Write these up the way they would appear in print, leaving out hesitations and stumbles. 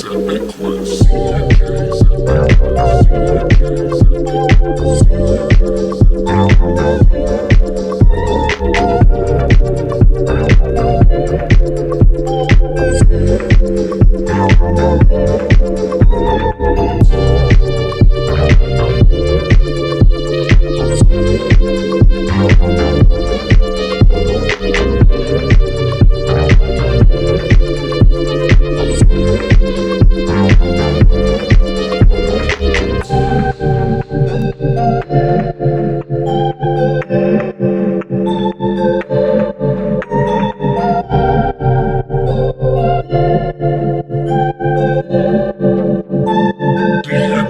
DJ's Epic Quest. DJ's Epic Quest.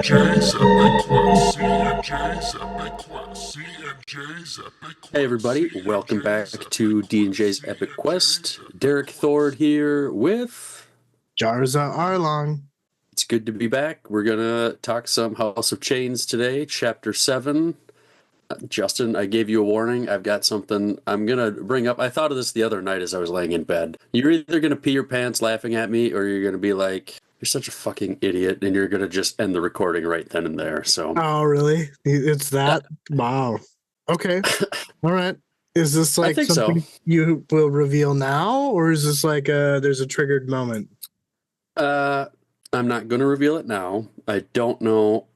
DJ's Epic Quest. CMJ's Epic Quest. CMJ's Epic Quest. Hey everybody, welcome back to D&J's Epic Quest. Derek Thord here with Jarza Arlong. It's good to be back. We're gonna talk some House of Chains today, Chapter 7. Justin, I gave you a warning. I've got something I'm gonna bring up. I thought of this the other night as I was laying in bed. You're either gonna pee your pants laughing at me, or you're gonna be like, "You're such a fucking idiot," and you're gonna just end the recording right then and there. So. Oh, really? It's that? Wow. Okay. All right. Is this like something you will reveal now, or is this like there's a triggered moment? I'm not going to reveal it now. I don't know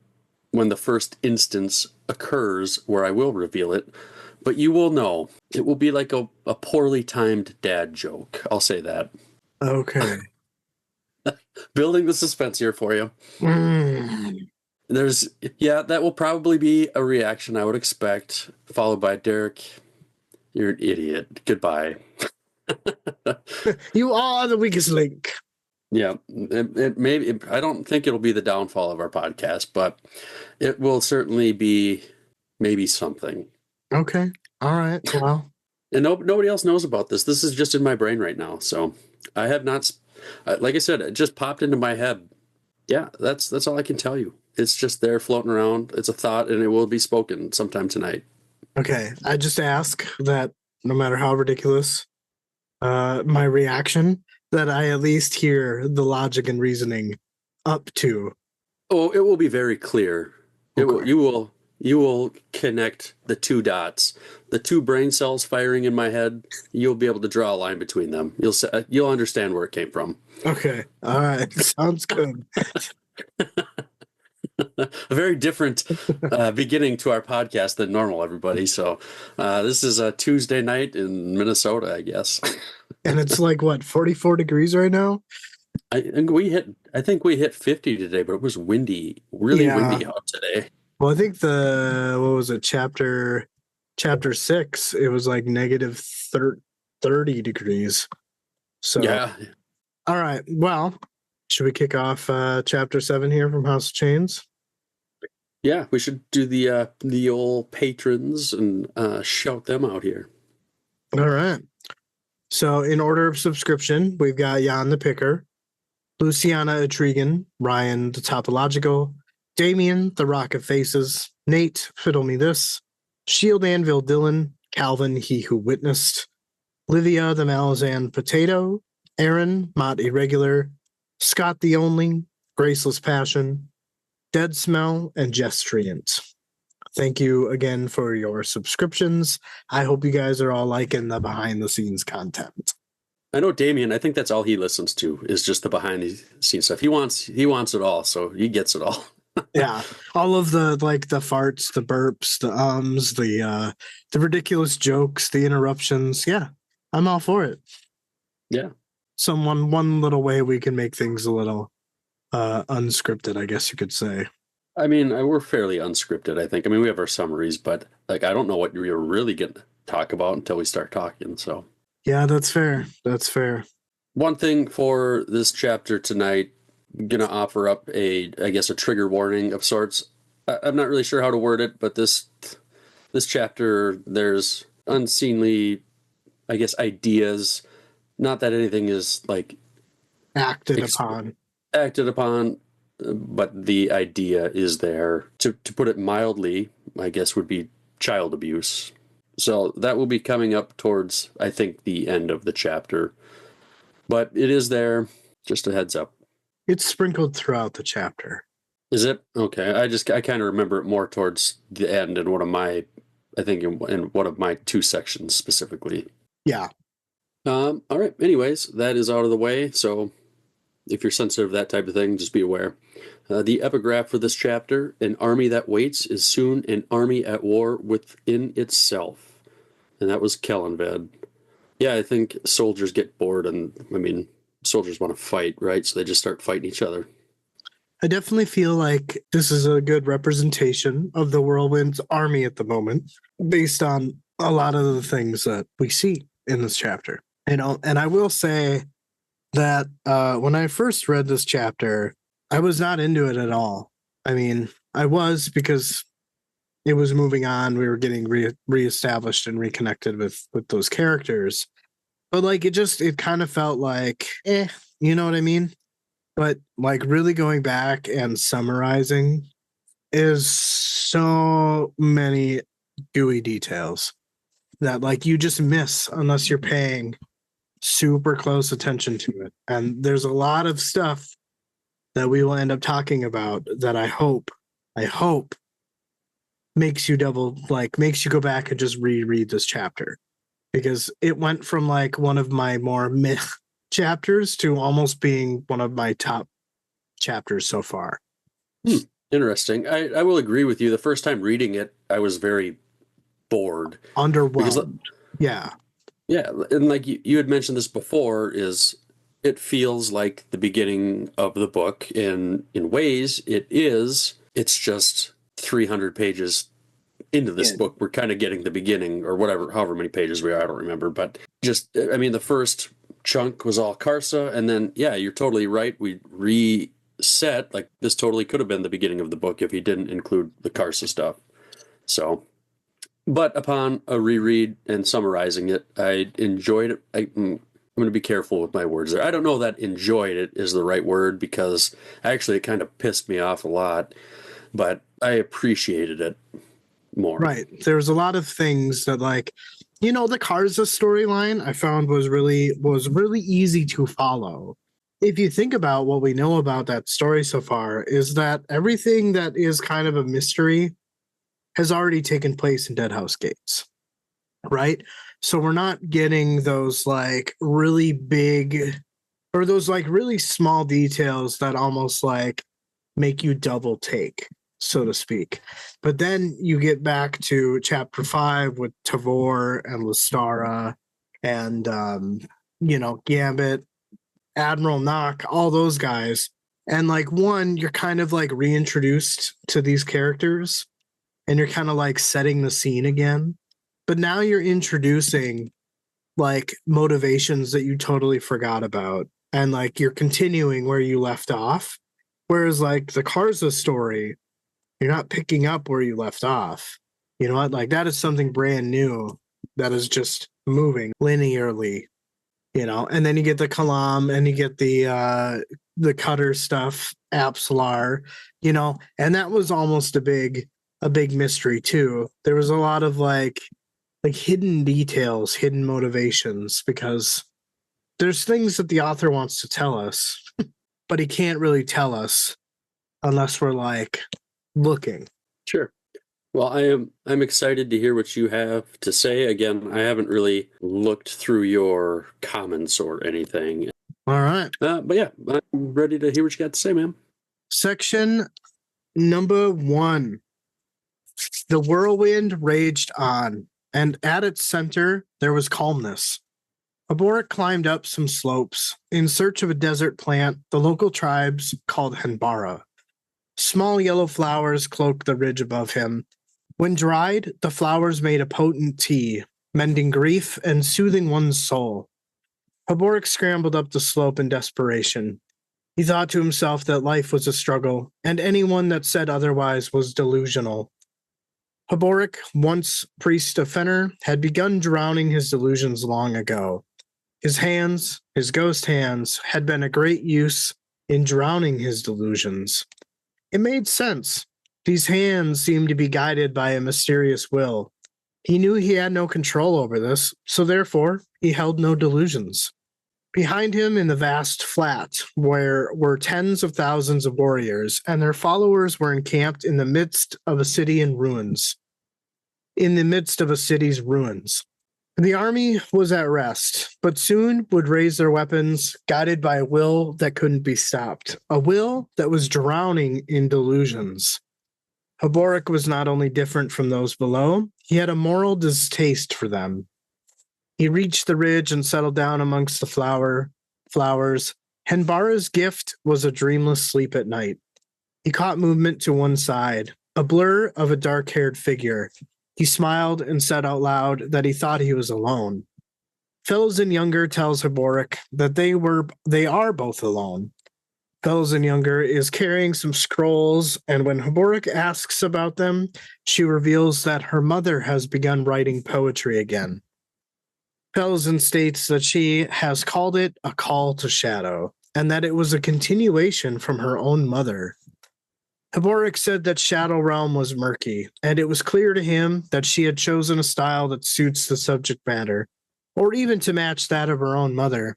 when the first instance occurs where I will reveal it, but you will know. It will be like a poorly timed dad joke. I'll say that. Okay. Building the suspense here for you. That will probably be a reaction I would expect, followed by Derek, you're an idiot. Goodbye. You are the weakest link. Yeah, I don't think it'll be the downfall of our podcast, but it will certainly be maybe something. Okay. All right. Well, and nobody else knows about this. This is just in my brain right now. So I have not, like I said, it just popped into my head. Yeah, that's all I can tell you. It's just there floating around. It's a thought, and it will be spoken sometime tonight. Okay. I just ask that no matter how ridiculous my reaction, that I at least hear the logic and reasoning up to. Oh, it will be very clear. Okay. You will connect the two dots, the two brain cells firing in my head. You'll be able to draw a line between them. You'll understand where it came from. Okay. All right. Sounds good. A very different beginning to our podcast than normal, everybody. So this is a Tuesday night in Minnesota, I guess. And it's like, what, 44 degrees right now? I think we hit 50 today, but it was windy, really windy out today. Well, I think chapter 6, it was like negative 30 degrees. So yeah. All right. Well, should we kick off chapter 7 here from House of Chains? Yeah, we should do the old patrons and shout them out here. All right. So in order of subscription, we've got Jan the Picker, Luciana Etrigan, Ryan the Topological, Damien the Rock of Faces, Nate Fiddle Me This, Shield Anvil Dylan, Calvin He Who Witnessed, Livia the Malazan Potato, Aaron Mott Irregular, Scott the Only, Graceless Passion, Dead Smell, and Gestriant. Thank you again for your subscriptions. I hope you guys are all liking the behind-the-scenes content. I know Damien, I think that's all he listens to is just the behind-the-scenes stuff. He wants it all, so he gets it all. Yeah, all of the farts, the burps, the ums, the ridiculous jokes, the interruptions. Yeah, I'm all for it. Yeah. One little way we can make things a little unscripted, I guess you could say. I mean, we're fairly unscripted, I think. I mean, we have our summaries, but like I don't know what we're really going to talk about until we start talking. So yeah, that's fair. That's fair. One thing for this chapter tonight, I'm going to offer up a trigger warning of sorts. I'm not really sure how to word it, but this chapter, there's unseemly, I guess, ideas. Not that anything is like acted upon, but the idea is there. To put it mildly, I guess would be child abuse. So that will be coming up towards, I think, the end of the chapter. But it is there, just a heads up. It's sprinkled throughout the chapter. Is it? Okay. I kind of remember it more towards the end in one of my, I think in one of my 2 sections specifically. Yeah. All right. Anyways, that is out of the way. So if you're sensitive to that type of thing, just be aware. The epigraph for this chapter: an army that waits is soon an army at war within itself. And that was Kellenved. Yeah, I think soldiers get bored, and I mean, soldiers want to fight, right? So they just start fighting each other. I definitely feel like this is a good representation of the Whirlwind's army at the moment, based on a lot of the things that we see in this chapter. And I will say that when I first read this chapter, I was not into it at all. I mean, I was, because it was moving on. We were getting reestablished and reconnected with those characters. But like, it kind of felt like, you know what I mean? But like, really going back and summarizing is so many gooey details that like you just miss unless you're paying super close attention to it. And there's a lot of stuff that we will end up talking about that I hope makes you makes you go back and just reread this chapter, because it went from like one of my more myth chapters to almost being one of my top chapters so far. Interesting. I will agree with you. The first time reading it, I was very bored. Underwhelmed. Yeah. Yeah, and like you had mentioned this before, is it feels like the beginning of the book. In ways it is. It's just 300 pages into this book. We're kind of getting the beginning, or whatever, however many pages we are, I don't remember. But just, I mean, the first chunk was all Karsa, and then, yeah, you're totally right. We reset, like, this totally could have been the beginning of the book if he didn't include the Karsa stuff. So, but upon a reread and summarizing it, I enjoyed it. I'm going to be careful with my words there. I don't know that enjoyed it is the right word, because actually it kind of pissed me off a lot, but I appreciated it more. Right. There's a lot of things that, like, you know, the Karza storyline I found was really easy to follow. If you think about what we know about that story so far, is that everything that is kind of a mystery has already taken place in Deadhouse Gates, right? So we're not getting those like really big, or those like really small details that almost like make you double take, so to speak. But then you get back to chapter 5 with Tavor and Lestara and Gambit, Admiral Nock, all those guys. And like, one, you're kind of like reintroduced to these characters and you're kind of like setting the scene again. But now you're introducing like motivations that you totally forgot about. And like you're continuing where you left off. Whereas like the Karza story, you're not picking up where you left off. You know what? Like that is something brand new that is just moving linearly, you know. And then you get the Kalam and you get the Cutter stuff, Apsalar, you know, and that was almost a big mystery too. There was a lot of like hidden details, hidden motivations, because there's things that the author wants to tell us, but he can't really tell us unless we're like looking. Sure. Well, I'm excited to hear what you have to say. Again, I haven't really looked through your comments or anything. All right. But yeah, I'm ready to hear what you got to say, man. Section number 1. The whirlwind raged on, and at its center there was calmness. Haborik climbed up some slopes in search of a desert plant the local tribes called Henbara. Small yellow flowers cloaked the ridge above him. When dried, the flowers made a potent tea, mending grief and soothing one's soul. Haborik scrambled up the slope in desperation. He thought to himself that life was a struggle, and anyone that said otherwise was delusional. Haborik, once priest of Fenner, had begun drowning his delusions long ago. His hands, his ghost hands, had been a great use in drowning his delusions. It made sense. These hands seemed to be guided by a mysterious will. He knew he had no control over this, so therefore he held no delusions. Behind him in the vast flat were tens of thousands of warriors, and their followers were encamped in the midst of a city in ruins. In the midst of a city's ruins. The army was at rest, but soon would raise their weapons, guided by a will that couldn't be stopped, a will that was drowning in delusions. Haborik was not only different from those below, he had a moral distaste for them. He reached the ridge and settled down amongst the flowers. Henbara's gift was a dreamless sleep at night. He caught movement to one side, a blur of a dark-haired figure. He smiled and said out loud that he thought he was alone. Felsen Younger tells Haborik that they are both alone. Felsen Younger is carrying some scrolls, and when Haborik asks about them, she reveals that her mother has begun writing poetry again. Felsen states that she has called it a call to shadow, and that it was a continuation from her own mother. Haborik said that Shadow Realm was murky, and it was clear to him that she had chosen a style that suits the subject matter, or even to match that of her own mother.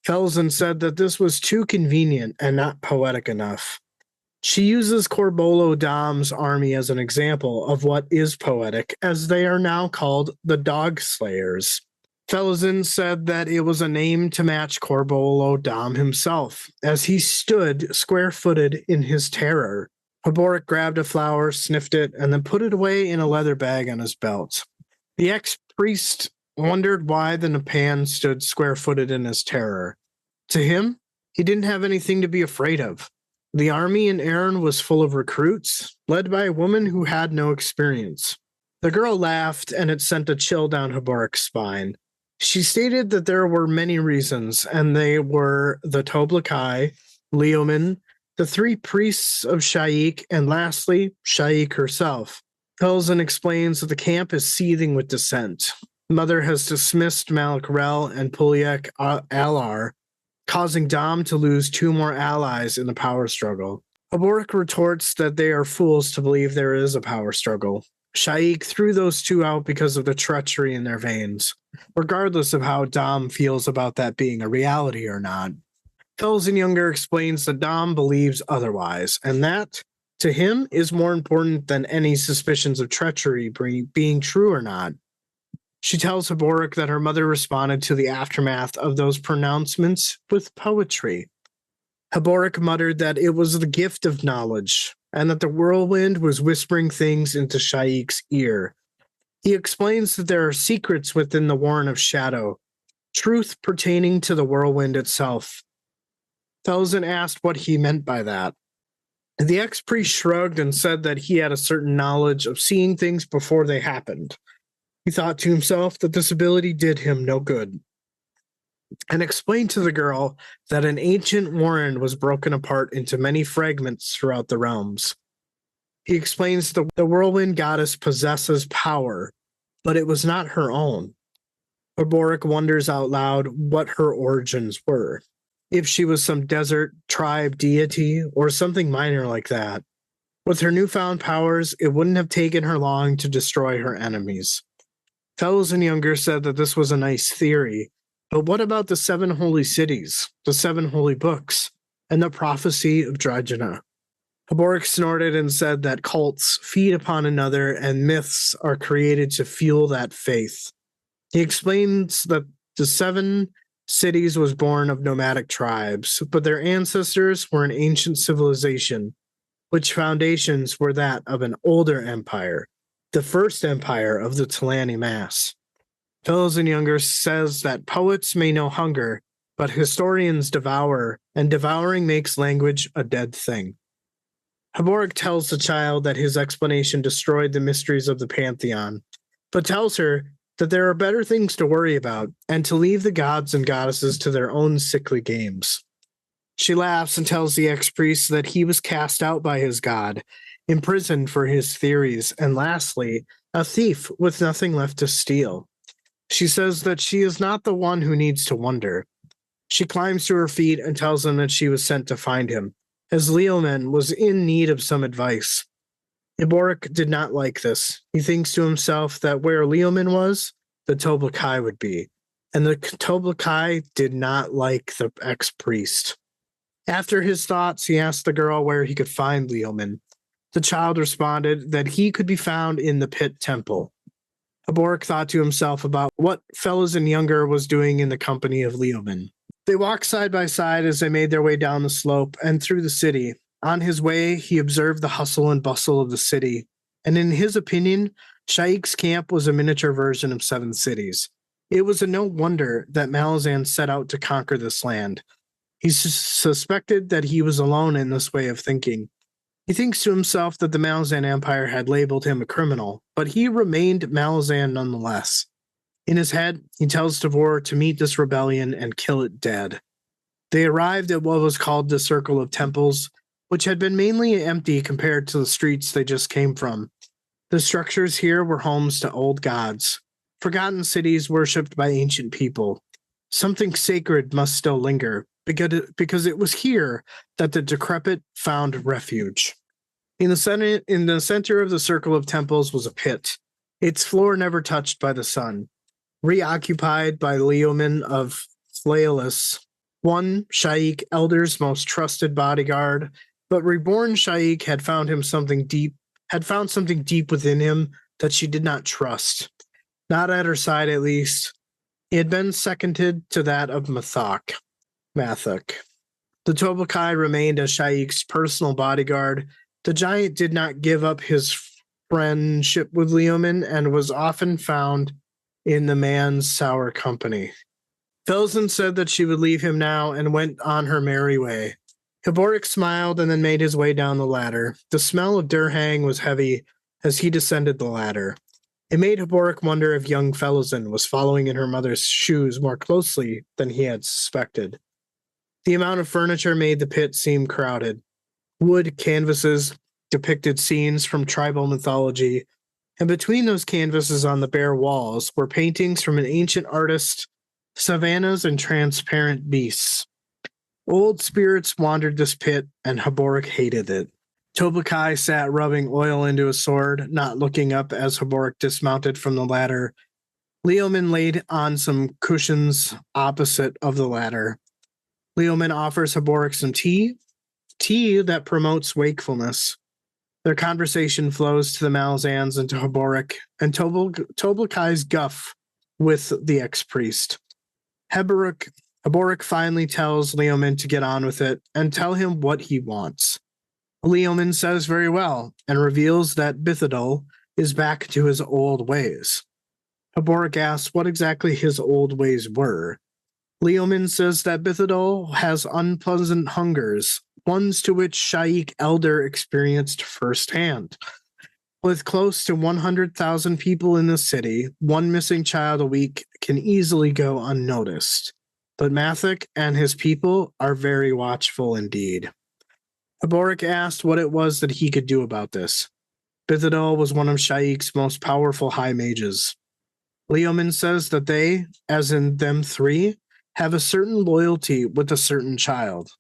Felsen said that this was too convenient and not poetic enough. She uses Corbolo Dom's army as an example of what is poetic, as they are now called the Dog Slayers. Felsen said that it was a name to match Corbolo Dom himself, as he stood square-footed in his terror. Haborik grabbed a flower, sniffed it, and then put it away in a leather bag on his belt. The ex-priest wondered why the Nepan stood square-footed in his terror. To him, he didn't have anything to be afraid of. The army in Erin was full of recruits, led by a woman who had no experience. The girl laughed, and it sent a chill down Haborik's spine. She stated that there were many reasons, and they were the Toblakai, Leoman, the three priests of Sha'ik, and lastly, Sha'ik herself. Felsen explains that the camp is seething with dissent. Mother has dismissed Malakrel and Puliak Alar, causing Dom to lose two more allies in the power struggle. Haborik retorts that they are fools to believe there is a power struggle. Sha'ik threw those two out because of the treachery in their veins, regardless of how Dom feels about that being a reality or not. Felsen Younger explains that Dom believes otherwise, and that, to him, is more important than any suspicions of treachery being true or not. She tells Haborik that her mother responded to the aftermath of those pronouncements with poetry. Haborik muttered that it was the gift of knowledge, and that the whirlwind was whispering things into Sha'ik's ear. He explains that there are secrets within the Warren of Shadow, truth pertaining to the whirlwind itself. Felsen asked what he meant by that. The ex-priest shrugged and said that he had a certain knowledge of seeing things before they happened. He thought to himself that this ability did him no good, and explained to the girl that an ancient warren was broken apart into many fragments throughout the realms. He explains that the whirlwind goddess possesses power, but it was not her own. Haborik wonders out loud what her origins were, if she was some desert tribe deity or something minor like that. With her newfound powers, it wouldn't have taken her long to destroy her enemies. Felsen Younger said that this was a nice theory, but what about the 7 holy cities, the 7 holy books, and the prophecy of Dragana? Haborik snorted and said that cults feed upon another and myths are created to fuel that faith. He explains that the 7 cities was born of nomadic tribes, but their ancestors were an ancient civilization, which foundations were that of an older empire, the first empire of the Talani Mass. Felsen Younger says that poets may know hunger, but historians devour, and devouring makes language a dead thing. Haborik tells the child that his explanation destroyed the mysteries of the Pantheon, but tells her that there are better things to worry about, and to leave the gods and goddesses to their own sickly games. She laughs and tells the ex-priest that he was cast out by his god, imprisoned for his theories, and lastly, a thief with nothing left to steal. She says that she is not the one who needs to wonder. She climbs to her feet and tells him that she was sent to find him, as Leoman was in need of some advice. Haborik did not like this. He thinks to himself that where Leoman was, the Toblakai would be. and the Toblikai did not like the ex-priest. After his thoughts, he asked the girl where he could find Leoman. The child responded that he could be found in the pit temple. Haborik thought to himself about what Felazan Younger was doing in the company of Leoman. They walked side by side as they made their way down the slope and through the city. On his way, he observed the hustle and bustle of the city, and in his opinion, Sha'ik's camp was a miniature version of Seven Cities. It was no wonder that Malazan set out to conquer this land. He suspected that he was alone in this way of thinking. He thinks to himself that the Malazan Empire had labeled him a criminal, but he remained Malazan nonetheless. In his head, he tells Tavor to meet this rebellion and kill it dead. They arrived at what was called the Circle of Temples, which had been mainly empty compared to the streets they just came from. The structures here were homes to old gods, forgotten cities worshipped by ancient people. Something sacred must still linger, because it was here that the decrepit found refuge. In the center of the Circle of Temples was a pit, its floor never touched by the sun. Reoccupied by Leoman of Flaelis, one Sha'ik, Elder's most trusted bodyguard, but reborn Sha'ik had found something deep within him that she did not trust. Not at her side, at least. It had been seconded to that of Mathok. The Toblikai remained as Sha'ik's personal bodyguard. The giant did not give up his friendship with Leoman and was often found in the man's sour company. Felazan said that she would leave him now and went on her merry way. Haborik smiled and then made his way down the ladder. The smell of Durhang was heavy as he descended the ladder. It made Haborik wonder if young Felazan was following in her mother's shoes more closely than he had suspected. The amount of furniture made the pit seem crowded. Wood canvases depicted scenes from tribal mythology, and between those canvases on the bare walls were paintings from an ancient artist, savannas and transparent beasts. Old spirits wandered this pit, and Haborik hated it. Toblikai sat rubbing oil into his sword, not looking up as Haborik dismounted from the ladder. Leoman laid on some cushions opposite of the ladder. Leoman offers Haborik some tea that promotes wakefulness. Their conversation flows to the Malazans and to Haborik, and Toblikai's guff with the ex-priest. Haborik finally tells Leoman to get on with it and tell him what he wants. Leoman says very well and reveals that Bithadol is back to his old ways. Haborik asks what exactly his old ways were. Leoman says that Bithadol has unpleasant hungers, ones to which Sha'ik Elder experienced firsthand. With close to 100,000 people in the city, one missing child a week can easily go unnoticed. But Mathok and his people are very watchful indeed. Haborik asked what it was that he could do about this. Bithadol was one of Sha'ik's most powerful high mages. Leoman says that they, as in them three, have a certain loyalty with a certain child.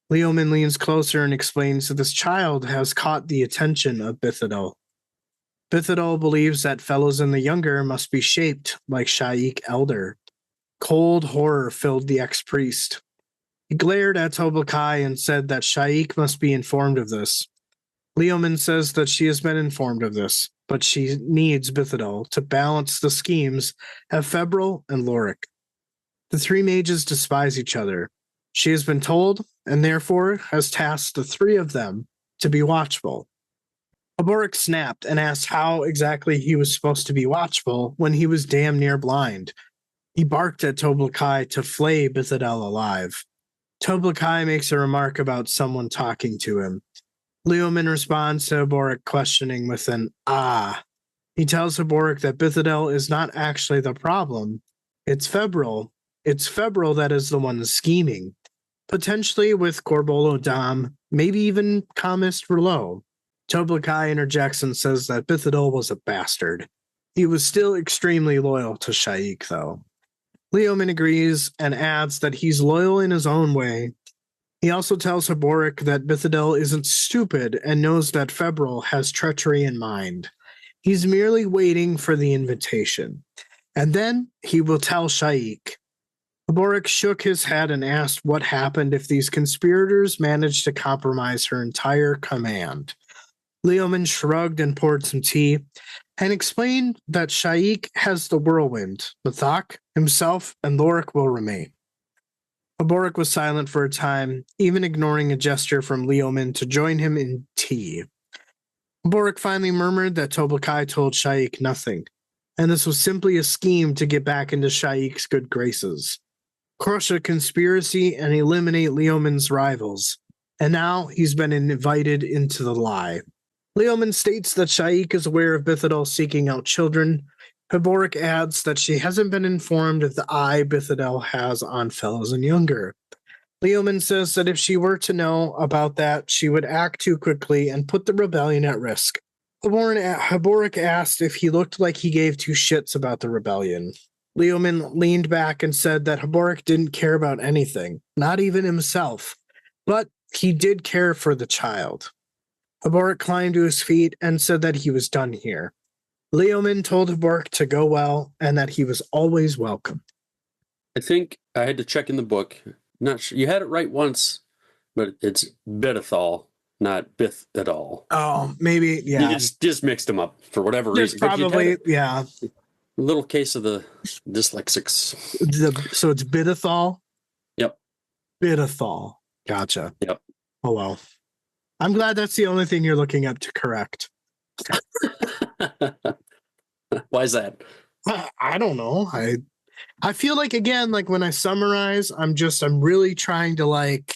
Leoman leans closer and explains that this child has caught the attention of Bithadol. Bithadol believes that Felazan the Younger must be shaped like Sha'ik Elder. Cold horror filled the ex-priest. He glared at Toblikai and said that Sha'ik must be informed of this. Leoman says that she has been informed of this, but she needs Bithadol to balance the schemes of Febril and Lorik. The three mages despise each other. She has been told, and therefore has tasked the three of them to be watchful. Haborik snapped and asked how exactly he was supposed to be watchful when he was damn near blind. He barked at Toblikai to flay Bithadol alive. Toblikai makes a remark about someone talking to him. Leoman responds to Haborik questioning with an "ah." He tells Haborik that Bithadol is not actually the problem. It's Febril. It's Febril that is the one scheming. Potentially with Gorbolo Dam, maybe even Kamist Rouleau. Toblikai interjects and says that Bithadol was a bastard. He was still extremely loyal to Sha'ik, though. Leoman agrees and adds that he's loyal in his own way. He also tells Haborik that Bithadol isn't stupid and knows that Febril has treachery in mind. He's merely waiting for the invitation. and then he will tell Sha'ik. Haborik shook his head and asked what happened if these conspirators managed to compromise her entire command. Leoman shrugged and poured some tea and explained that Sha'ik has the whirlwind. Mathak, himself, and Lorik will remain. Haborik was silent for a time, even ignoring a gesture from Leoman to join him in tea. Haborik finally murmured that Tobakai told Sha'ik nothing, and this was simply a scheme to get back into Sha'ik's good graces. Crush a conspiracy and eliminate Leoman's rivals, and now he's been invited into the lie. Leoman states that Sha'ik is aware of Bithadel seeking out children. Haborik adds that she hasn't been informed of the eye Bithadel has on fellows and younger. Leoman says that if she were to know about that, she would act too quickly and put the rebellion at risk. Haborik asked if he looked like he gave two shits about the rebellion. Leoman leaned back and said that Haborik didn't care about anything, not even himself, but he did care for the child. Haborik climbed to his feet and said that he was done here. Leoman told Haborik to go well and that he was always welcome. I think I had to check in the book. Not sure. You had it right once, but it's Bithadel, not Bithadel. Oh, maybe, yeah. You just mixed them up for whatever There's reason. probably, yeah. A little case of the dyslexics. So it's Bithadel? Yep. Bithadel. Gotcha. Yep. Oh, well. I'm glad that's the only thing you're looking up to correct. Why is that? I don't know. I feel like, again, like when I summarize, I'm really trying to like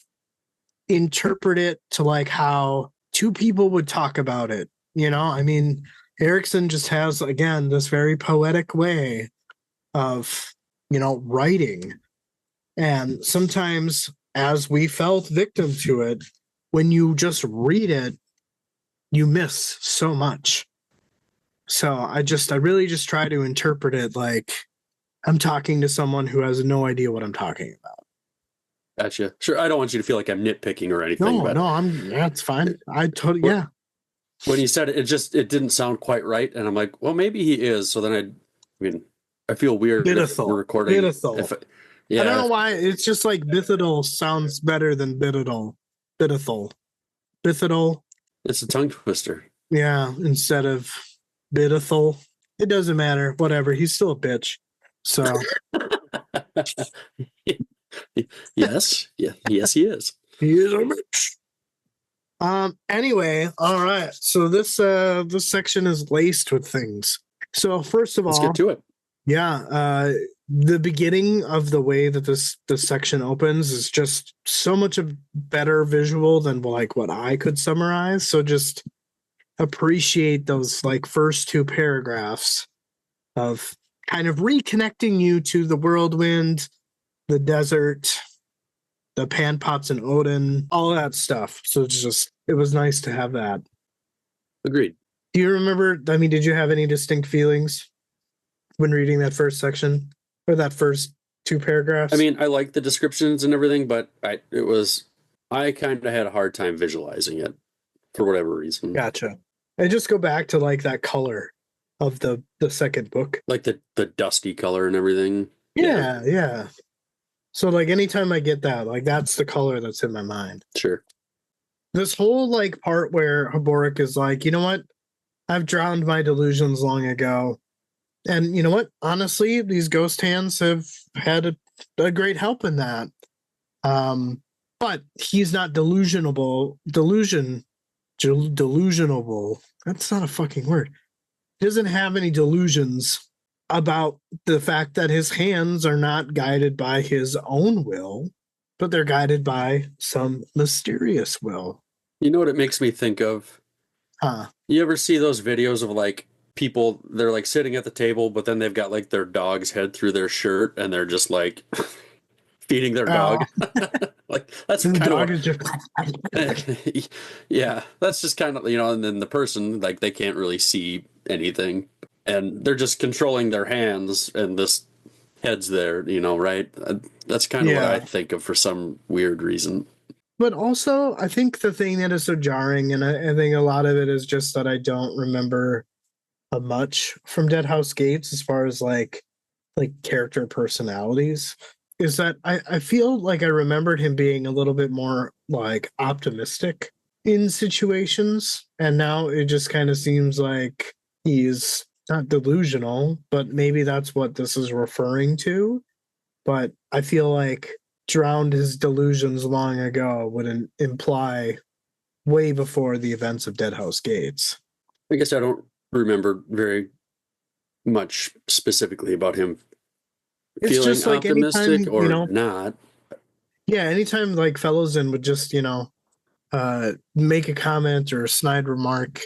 interpret it to like how two people would talk about it. You know, I mean, Erickson just has, again, this very poetic way of, you know, writing. And sometimes, as we felt victim to it, when you just read it, you miss so much. So I really just try to interpret it like I'm talking to someone who has no idea what I'm talking about. Gotcha. Sure. I don't want you to feel like I'm nitpicking or anything. Yeah, it's fine. Yeah. When you said it, it didn't sound quite right. And I'm like, well, maybe he is. So then I feel weird if we're recording. Bithadel. Yeah. I don't know why. It's just like Bithadel sounds better than Bithadel. Bithadel. It's a tongue twister. Yeah, instead of Bithadel. It doesn't matter. Whatever. He's still a bitch. So. Yes. Yeah. Yes, he is. He is a bitch. Anyway, all right. So this section is laced with things. So first of all, let's get to it. Yeah, the beginning of the way that this section opens is just so much of better visual than like what I could summarize. So just appreciate those like first two paragraphs of kind of reconnecting you to the whirlwind, the desert, the pan pots and Odin, all that stuff. So it was nice to have that. Agreed. Do you remember? I mean, did you have any distinct feelings when reading that first section or that first two paragraphs? I mean, I like the descriptions and everything, but I kind of had a hard time visualizing it for whatever reason. Gotcha. And just go back to like that color of the second book, like the dusty color and everything. Yeah. So like anytime I get that, like that's the color that's in my mind. Sure. This whole like part where Haborik is like, you know what? I've drowned my delusions long ago. And you know what? Honestly, these ghost hands have had a great help in that. But he's not delusionable. Delusionable. That's not a fucking word. He doesn't have any delusions about the fact that his hands are not guided by his own will, but they're guided by some mysterious will. You know what it makes me think of? Huh. You ever see those videos of like people, they're like sitting at the table, but then they've got like their dog's head through their shirt and they're just like feeding their dog. Like that's the kind dog of is just yeah, that's just kind of, you know, and then the person, like they can't really see anything and they're just controlling their hands and this head's there, you know, right? That's kind of what I think of for some weird reason. But also, I think the thing that is so jarring, and I think a lot of it is just that I don't remember much from Dead House Gates as far as like like character personalities is that I feel like I remembered him being a little bit more like optimistic in situations, and now it just kind of seems like he's not delusional, but maybe that's what this is referring to. But I feel like drowned his delusions long ago would imply way before the events of Deadhouse Gates. I guess I don't remember very much specifically about him It's feeling just like anytime, optimistic or not. yeah, anytime like Fellowsen would just, make a comment or a snide remark,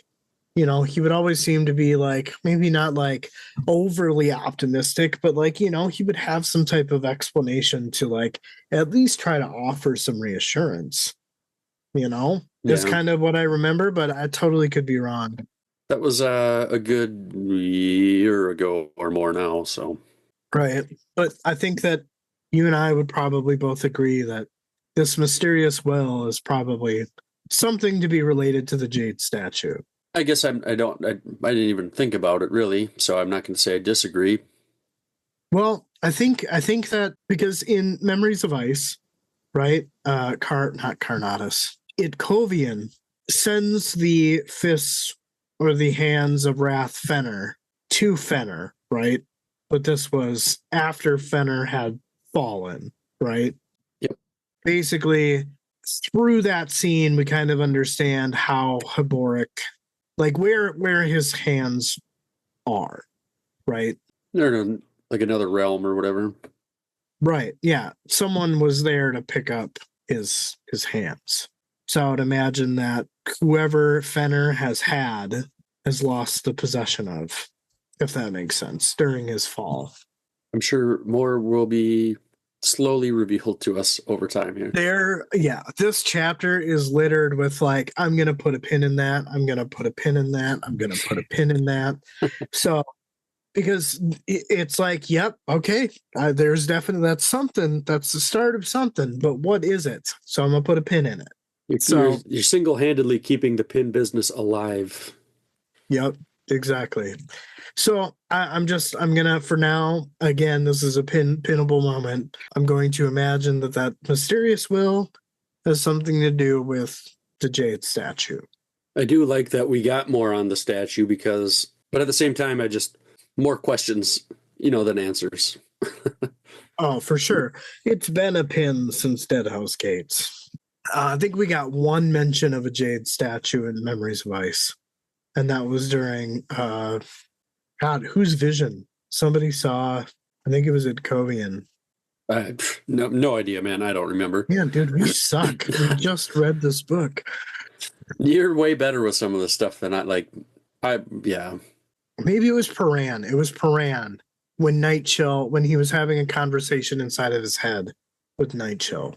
he would always seem to be like, maybe not like overly optimistic, but like, he would have some type of explanation to like at least try to offer some reassurance, That's Yeah. kind of what I remember, but I totally could be wrong. That was a good year ago or more now, so. Right. But I think that you and I would probably both agree that this mysterious well is probably something to be related to the Jade statue. I guess I didn't even think about it really, so I'm not going to say I disagree. Well, I think that because in Memories of Ice, right? Not Carnatus, Itkovian sends the fists or the hands of Wrath Fenner to Fenner, right? But this was after Fenner had fallen, right? Yep. Basically, through that scene, we kind of understand how Haboric, like where his hands are, right? They're in like another realm or whatever. Right. Yeah. Someone was there to pick up his hands. So I would imagine that whoever Fenner has had has lost the possession of, if that makes sense, during his fall. I'm sure more will be slowly revealed to us over time here. This chapter is littered with like, I'm going to put a pin in that. I'm going to put a pin in that. I'm going to put a pin in that. So, because it's like, yep, okay, there's definitely, that's something, that's the start of something, but what is it? So I'm going to put a pin in it. You're single-handedly keeping the pin business alive. Yep, exactly. So I'm gonna, for now, again, this is a pinnable moment. I'm going to imagine that mysterious will has something to do with the Jade statue. I do like that we got more on the statue but at the same time, more questions, than answers. Oh, for sure. It's been a pin since Deadhouse Gates. I think we got one mention of a Jade statue in Memories of Ice. And that was during, God, whose vision? Somebody saw, I think it was at Covian. No idea, man. I don't remember. Yeah, dude, we suck. We just read this book. You're way better with some of the stuff than yeah. Maybe it was Paran. It was Paran when he was having a conversation inside of his head with Nightchill.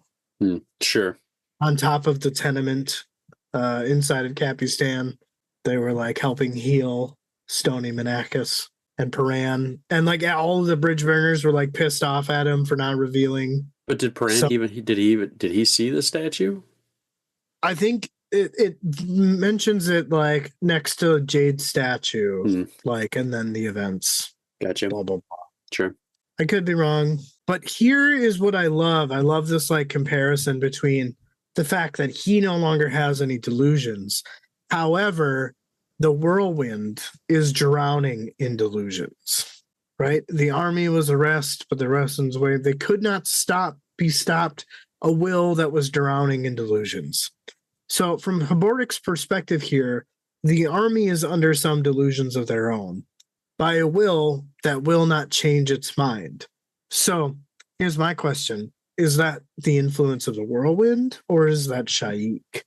Sure. On top of the tenement inside of Capistan, they were like helping heal Stony Monachus and Paran. And like all of the bridge burners were like pissed off at him for not revealing. But did Paran did he see the statue? I think it mentions it like next to Jade statue, like, and then the events. Gotcha. Blah, blah, blah. Sure. I could be wrong, but here is what I love. I love this like comparison between the fact that he no longer has any delusions. However, the whirlwind is drowning in delusions, right? The army was arrested, but the Reston's way, they could not be stopped, a will that was drowning in delusions. So from Haboric's perspective here, the army is under some delusions of their own by a will that will not change its mind. So here's my question. Is that the influence of the whirlwind, or is that Sha'ik?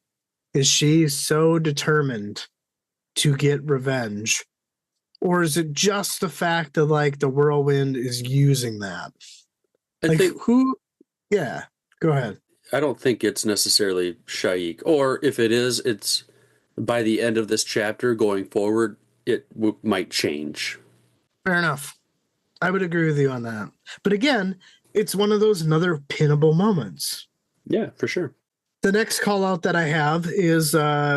Is she so determined to get revenge, or is it just the fact that like the whirlwind is using that? Yeah, go ahead. I don't think it's necessarily Sha'ik, or if it is, it's by the end of this chapter going forward, it might change. Fair enough. I would agree with you on that. But again, it's one of those another pinnable moments. Yeah, for sure. The next call out that I have is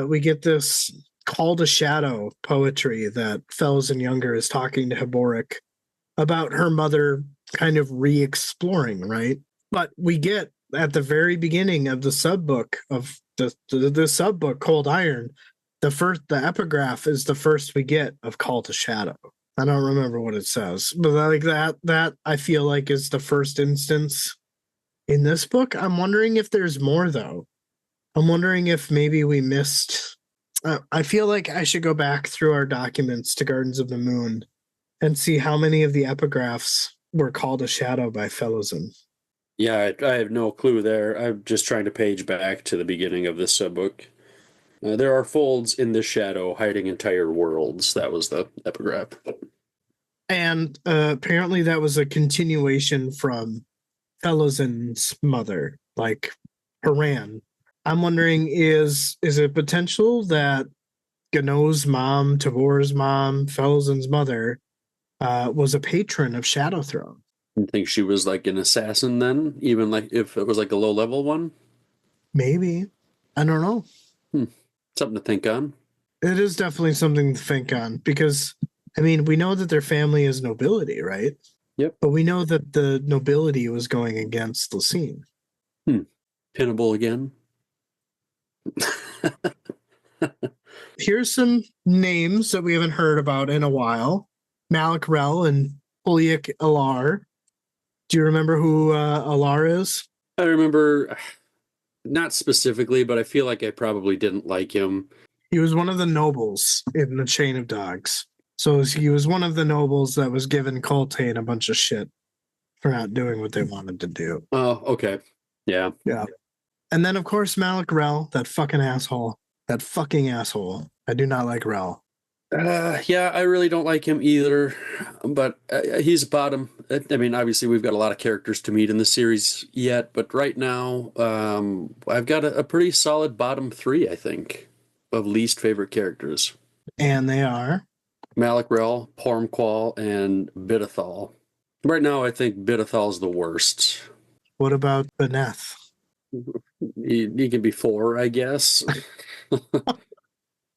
we get this Call to Shadow poetry that Fells and Younger is talking to Haboric about her mother kind of re-exploring, right? But we get at the very beginning of the subbook of the subbook Cold Iron, the epigraph is the first we get of Call to Shadow. I don't remember what it says, but like that I feel like is the first instance in this book. I'm wondering if there's more though. I'm wondering if maybe we missed. I feel like I should go back through our documents to Gardens of the Moon and see how many of the epigraphs were called a shadow by Malazan. Yeah, I have no clue there. I'm just trying to page back to the beginning of this subbook. There are folds in the shadow hiding entire worlds. That was the epigraph. And apparently that was a continuation from Malazan's mother, like Haran. I'm wondering, is it potential that Gano's mom, Tabor's mom, Malazan's mother, was a patron of Shadow Throne? You think she was like an assassin then? Even like if it was like a low level one? Maybe. I don't know. Something to think on. It is definitely something to think on because, I mean, we know that their family is nobility, right? Yep. But we know that the nobility was going against Lucine. Pinnable again. Here's some names that we haven't heard about in a while. Malik Rel and Puliak Alar. Do you remember who Alar is? I remember, not specifically, but I feel like I probably didn't like him. He was one of the nobles in the Chain of Dogs. So he was one of the nobles that was given Coltane a bunch of shit for not doing what they wanted to do. Oh, okay. Yeah. Yeah. And then, of course, Malik Rel, that fucking asshole. That fucking asshole. I do not like Rel. Yeah, I really don't like him either, but he's bottom. I mean, obviously, we've got a lot of characters to meet in the series yet, but right now, I've got a pretty solid bottom three, I think, of least favorite characters. And they are Malik Rel, Pormqual, and Bidithal. Right now, I think Bidithal's the worst. What about Beneth? He can be 4, I guess.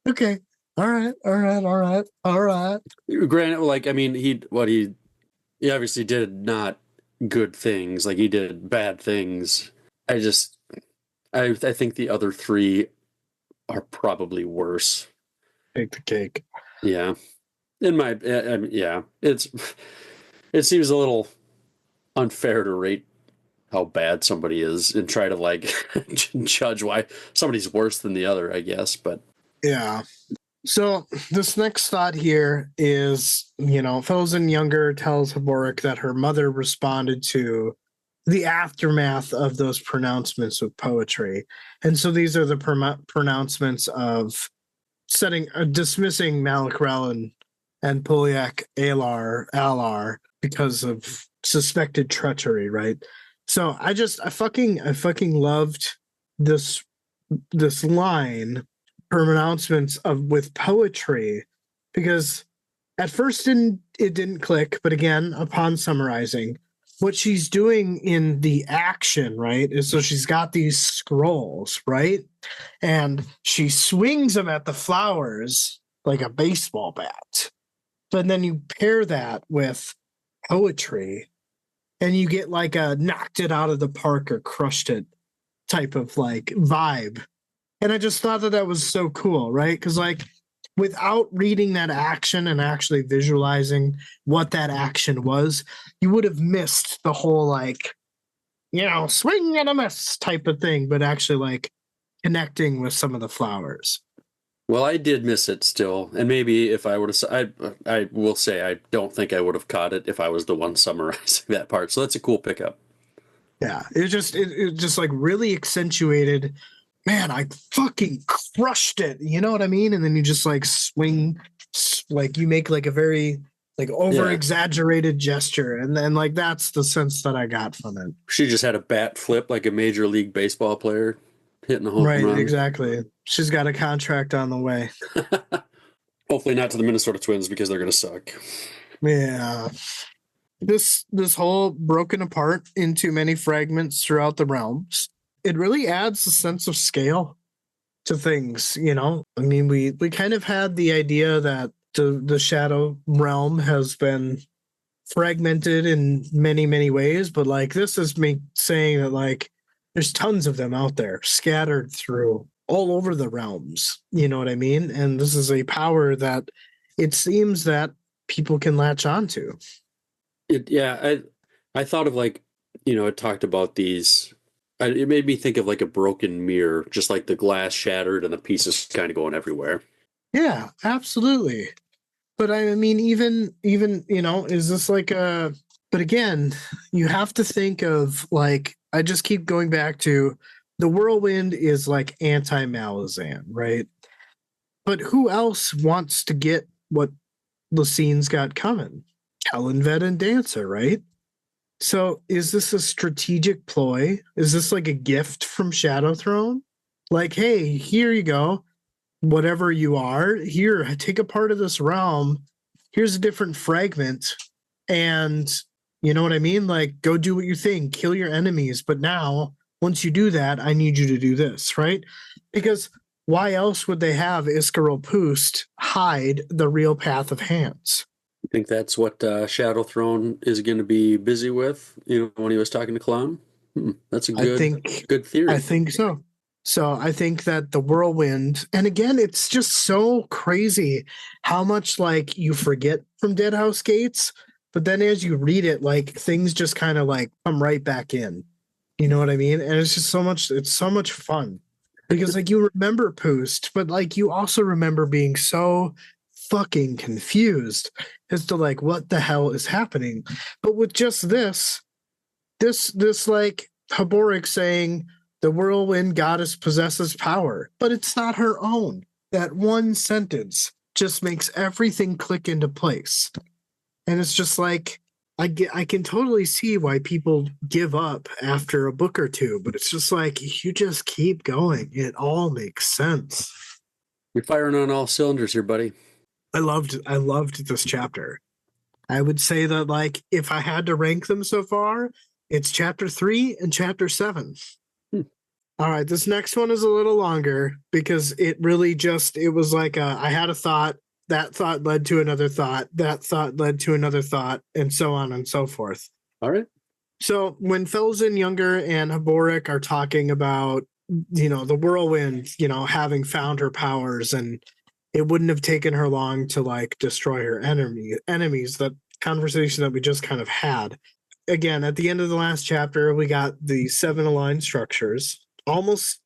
Okay. All right. Granted, like, I mean, he obviously did not good things. Like, he did bad things. I think the other 3 are probably worse. Take the cake. Yeah. Yeah, it seems a little unfair to rate how bad somebody is and try to like judge why somebody's worse than the other, I guess. But yeah. So this next thought here is, Malazan Younger tells Haborik that her mother responded to the aftermath of those pronouncements with poetry. And so these are the pronouncements of dismissing Malik Rel and Puliak Alar because of suspected treachery, right? So I fucking loved this line, pronouncements with poetry, because at first it didn't click, but again, upon summarizing, what she's doing in the action, right, is so she's got these scrolls, right? And she swings them at the flowers like a baseball bat. But then you pair that with poetry and you get like a knocked it out of the park or crushed it type of like vibe. And I just thought that was so cool, right? Because like without reading that action and actually visualizing what that action was, you would have missed the whole like, swing and a miss type of thing, but actually like connecting with some of the flowers. well, I did miss it still, and maybe if I would have, I will say I don't think I would have caught it if I was the one summarizing that part. So that's a cool pickup. Yeah, it just like really accentuated. Man, I fucking crushed it. You know what I mean? And then you just like swing, like you make like a very like over exaggerated gesture, and then like that's the sense that I got from it. She just had a bat flip like a Major League Baseball player hitting a home Right, run. exactly. She's got a contract on the way. Hopefully not to the Minnesota Twins because they're going to suck. Yeah. This whole broken apart into many fragments throughout the realms, it really adds a sense of scale to things, I mean, we kind of had the idea that the Shadow Realm has been fragmented in many, many ways, but like this is me saying that like there's tons of them out there scattered through all over the realms. You know what I mean? And this is a power that it seems that people can latch onto. I thought of like, it talked about these. It made me think of like a broken mirror, just like the glass shattered and the pieces kind of going everywhere. Yeah, absolutely. But I mean, even is this like a? But again, you have to think of like I just keep going back to the whirlwind is like anti-Malazan, right? But who else wants to get what Lacine's got coming? Kellenvet and Dancer, right? So is this a strategic ploy? Is this like a gift from Shadow Throne? Like, hey, here you go. Whatever you are, here, take a part of this realm. Here's a different fragment. And you know what I mean? Like, go do what you think, kill your enemies. But now, once you do that, I need you to do this, right? Because why else would they have Iskaril Poost hide the real path of hands? You think that's what Shadow Throne is going to be busy with? When he was talking to Clem. That's a good theory. I think so. So I think that the whirlwind, and again, it's just so crazy how much like you forget from Deadhouse Gates, but then as you read it, like things just kind of like come right back in. You know what I mean? And it's just it's so much fun because like you remember Poost, but like you also remember being so fucking confused as to like what the hell is happening. But with just this like Haboric saying the whirlwind goddess possesses power, but it's not her own. That one sentence just makes everything click into place. And it's just like I can totally see why people give up after a book or two, but it's just like you just keep going. It all makes sense. You're firing on all cylinders here, buddy. I loved this chapter. I would say that like if I had to rank them so far, it's chapter 3 and chapter 7. All right, this next one is a little longer because it really it was like I had a thought, that thought led to another thought, that thought led to another thought, and so on and so forth. All right. So when Felzen Younger and Haboric are talking about, the whirlwind, having found her powers and it wouldn't have taken her long to like destroy her enemies, that conversation that we just kind of had. Again, at the end of the last chapter, we got the 7 aligned structures, almost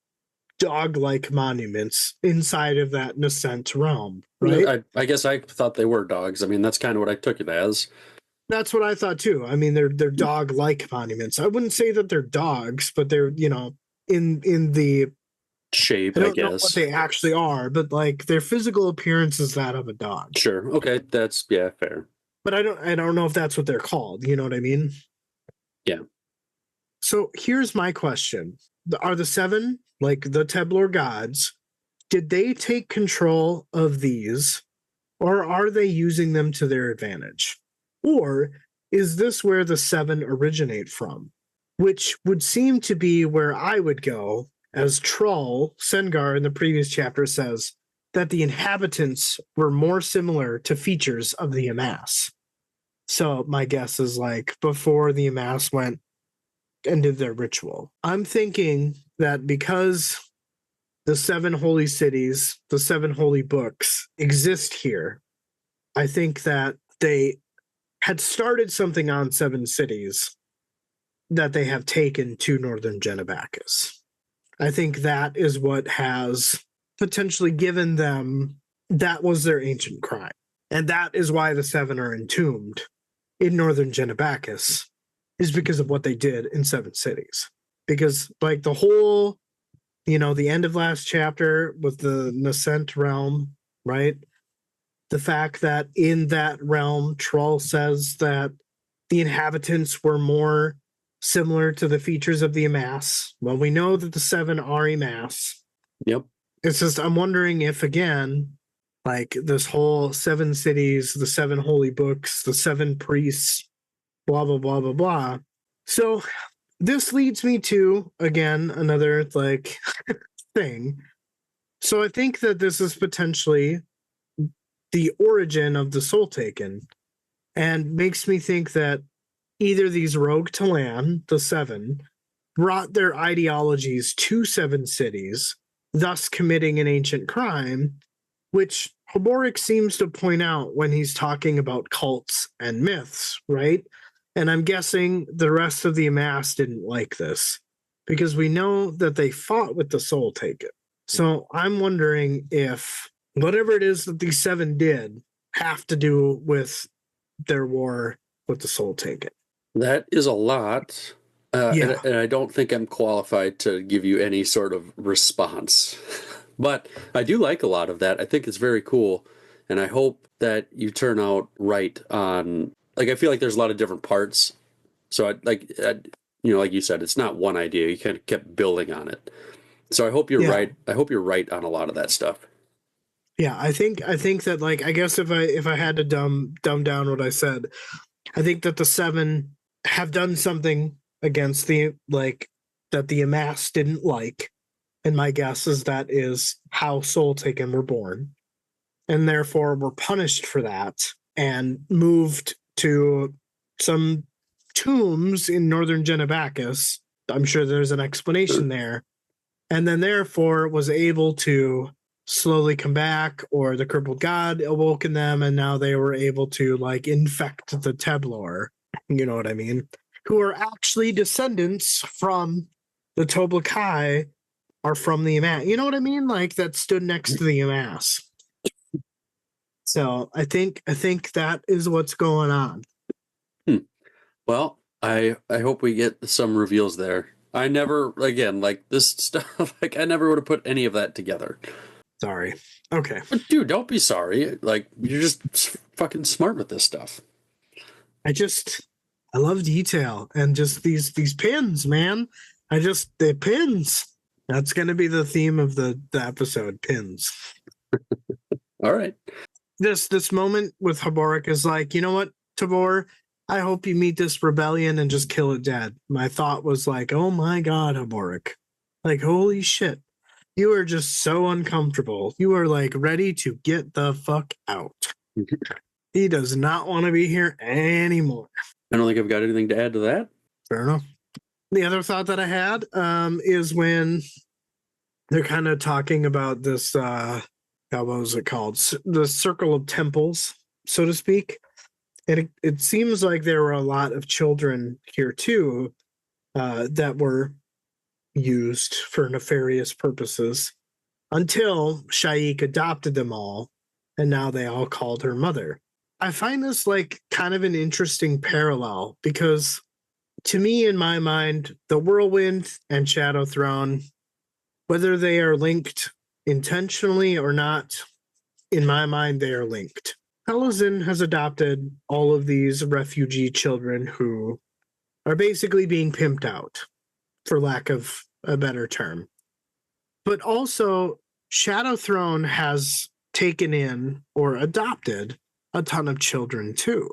dog-like monuments inside of that nascent realm, right? I guess I thought they were dogs. I mean, that's kind of what I took it as. That's what I thought too. I mean, they're dog-like monuments. I wouldn't say that they're dogs, but they're, in the shape, I don't guess. know what they actually are, but like their physical appearance is that of a dog. Sure. Okay, that's fair. But I don't know if that's what they're called. You know what I mean? Yeah. So here's my question. Are the 7, like the Teblor gods, did they take control of these, or are they using them to their advantage? Or is this where the 7 originate from? Which would seem to be where I would go, as Troll, Sengar in the previous chapter says, that the inhabitants were more similar to features of the Amass. So my guess is like before the Amass went and did their ritual. I'm thinking that because the 7 holy cities, the 7 holy books exist here, I think that they had started something on 7 cities that they have taken to northern Genebacus. I think that is what has potentially given them, that was their ancient crime. And that is why the 7 are entombed in northern Genebacus, is because of what they did in 7 cities. Because like the whole, the end of last chapter with the Nascent realm, right? The fact that in that realm, Troll says that the inhabitants were more similar to the features of the Amass. Well, we know that the 7 are Amass. Yep. It's just, I'm wondering if, again, like this whole 7 cities, the 7 holy books, the 7 priests, blah, blah, blah, blah, blah. So this leads me to, again, another like thing. So I think that this is potentially the origin of the Soul Taken. and makes me think that either these rogue Talan, the Seven, brought their ideologies to Seven Cities, thus committing an ancient crime, which Hoboric seems to point out when he's talking about cults and myths, right? And I'm guessing the rest of the Amass didn't like this because we know that they fought with the Soul Taken. So I'm wondering if whatever it is that these seven did have to do with their war with the Soul Taken. That is a lot. Yeah. And I don't think I'm qualified to give you any sort of response. But I do like a lot of that. I think it's very cool. And I hope that you turn out right on, like, I feel like there's a lot of different parts. So like you said, it's not one idea. You kind of kept building on it. So I hope you're right. I hope you're right on a lot of that stuff. Yeah, I think that, like, I guess if I had to dumb down what I said, I think that the seven have done something against the, like, that the Amass didn't like, and my guess is that is how Soul Taken were born, and therefore were punished for that and moved to some tombs in northern Genebacus. I'm sure there's an explanation there, and then therefore was able to slowly come back, or the crippled god awoke in them, and now they were able to, like, infect the Teblor, you know what I mean, who are actually descendants from the Toblakai, are from the Amass, you know what I mean, like, that stood next to the Amass. So I think that is what's going on. Well, I hope we get some reveals there. I never, again, like, this stuff, like, I never would have put any of that together. Sorry. Okay. But dude, don't be sorry. Like, you're just fucking smart with this stuff. I love detail, and just these pins, man. The pins. That's going to be the theme of the episode, pins. All right. This moment with Hoboric is like, you know what, Tabor, I hope you meet this rebellion and just kill it dead. My thought was like, oh my God, Hoboric. Like, holy shit. You are just so uncomfortable. You are, like, ready to get the fuck out. He does not want to be here anymore. I don't think I've got anything to add to that. Fair enough. The other thought that I had is when they're kind of talking about this, what was it called? The Circle of Temples, so to speak. And it seems like there were a lot of children here too that were used for nefarious purposes until Sha'ik adopted them all, and now they all called her mother. I find this, like, kind of an interesting parallel because, to me, in my mind, the Whirlwind and Shadow Throne, whether they are linked intentionally or not, in my mind, they are linked. Malazan has adopted all of these refugee children who are basically being pimped out, for lack of a better term. But also, Shadow Throne has taken in or adopted a ton of children too.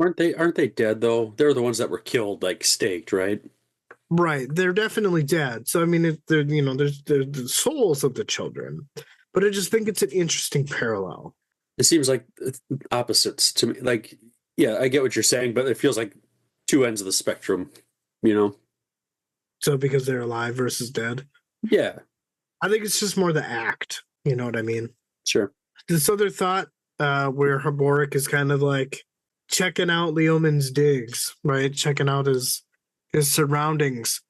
Aren't they dead though? They're the ones that were killed, like, staked, right? Right, they're definitely dead. So I mean, there's the souls of the children, but I just think it's an interesting parallel. It seems like opposites to me. Like, yeah, I get what you're saying, but it feels like two ends of the spectrum, you know? So because they're alive versus dead? Yeah. I think it's just more the act, you know what I mean? Sure. This other thought where Hoboric is kind of like checking out Leoman's digs, right? Checking out his surroundings.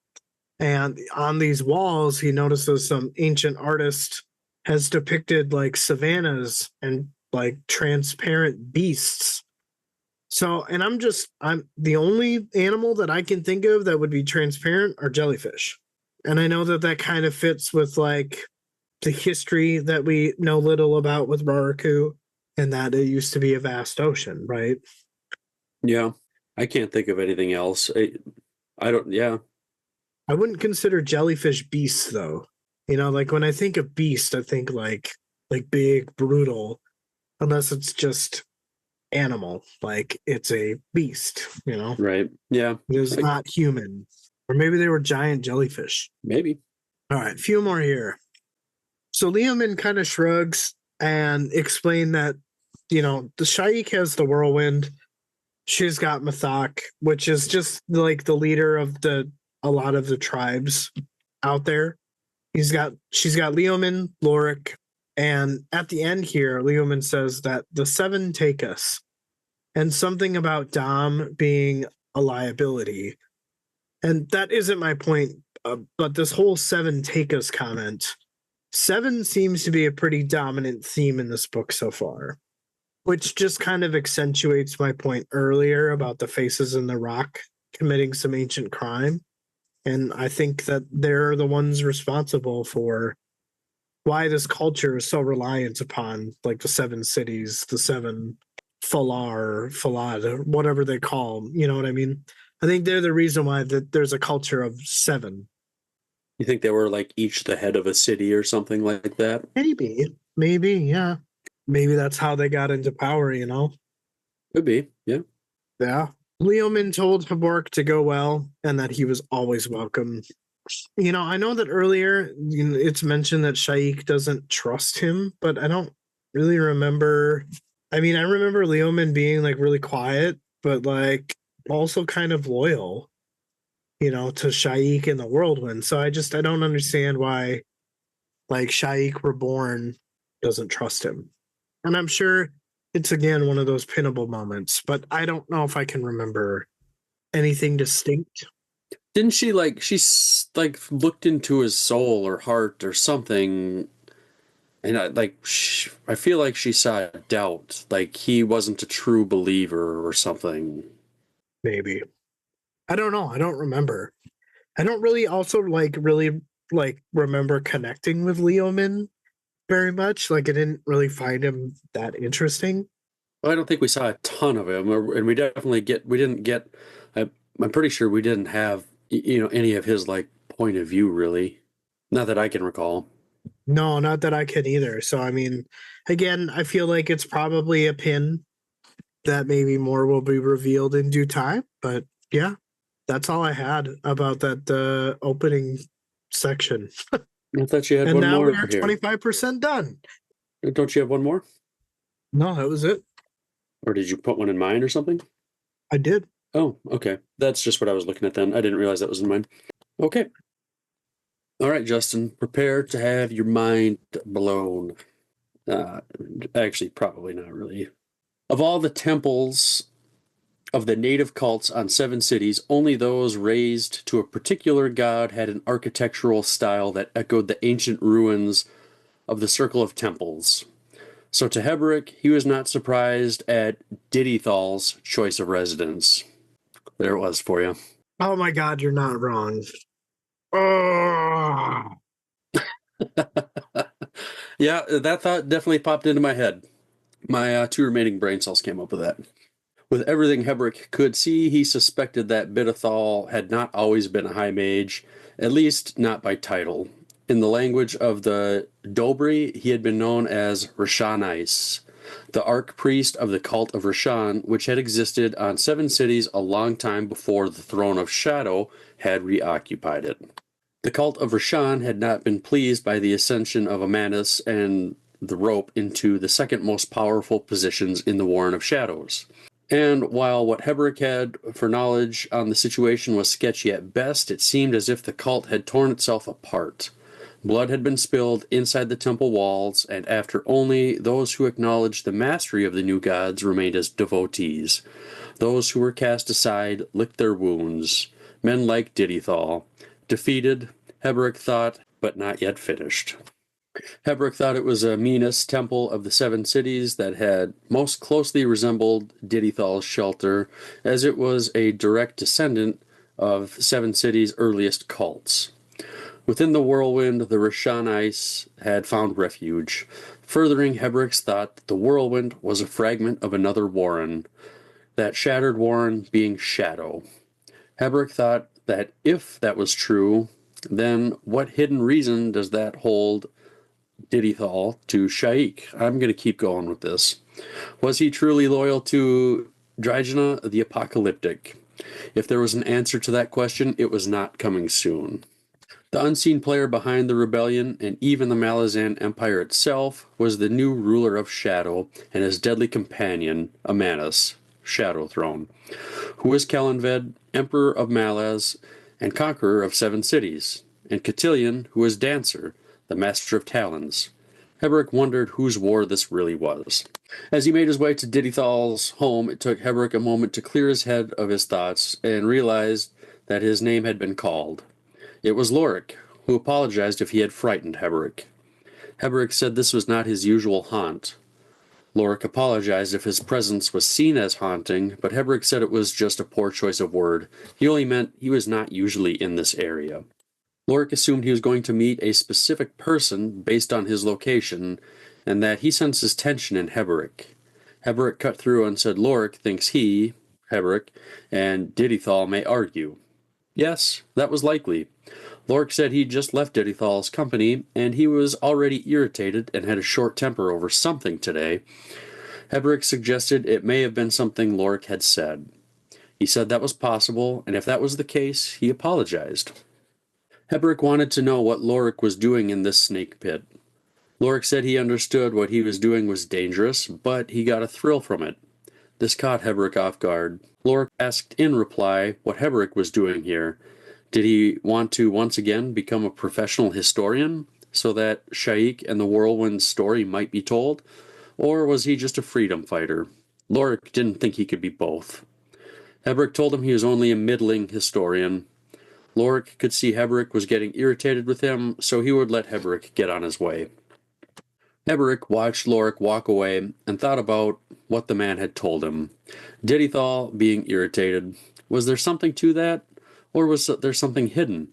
And on these walls, he notices some ancient artist has depicted, like, savannas and, like, transparent beasts. So, and I'm the only animal that I can think of that would be transparent are jellyfish. And I know that kind of fits with, like, the history that we know little about with Raraku, and that it used to be a vast ocean, right? Yeah. I can't think of anything else. I don't, yeah. I wouldn't consider jellyfish beasts, though. You know, like, when I think of beast, I think like big, brutal, unless it's just animal, like it's a beast, you know? Right. Yeah. It's not human. Or maybe they were giant jellyfish. Maybe. All right, a few more here. So Leoman kind of shrugs and explain that, you know, the Sha'ik has the whirlwind, She's got Mathak, which is just like the leader of a lot of the tribes out there. She's got Leoman, Lorik, and at the end here, Leoman says that the seven take us, and something about Dom being a liability. And that isn't my point, but this whole seven take us comment, seven seems to be a pretty dominant theme in this book so far, which just kind of accentuates my point earlier about the faces in the rock committing some ancient crime. And I think that they're the ones responsible for why this culture is so reliant upon like the seven cities, the seven Falad, or whatever they call them. You know what I mean? I think they're the reason why that there's a culture of seven. You think they were like each the head of a city or something like that? Maybe, yeah. Maybe that's how they got into power, you know? Could be, yeah. Yeah. Leoman told Habork to go well and that he was always welcome. You know, I know that earlier it's mentioned that Sha'ik doesn't trust him, but I don't really remember. I mean, I remember Leoman being like really quiet, but like also kind of loyal, you know, to Sha'ik and the Whirlwind. So I don't understand why like Sha'ik Reborn doesn't trust him. And I'm sure it's again one of those pinnable moments, but I don't know if I can remember anything distinct. Didn't she looked into his soul or heart or something, and I feel like she saw doubt, like he wasn't a true believer or something. Maybe. I don't know. I don't remember. I don't really also really remember connecting with Leoman very much. Like I didn't really find him that interesting. Well, I don't think we saw a ton of him, and we didn't get. I'm pretty sure we didn't have any of his like point of view really, not that I can recall. No, not that I can either. So I mean, again, I feel like it's probably a pin that maybe more will be revealed in due time. But yeah, that's all I had about that opening section. I thought you had And one now more we are here. 25% done. Don't you have one more? No, that was it. Or did you put one in mine or something? I did. Oh, okay. That's just what I was looking at then. I didn't realize that was in mine. Okay. All right, Justin, prepare to have your mind blown. Actually, probably not really. Of all the temples of the native cults on seven cities, only those raised to a particular god had an architectural style that echoed the ancient ruins of the Circle of Temples. So to Heberick, he was not surprised at Didithal's choice of residence. There it was for you. Oh my God, you're not wrong. Oh. Yeah, that thought definitely popped into my head. My two remaining brain cells came up with that. With everything Heberick could see, he suspected that Bidithal had not always been a high mage, at least not by title. In the language of the Dobri, he had been known as Rishanice, the archpriest of the cult of Rishan, which had existed on seven cities a long time before the throne of Shadow had reoccupied it. The cult of Rishan had not been pleased by the ascension of Amanus and the rope into the second most powerful positions in the Warren of Shadows. And while what Heberick had for knowledge on the situation was sketchy at best, it seemed as if the cult had torn itself apart. Blood had been spilled inside the temple walls, and after only those who acknowledged the mastery of the new gods remained as devotees. Those who were cast aside licked their wounds. Men like Didithal. Defeated, Heberick thought, but not yet finished. Heberick thought it was a Minas temple of the seven cities that had most closely resembled Didithal's shelter, as it was a direct descendant of seven cities' earliest cults. Within the whirlwind, the Rishanites had found refuge, furthering Heberick's thought that the whirlwind was a fragment of another warren, that shattered warren being Shadow. Heberick thought that if that was true, then what hidden reason does that hold Didithal to Sha'ik? I'm going to keep going with this. Was he truly loyal to Drygena the Apocalyptic? If there was an answer to that question, it was not coming soon. The unseen player behind the rebellion, and even the Malazan Empire itself, was the new ruler of Shadow and his deadly companion, Amanus. shadow throne. Who is Kellanved, Emperor of Malaz, and Conqueror of 7 cities? And Cotillion, who is Dancer, the Master of Talons? Heberick wondered whose war this really was. As he made his way to Didithal's home, it took Heberick a moment to clear his head of his thoughts and realized that his name had been called. It was Lorik, who apologized if he had frightened Heberick. Heberick said this was not his usual haunt. Lorik apologized if his presence was seen as haunting, but Heberick said it was just a poor choice of word. He only meant he was not usually in this area. Lorik assumed he was going to meet a specific person based on his location, and that he senses tension in Heberick. Heberick cut through and said Lorik thinks he, Heberick, and Didithal may argue. Yes, that was likely. Lorik said he'd just left Didithal's company, and he was already irritated and had a short temper over something today. Heberick suggested it may have been something Lorik had said. He said that was possible, and if that was the case, he apologized. Heberick wanted to know what Lorik was doing in this snake pit. Lorik said he understood what he was doing was dangerous, but he got a thrill from it. This caught Heberick off guard. Lorik asked in reply what Heberick was doing here. Did he want to once again become a professional historian so that Sha'ik and the Whirlwind story might be told? Or was he just a freedom fighter? Lorik didn't think he could be both. Heberick told him he was only a middling historian. Lorik could see Heberick was getting irritated with him, so he would let Heberick get on his way. Heberick watched Lorik walk away and thought about what the man had told him. Didithal being irritated. Was there something to that? Or was there something hidden?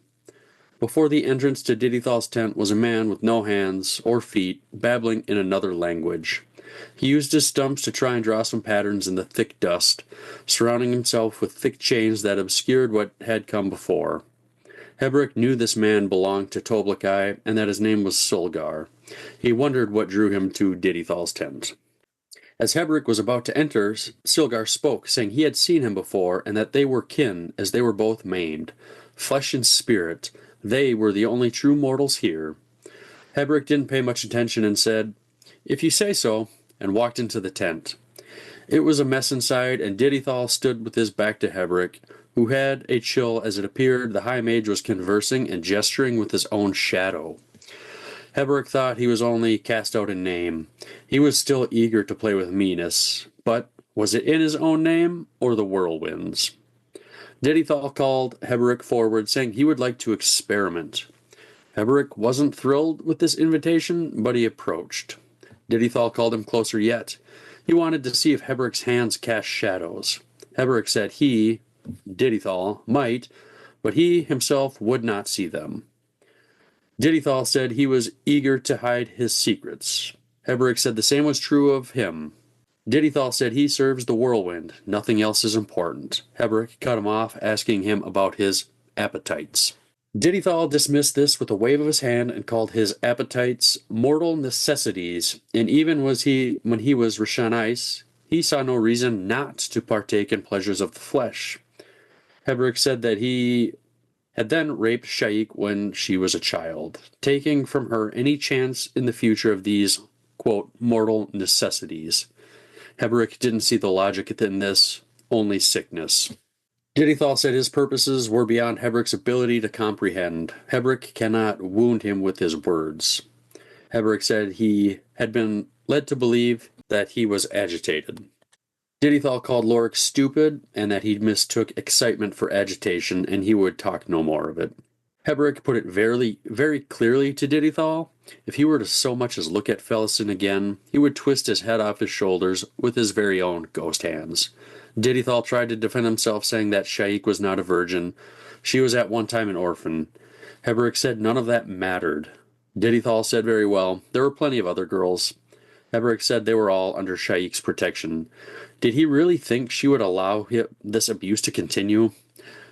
Before the entrance to Didithal's tent was a man with no hands or feet, babbling in another language. He used his stumps to try and draw some patterns in the thick dust, surrounding himself with thick chains that obscured what had come before. Heberick knew this man belonged to Toblakai and that his name was Sulgar. He wondered what drew him to Didithal's tent. As Heberick was about to enter, Silgar spoke, saying he had seen him before and that they were kin, as they were both maimed. Flesh and spirit, they were the only true mortals here. Heberick didn't pay much attention and said, "If you say so," and walked into the tent. It was a mess inside, and Didithal stood with his back to Heberick, who had a chill as it appeared the High Mage was conversing and gesturing with his own shadow. Heberick thought he was only cast out in name. He was still eager to play with meanness, but was it in his own name or the Whirlwind's? Didithal called Heberick forward, saying he would like to experiment. Heberick wasn't thrilled with this invitation, but he approached. Didithal called him closer yet. He wanted to see if Heberick's hands cast shadows. Heberick said he, Didithal, might, but he himself would not see them. Didithal said he was eager to hide his secrets. Heberick said the same was true of him. Didithal said he serves the Whirlwind. Nothing else is important. Heberick cut him off, asking him about his appetites. Didithal dismissed this with a wave of his hand and called his appetites mortal necessities, and even when he was Rishanais, he saw no reason not to partake in pleasures of the flesh. Heberick said that he had then raped Sha'ik when she was a child, taking from her any chance in the future of these, quote, mortal necessities. Heberick didn't see the logic in this, only sickness. Didithal said his purposes were beyond Heberick's ability to comprehend. Heberick cannot wound him with his words. Heberick said he had been led to believe that he was agitated. Didithal called Lorik stupid and that he mistook excitement for agitation, and he would talk no more of it. Heberick put it very clearly to Didithal. If he were to so much as look at Felison again, he would twist his head off his shoulders with his very own ghost hands. Didithal tried to defend himself, saying that Sha'ik was not a virgin. She was at one time an orphan. Heberick said none of that mattered. Didithal said very well, there were plenty of other girls. Heberick said they were all under Sha'ik's protection. Did he really think she would allow this abuse to continue?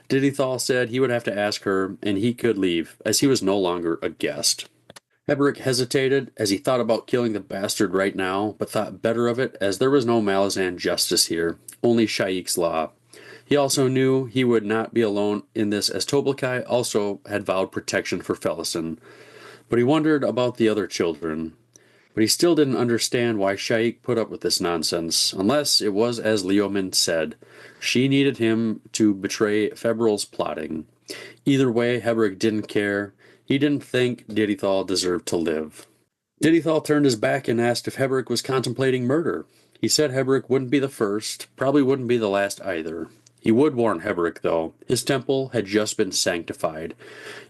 Didithal said he would have to ask her, and he could leave, as he was no longer a guest. Heberick hesitated as he thought about killing the bastard right now, but thought better of it as there was no Malazan justice here, only Sha'ik's law. He also knew he would not be alone in this, as Toblakai also had vowed protection for Felison. But he wondered about the other children. but he still didn't understand why Sha'ik put up with this nonsense, unless it was as Leomin said. She needed him to betray Febral's plotting. Either way, Hebrig didn't care. He didn't think Didithal deserved to live. Didithal turned his back and asked if Hebrig was contemplating murder. He said Hebrig wouldn't be the first, probably wouldn't be the last either. He would warn Hebrig, though. His temple had just been sanctified.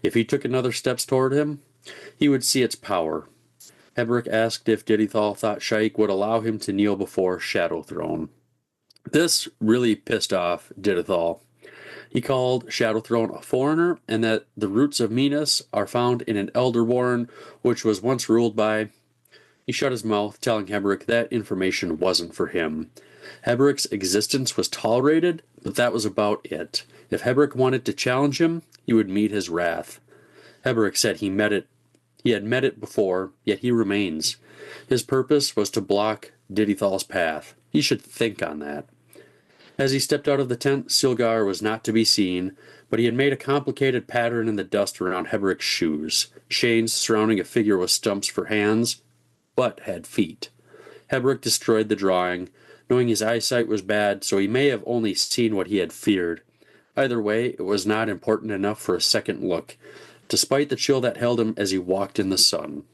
If he took another steps toward him, he would see its power. Hebrig asked if Didithal thought Sha'ik would allow him to kneel before Shadow Throne. This really pissed off Didithal. He called Shadow Throne a foreigner, and that the roots of Minas are found in an elder warren which was once ruled by... He shut his mouth, telling Hebrig that information wasn't for him. Hebrig's existence was tolerated, but that was about it. If Hebrig wanted to challenge him, he would meet his wrath. Hebrig said he had met it before, yet he remains. His purpose was to block Didithal's path. He should think on that. As he stepped out of the tent, Silgar was not to be seen, but he had made a complicated pattern in the dust around Hebrig's shoes, chains surrounding a figure with stumps for hands, but had feet. Hebrig destroyed the drawing, knowing his eyesight was bad, so he may have only seen what he had feared. Either way, it was not important enough for a second look, despite the chill that held him as he walked in the sun.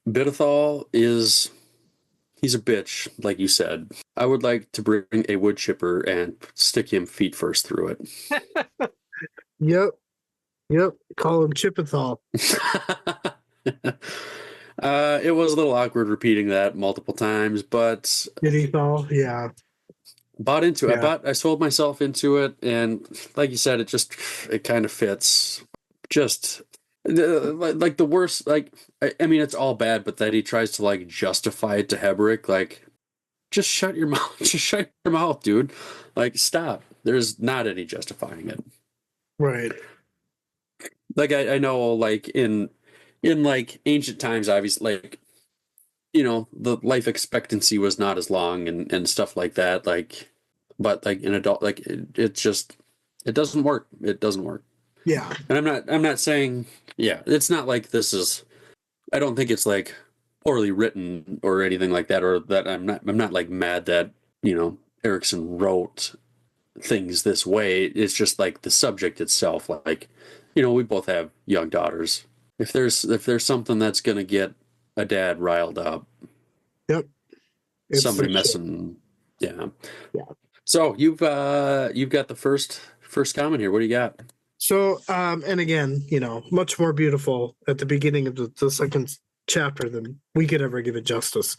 Didithal he's a bitch, like you said. I would like to bring a wood chipper and stick him feet first through it. Yep. Call him Chipithal. It was a little awkward repeating that multiple times, but Didithal, yeah. Bought into it. Yeah. I sold myself into it, and like you said, it kind of fits. Just like the worst. Like I mean, it's all bad, but that he tries to like justify it to Hebrig, like just shut your mouth, just shut your mouth, dude. Like stop. There's not any justifying it. Right. Like I know, like in like ancient times, obviously, like the life expectancy was not as long and stuff like that. Like, but like an adult, like it just it doesn't work. It doesn't work. Yeah. And I'm not saying it's not like this is. I don't think it's like poorly written or anything like that, or that I'm not like mad that Erickson wrote things this way. It's just like the subject itself. Like, we both have young daughters. If there's something that's gonna get a dad riled up, Yep. It's somebody messing, yeah. So you've got the first comment here. What do you got? So, and again, much more beautiful at the beginning of the second chapter than we could ever give it justice.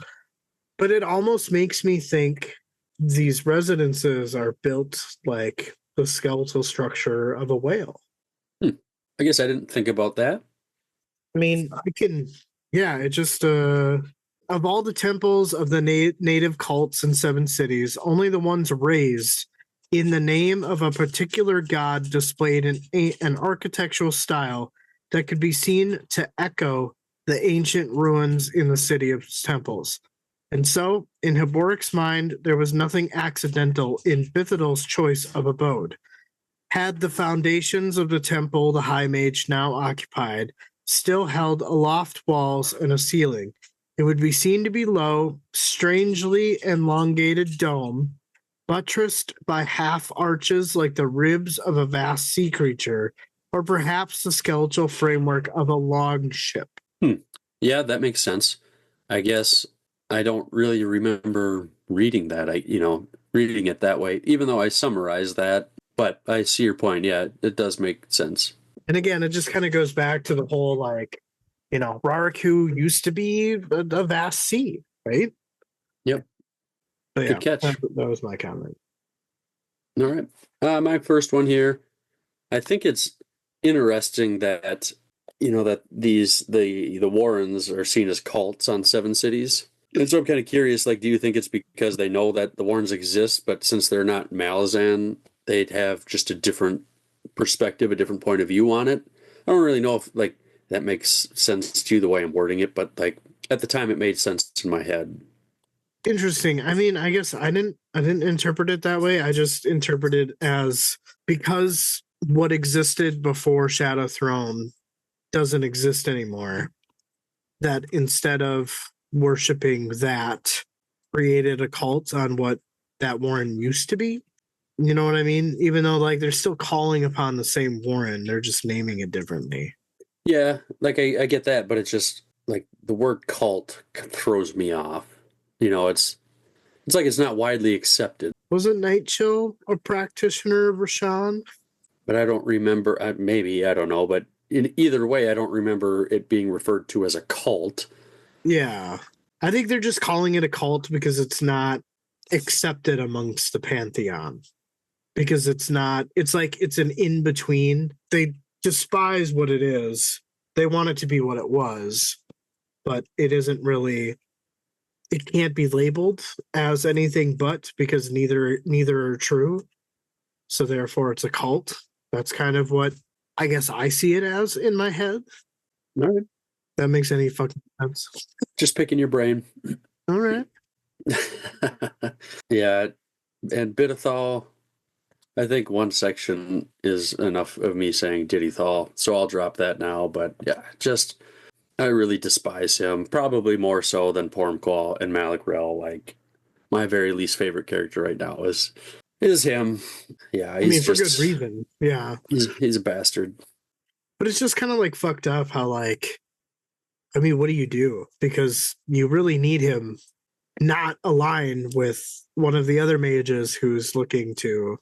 But it almost makes me think these residences are built like the skeletal structure of a whale. I guess I didn't think about that. I mean, it just, of all the temples of the native cults in 7 cities, only the ones raised in the name of a particular god displayed an architectural style that could be seen to echo the ancient ruins in the city of temples. And so, in Heboric's mind, there was nothing accidental in Bithidal's choice of abode. Had the foundations of the temple the High Mage now occupied still held aloft walls and a ceiling, it would be seen to be low, strangely elongated dome, buttressed by half arches like the ribs of a vast sea creature, or perhaps the skeletal framework of a long ship. Yeah, that makes sense. I guess I don't really remember reading that. Reading it that way, even though I summarized that. But I see your point. Yeah, it does make sense. And again, it just kind of goes back to the whole, like, Rariku used to be a vast sea, right? Yep. So, Good catch. That was my comment. All right. My first one here. I think it's interesting that that the Warrens are seen as cults on 7 cities. And so I'm kind of curious, like, do you think it's because they know that the Warrens exist, but since they're not Malazan, they'd have just a different perspective, a different point of view on it? I don't really know if like that makes sense to you the way I'm wording it, but like at the time it made sense in my head. Interesting. I mean, I guess I didn't interpret it that way. I just interpreted as because what existed before Shadow Throne doesn't exist anymore. that instead of worshiping that, created a cult on what that Warren used to be. You know what I mean? Even though like they're still calling upon the same Warren, they're just naming it differently. Yeah, like I get that, but it's just like the word cult throws me off. It's like it's not widely accepted. Wasn't Nightchill a practitioner of Rashawn? But I don't remember. Maybe I don't know. But in either way, I don't remember it being referred to as a cult. Yeah, I think they're just calling it a cult because it's not accepted amongst the pantheon. Because it's not. It's like it's an in between. They despise what it is. They want it to be what it was, but it isn't really. It can't be labeled as anything but because neither are true. So therefore, it's a cult. That's kind of what I guess I see it as in my head. All right. That makes any fucking sense. Just picking your brain. All right. Yeah, and Bidithal, I think one section is enough of me saying Diddythal, so I'll drop that now. But yeah, just I really despise him, probably more so than Pormqual and Malik Rel. Like my very least favorite character right now is him. Yeah, he's for good reason. Yeah, he's a bastard. but it's just kind of like fucked up how like, what do you do? Because you really need him not align with one of the other mages who's looking to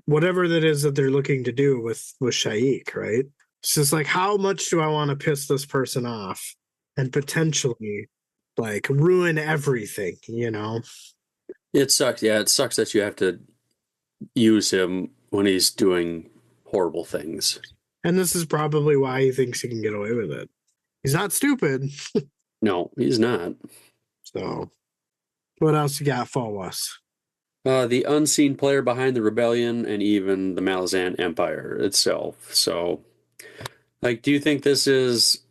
whatever that is that they're looking to do with Sha'ik, right? It's just like, how much do I want to piss this person off and potentially like ruin everything, you know? It sucks. Yeah, it sucks that you have to use him when he's doing horrible things. And this is probably why he thinks he can get away with it. He's not stupid. No, he's not. So, what else you got for us? The unseen player behind the rebellion and even the Malazan Empire itself. So, like, do you think this is?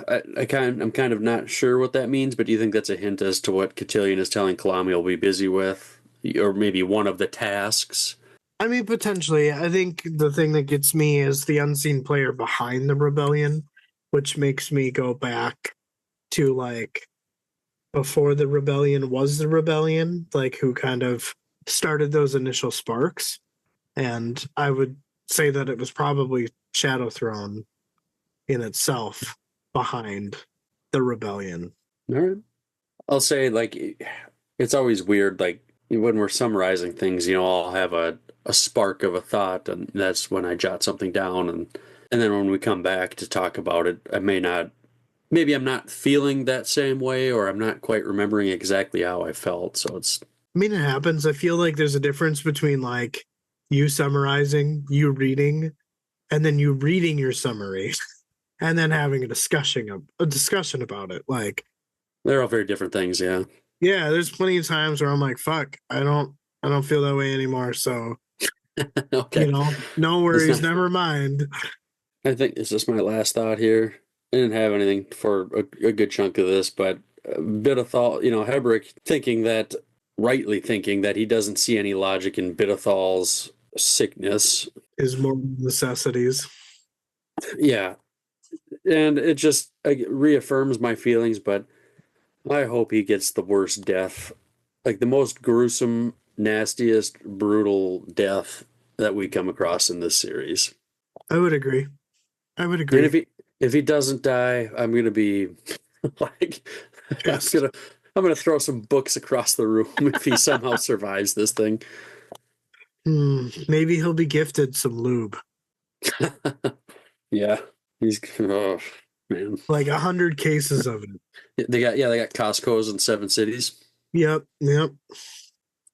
I'm kind of not sure what that means, but do you think that's a hint as to what Cotillion is telling Kalami will be busy with, or maybe one of the tasks? Potentially. I think the thing that gets me is the unseen player behind the rebellion, which makes me go back to like before the rebellion was the rebellion, like who kind of started those initial sparks. And I would say that it was probably Shadow Throne in itself behind the rebellion. All right. I'll say, like, it's always weird, like, when we're summarizing things, I'll have a spark of a thought, and that's when I jot something down, and then when we come back to talk about it, maybe I'm not feeling that same way, or I'm not quite remembering exactly how I felt, so it's... it happens. I feel like there's a difference between, like, you summarizing, you reading, and then you reading your summary, and then having a discussion about it. Like, they're all very different things, yeah. Yeah, there's plenty of times where I'm like, fuck, I don't feel that way anymore, so... Okay. No worries, never mind. I think this is my last thought here. I didn't have anything for a good chunk of this, but a bit of thought, Heberick rightly thinking that he doesn't see any logic in Bidithal's sickness. Is more necessities. Yeah. And it just reaffirms my feelings, but I hope he gets the worst death. Like the most gruesome, nastiest, brutal death that we come across in this series. I would agree. And if he doesn't die, I'm gonna be like, yes. I'm gonna throw some books across the room if he somehow survives this thing. Maybe he'll be gifted some lube. Yeah, he's oh man, like 100 cases of it. They got Costco's in 7 cities. Yep. And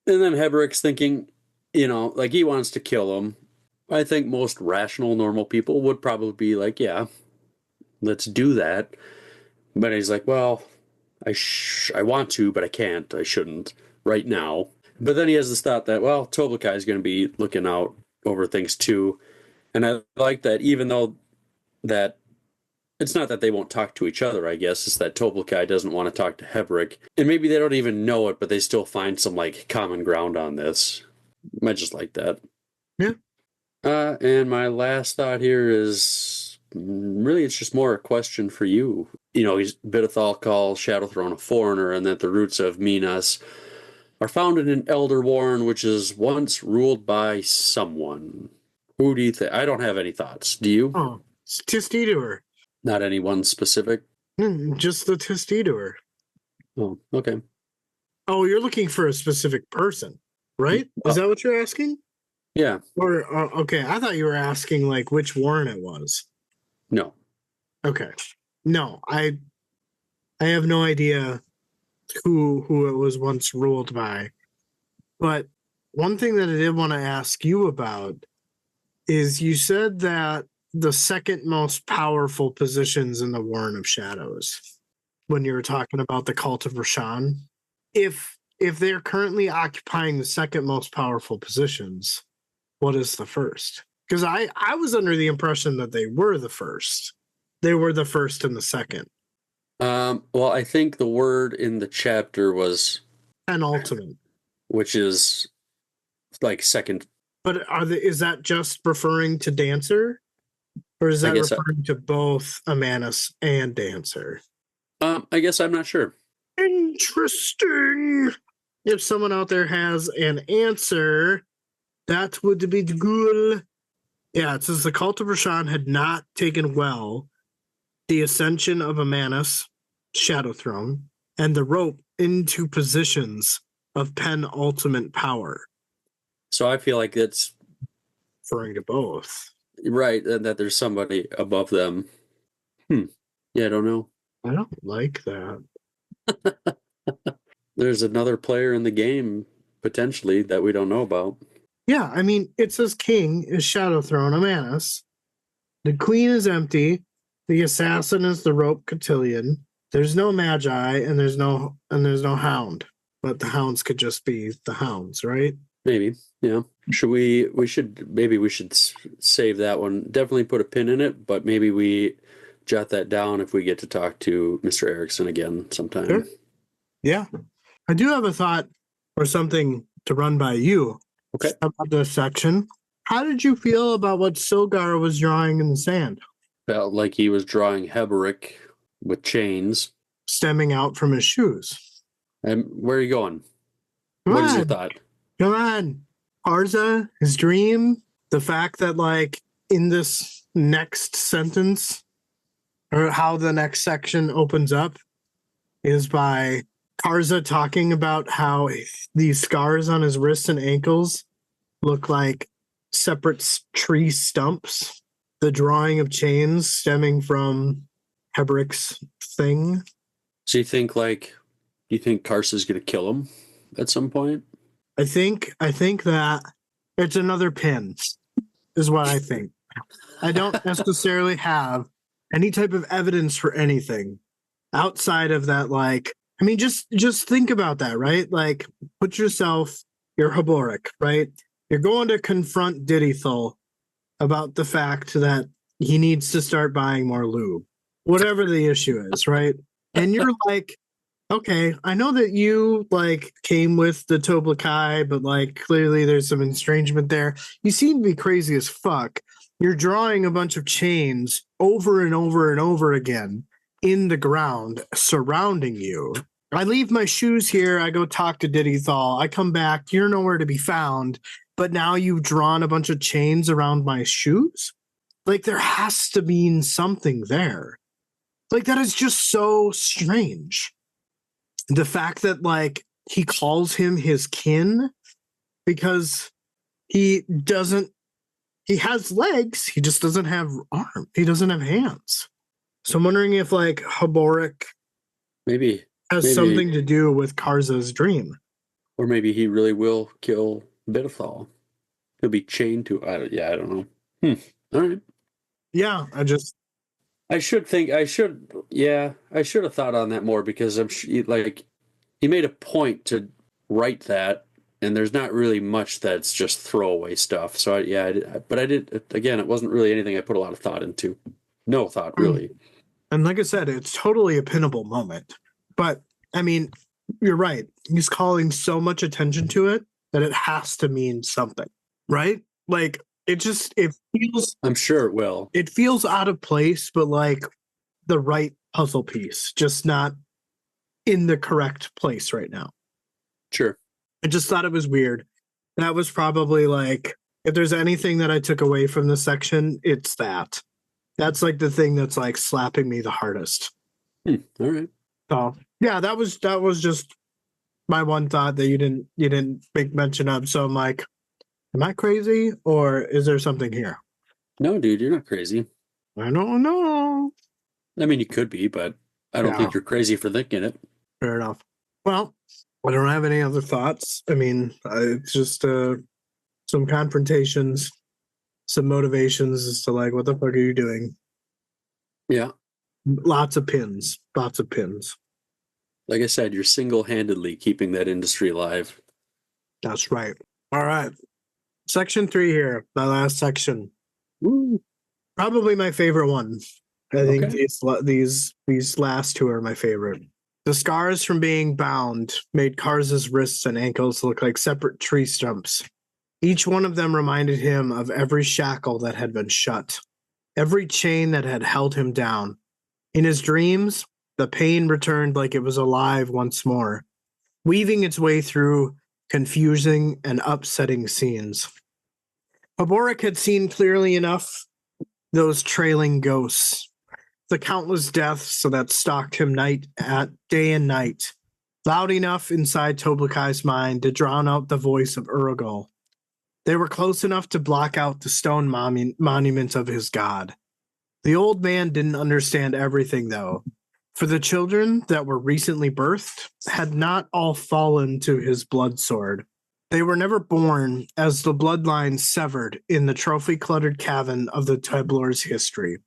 then Heberick's thinking, like he wants to kill him. I think most rational, normal people would probably be like, yeah, let's do that. But he's like, well, I want to, but I can't. I shouldn't right now. But then he has this thought that, well, Toblakai is going to be looking out over things too. And I like that, even though that it's not that they won't talk to each other, I guess. It's that Toblakai doesn't want to talk to Heberick. And maybe they don't even know it, but they still find some like common ground on this. I just like that. Yeah. And my last thought here is really, it's just more a question for you. Bidethal calls Shadowthrone a foreigner, and that the roots of Minas are found in an elder warren which is once ruled by someone. Who do you think? I don't have any thoughts. Do you? Oh, it's Tistidor. Not anyone specific? Just the Tistidor. Oh, okay. Oh, you're looking for a specific person, right? Is that what you're asking? Yeah. Or okay, I thought you were asking like which warren it was. No. Okay. No, I have no idea who it was once ruled by. But one thing that I did want to ask you about is you said that the second most powerful positions in the Warren of Shadows, when you were talking about the Cult of Rashan, if they're currently occupying the second most powerful positions, what is the first? Because I was under the impression that they were the first. They were the first and the second. Well, I think the word in the chapter was Penultimate. which is like second. But is that just referring to Dancer? Or is that referring to both Amanus and Dancer? I guess I'm not sure. Interesting. If someone out there has an answer, that would be good. Yeah, it says the Cult of Rashan had not taken well the ascension of Amanus, Shadow Throne, and the rope into positions of penultimate power. So I feel like it's referring to both. Right, and that there's somebody above them. Yeah, I don't know. I don't like that. There's another player in the game, potentially, that we don't know about. Yeah, I mean, it says king is Shadow Throne, Amanus. The queen is empty. The assassin is the rope cotillion. There's no magi and there's no hound. But the hounds could just be the hounds, right? Maybe, yeah. We should save that one. Definitely put a pin in it, but maybe we jot that down if we get to talk to Mr. Erickson again sometime. Sure. Yeah. I do have a thought or something to run by you. Okay. About this section. How did you feel about what Silgar was drawing in the sand? Felt like he was drawing Heberic with chains stemming out from his shoes. And where are you going? What is your thought? Come on. Arza, his dream, the fact that like in this next sentence or how the next section opens up is by Karza talking about how these scars on his wrists and ankles look like separate tree stumps. The drawing of chains stemming from Heberic's thing. So you think Karsa's going to kill him at some point? I think that it's another pin is what I think. I don't necessarily have any type of evidence for anything outside of that. Like, I mean, just think about that, right? Like, put yourself, you're Haboric, right? You're going to confront Diddythul about the fact that he needs to start buying more lube, whatever the issue is, right? And you're like, okay, I know that you like came with the Toblakai, but like clearly there's some estrangement there. You seem to be crazy as fuck. You're drawing a bunch of chains over and over and over again in the ground surrounding you. I leave my shoes here. I go talk to Diddythal. I come back. You're nowhere to be found. But now you've drawn a bunch of chains around my shoes? Like there has to be something there. Like that is just so strange. The fact that like he calls him his kin because he has legs, he just doesn't have arms, he doesn't have hands. So I'm wondering if like Haboric maybe something to do with Karza's dream. Or maybe he really will kill Bidethal. He'll be chained to I don't know. All right. Yeah, I should have thought on that more because he made a point to write that, and there's not really much that's just throwaway stuff. So it wasn't really anything I put a lot of thought into. No thought really. And like I said, it's totally a pinnable moment. But I mean, you're right. He's calling so much attention to it that it has to mean something, right? Like it feels. I'm sure it will. It feels out of place, but like the right puzzle piece, just not in the correct place right now. Sure. I just thought it was weird. That was probably like, if there's anything that I took away from this section, it's that. That's like the thing that's like slapping me the hardest. All right. So yeah, that was just my one thought that you didn't make mention of. So I'm like, am I crazy or is there something here? No, dude, you're not crazy. I don't know. I mean, you could be, but I don't Yeah. think you're crazy for thinking it. Fair enough. Well, I don't have any other thoughts. I mean, it's just some confrontations, some motivations as to like, what the fuck are you doing? Yeah. Lots of pins. Lots of pins. Like I said, you're single-handedly keeping that industry alive. That's right. All right. Section 3 here, my last section. Woo. Probably my favorite one. I think Okay. these last two are my favorite. The scars from being bound made Karza's wrists and ankles look like separate tree stumps. Each one of them reminded him of every shackle that had been shut, every chain that had held him down. In his dreams, the pain returned like it was alive once more, weaving its way through confusing and upsetting scenes. Haborik had seen clearly enough those trailing ghosts, the countless deaths that stalked him day and night, loud enough inside Toblakai's mind to drown out the voice of Urugol. They were close enough to block out the stone monument of his god. The old man didn't understand everything, though, for the children that were recently birthed had not all fallen to his blood sword. They were never born as the bloodline severed in the trophy-cluttered cavern of the Teblor's history.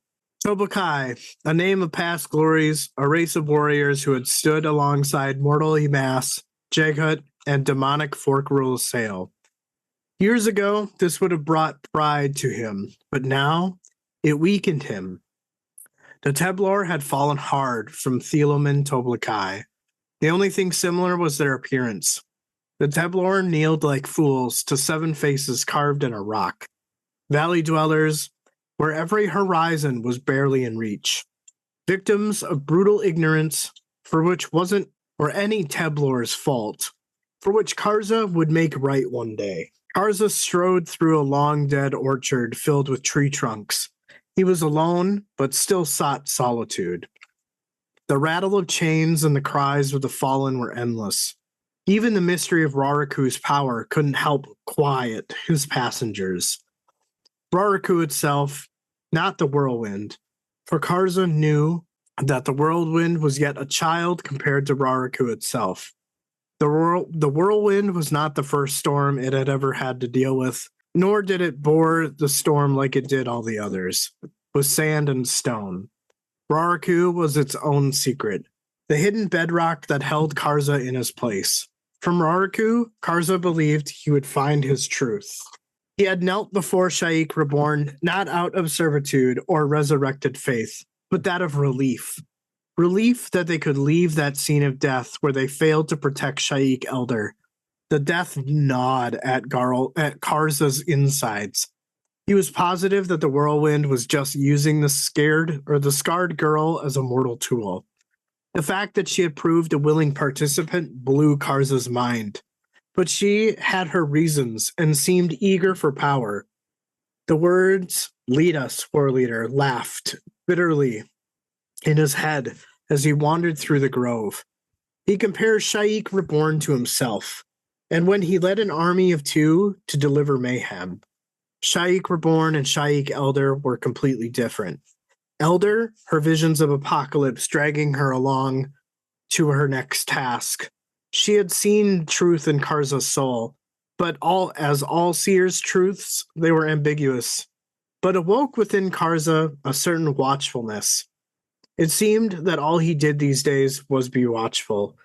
Toblakai, a name of past glories, a race of warriors who had stood alongside mortal Emas, Jeghut, and demonic Forkrul Sail. Years ago, this would have brought pride to him, but now it weakened him. The Teblor had fallen hard from Thelomen Toblakai. The only thing similar was their appearance. The Teblor kneeled like fools to 7 faces carved in a rock. Valley dwellers, where every horizon was barely in reach. Victims of brutal ignorance, for which wasn't or any Teblor's fault, for which Karza would make right one day. Karza strode through a long-dead orchard filled with tree trunks. He was alone, but still sought solitude. The rattle of chains and the cries of the fallen were endless. Even the mystery of Raraku's power couldn't help quiet his passengers. Raraku itself, not the whirlwind, for Karza knew that the whirlwind was yet a child compared to Raraku itself. The whirlwind was not the first storm it had ever had to deal with, nor did it bore the storm like it did all the others, with sand and stone. Raraku was its own secret, the hidden bedrock that held Karza in his place. From Raraku, Karza believed he would find his truth. He had knelt before Sha'ik reborn, not out of servitude or resurrected faith, but that of relief. Relief that they could leave that scene of death where they failed to protect Sha'ik Elder. The death gnawed at Karza's insides. He was positive that the whirlwind was just using the scarred girl as a mortal tool. The fact that she had proved a willing participant blew Karza's mind. But she had her reasons and seemed eager for power. The words, "Lead us, war leader," laughed bitterly in his head as he wandered through the grove. He compares Sha'ik reborn to himself, and when he led an army of 2 to deliver mayhem. Sha'ik reborn and Sha'ik Elder were completely different. Elder, her visions of apocalypse dragging her along to her next task. She had seen truth in Karza's soul, but as all seers' truths, they were ambiguous. But awoke within Karza a certain watchfulness. It seemed that all he did these days was be watchful.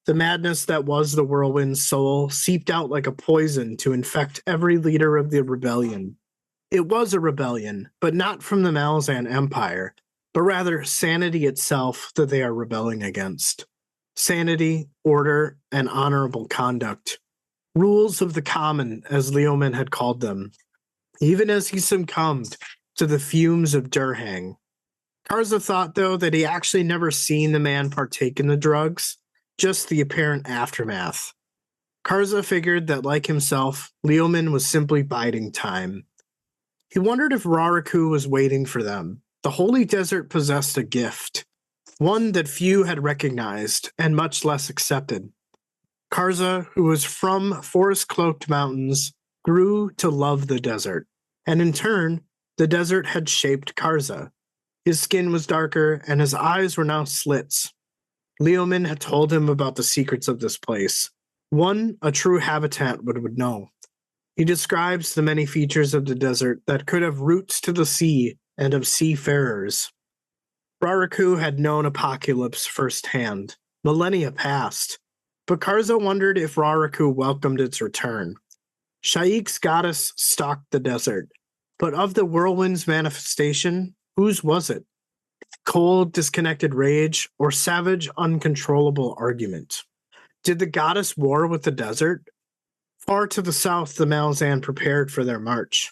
The madness that was the whirlwind's soul seeped out like a poison to infect every leader of the rebellion. It was a rebellion, but not from the Malazan Empire, but rather sanity itself that they are rebelling against. Sanity, order, and honorable conduct. Rules of the common, as Leoman had called them. Even as he succumbed to the fumes of Durhang. Karza thought, though, that he actually never seen the man partake in the drugs, just the apparent aftermath. Karza figured that, like himself, Leoman was simply biding time. He wondered if Raraku was waiting for them. The Holy Desert possessed a gift, one that few had recognized and much less accepted. Karza, who was from forest-cloaked mountains, grew to love the desert, and in turn, the desert had shaped Karza. His skin was darker, and his eyes were now slits. Leoman had told him about the secrets of this place, one a true habitat would know. He describes the many features of the desert that could have roots to the sea and of seafarers. Raraku had known apocalypse firsthand. Millennia passed, but Karza wondered if Raraku welcomed its return. Sha'ik's goddess stalked the desert, but of the whirlwind's manifestation, whose was it? Cold, disconnected rage, or savage, uncontrollable argument? Did the goddess war with the desert? Far to the south, the Malazan prepared for their march.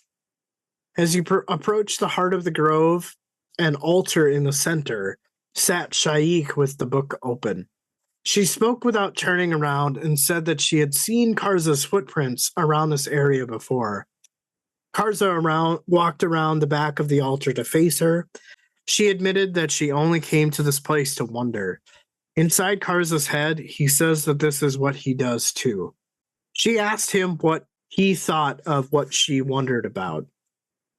As you approached the heart of the grove, an altar in the center, sat Sha'ik with the book open. She spoke without turning around and said that she had seen Karza's footprints around this area before. Karza walked around the back of the altar to face her. She admitted that she only came to this place to wonder. Inside Karza's head, he says that this is what he does too. She asked him what he thought of what she wondered about.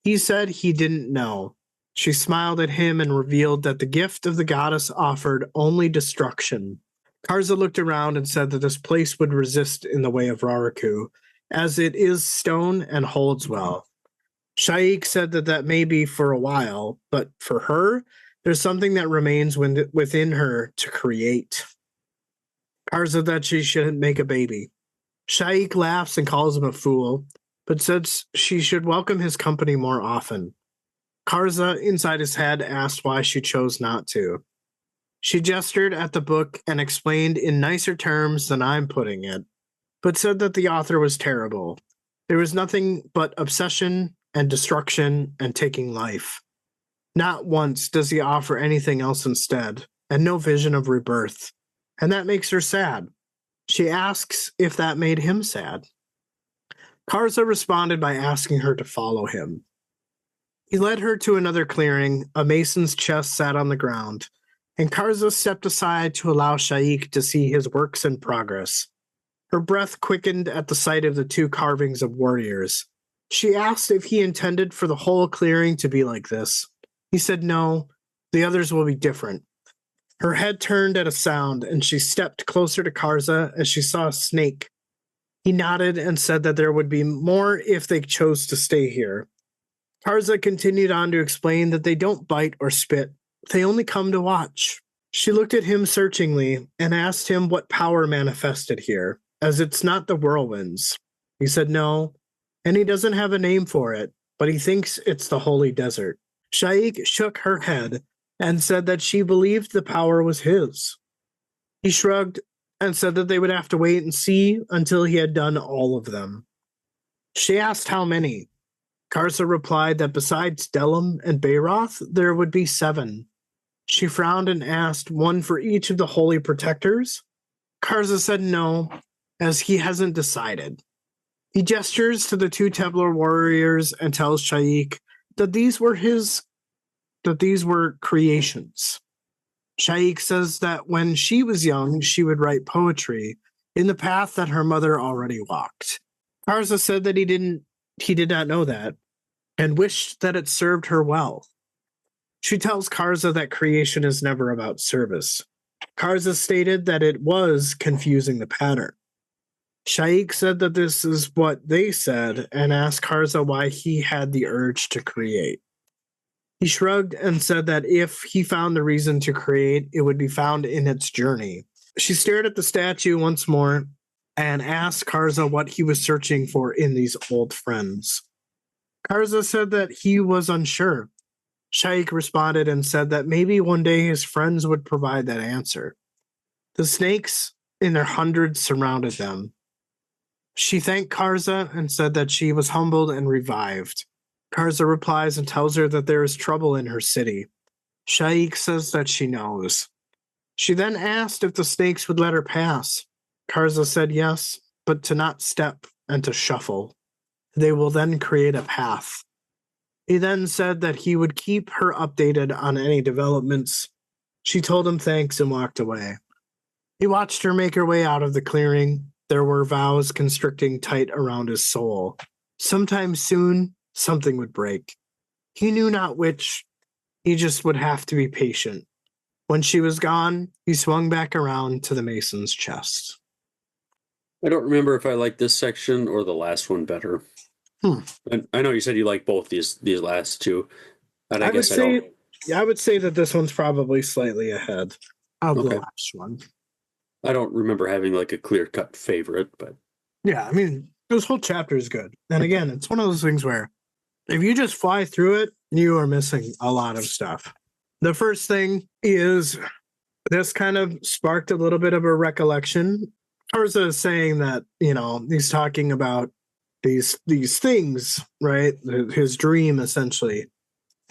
He said he didn't know. She smiled at him and revealed that the gift of the goddess offered only destruction. Karza looked around and said that this place would resist in the way of Raraku, as it is stone and holds well. Sha'ik said that may be for a while, but for her, there's something that remains within her to create. Karza that she shouldn't make a baby. Sha'ik laughs and calls him a fool, but says she should welcome his company more often. Karza, inside his head, asked why she chose not to. She gestured at the book and explained in nicer terms than I'm putting it, but said that the author was terrible. There was nothing but obsession and destruction and taking life. Not once does he offer anything else instead, and no vision of rebirth, and that makes her sad. She asks if that made him sad. Karza responded by asking her to follow him. He led her to another clearing. A mason's chest sat on the ground, and Karza stepped aside to allow Sha'ik to see his works in progress. Her breath quickened at the sight of the two carvings of warriors. She asked if he intended for the whole clearing to be like this. He said no, the others will be different. Her head turned at a sound, and she stepped closer to Karza as she saw a snake. He nodded and said that there would be more if they chose to stay here. Karza continued on to explain that they don't bite or spit. They only come to watch. She looked at him searchingly and asked him what power manifested here, as it's not the whirlwinds. He said no, and he doesn't have a name for it, but he thinks it's the Holy Desert. Sha'ik shook her head and said that she believed the power was his. He shrugged and said that they would have to wait and see until he had done all of them. She asked how many. Karza replied that besides Delim and Bayroth, there would be 7. She frowned and asked one for each of the holy protectors. Karza said no, as he hasn't decided. He gestures to the 2 Templar warriors and tells Sha'ik that these were creations. Sha'ik says that when she was young, she would write poetry in the path that her mother already walked. Karza said that he did not know that, and wished that it served her well. She tells Karza that creation is never about service. Karza stated that it was confusing the pattern. Sha'ik said that this is what they said and asked Karza why he had the urge to create. He shrugged and said that if he found the reason to create, it would be found in its journey. She stared at the statue once more and asked Karza what he was searching for in these old friends. Karza said that he was unsure. Sha'ik responded and said that maybe one day his friends would provide that answer. The snakes in their hundreds surrounded them. She thanked Karza and said that she was humbled and revived. Karza replies and tells her that there is trouble in her city. Sha'ik says that she knows. She then asked if the snakes would let her pass. Karza said yes, but to not step and to shuffle. They will then create a path. He then said that he would keep her updated on any developments. She told him thanks and walked away. He watched her make her way out of the clearing. There were vows constricting tight around his soul. Sometime soon, something would break. He knew not which. He just would have to be patient. When she was gone, he swung back around to the mason's chest. I don't remember if I like this section or the last one better. I know you said you like both these last two, and I guess I don't. I would say that this one's probably slightly ahead of the last one. I don't remember having like a clear-cut favorite, but yeah, I mean, this whole chapter is good. And again, it's one of those things where if you just fly through it, you are missing a lot of stuff. The first thing is this kind of sparked a little bit of a recollection. Karza is saying that, he's talking about these things, right? His dream, essentially.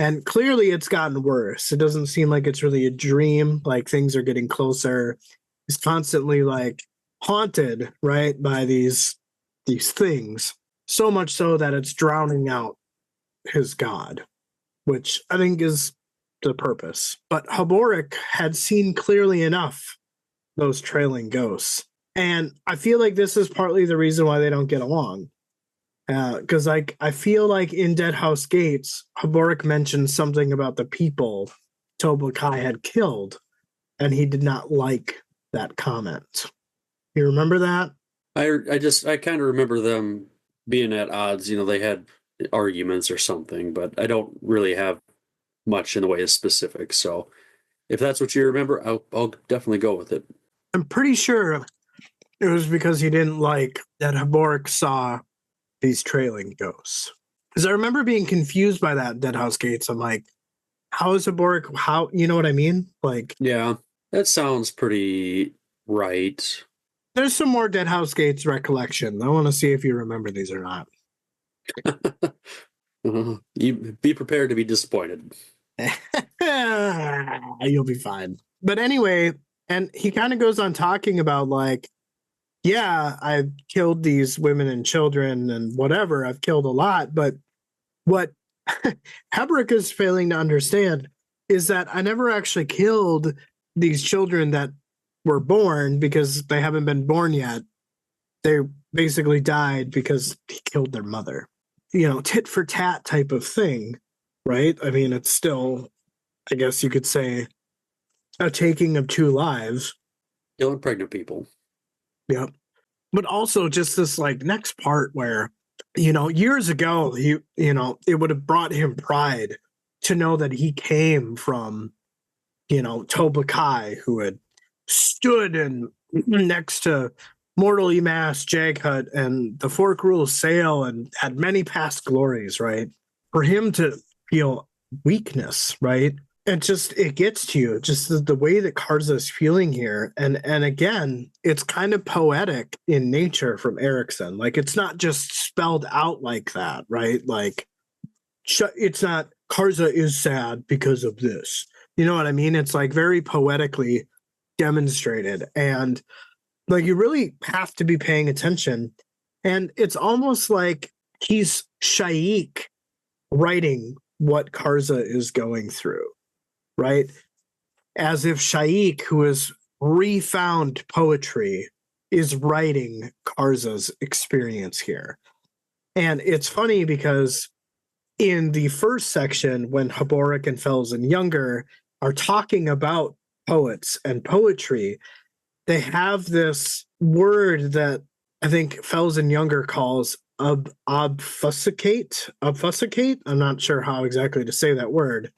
And clearly it's gotten worse. It doesn't seem like it's really a dream, like things are getting closer. He's constantly like haunted, right, by these things. So much so that it's drowning out his god, which I think is the purpose. But Haborik had seen clearly enough those trailing ghosts. And I feel like this is partly the reason why they don't get along. Because I feel like in Dead House Gates, Haborik mentioned something about the people Tobakai had killed, and he did not like that comment. You remember that? I kind of remember them being at odds. They had arguments or something, but I don't really have much in the way of specifics. So if that's what you remember, I'll definitely go with it. I'm pretty sure it was because he didn't like that Haborik saw these trailing ghosts. Because I remember being confused by that Dead House Gates. I'm like, how is Haborik? How, you know what I mean? Like, yeah, that sounds pretty right. There's some more Dead House Gates recollection. I want to see if you remember these or not. You be prepared to be disappointed. You'll be fine. But anyway, and he kind of goes on talking about like, yeah, I've killed these women and children and whatever. I've killed a lot. But what Haborik is failing to understand is that I never actually killed these children that were born because they haven't been born yet. They basically died because he killed their mother. Tit for tat type of thing, right? I mean, it's still, I guess you could say, a taking of two lives. Killing pregnant people. Yep. But also just this like next part where, years ago, it would have brought him pride to know that he came from, Tobakai, who had stood next to mortally masked Jaghut and the Fork Rules Sail and had many past glories, right? For him to feel weakness, right? It gets to you, just the way that Karza is feeling here. And again, it's kind of poetic in nature from Erickson. Like, it's not just spelled out like that, right? Like, it's not Karza is sad because of this. You know what I mean? It's like very poetically demonstrated. And like, you really have to be paying attention. And it's almost like he's Sha'ik writing what Karza is going through. Right? As if Sha'ik, who has refound poetry, is writing Karza's experience here. And it's funny because in the first section, when Haborik and Felsen Younger are talking about poets and poetry, they have this word that I think Felsen Younger calls obfuscate. Obfuscate? I'm not sure how exactly to say that word.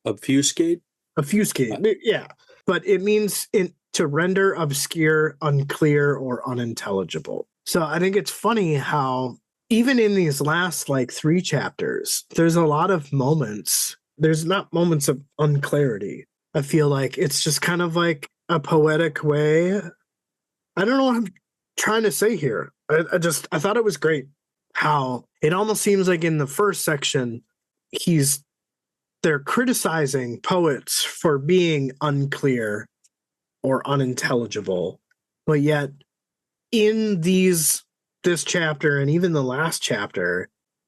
Obfuscate? Obfuscate, yeah. But it means to render obscure, unclear, or unintelligible. So I think it's funny how even in these last like 3 chapters, there's a lot of moments. There's not moments of unclarity. I feel like it's just kind of like a poetic way. I don't know what I'm trying to say here. I thought it was great how it almost seems like in the first section, they're criticizing poets for being unclear or unintelligible, but yet in this chapter and even the last chapter,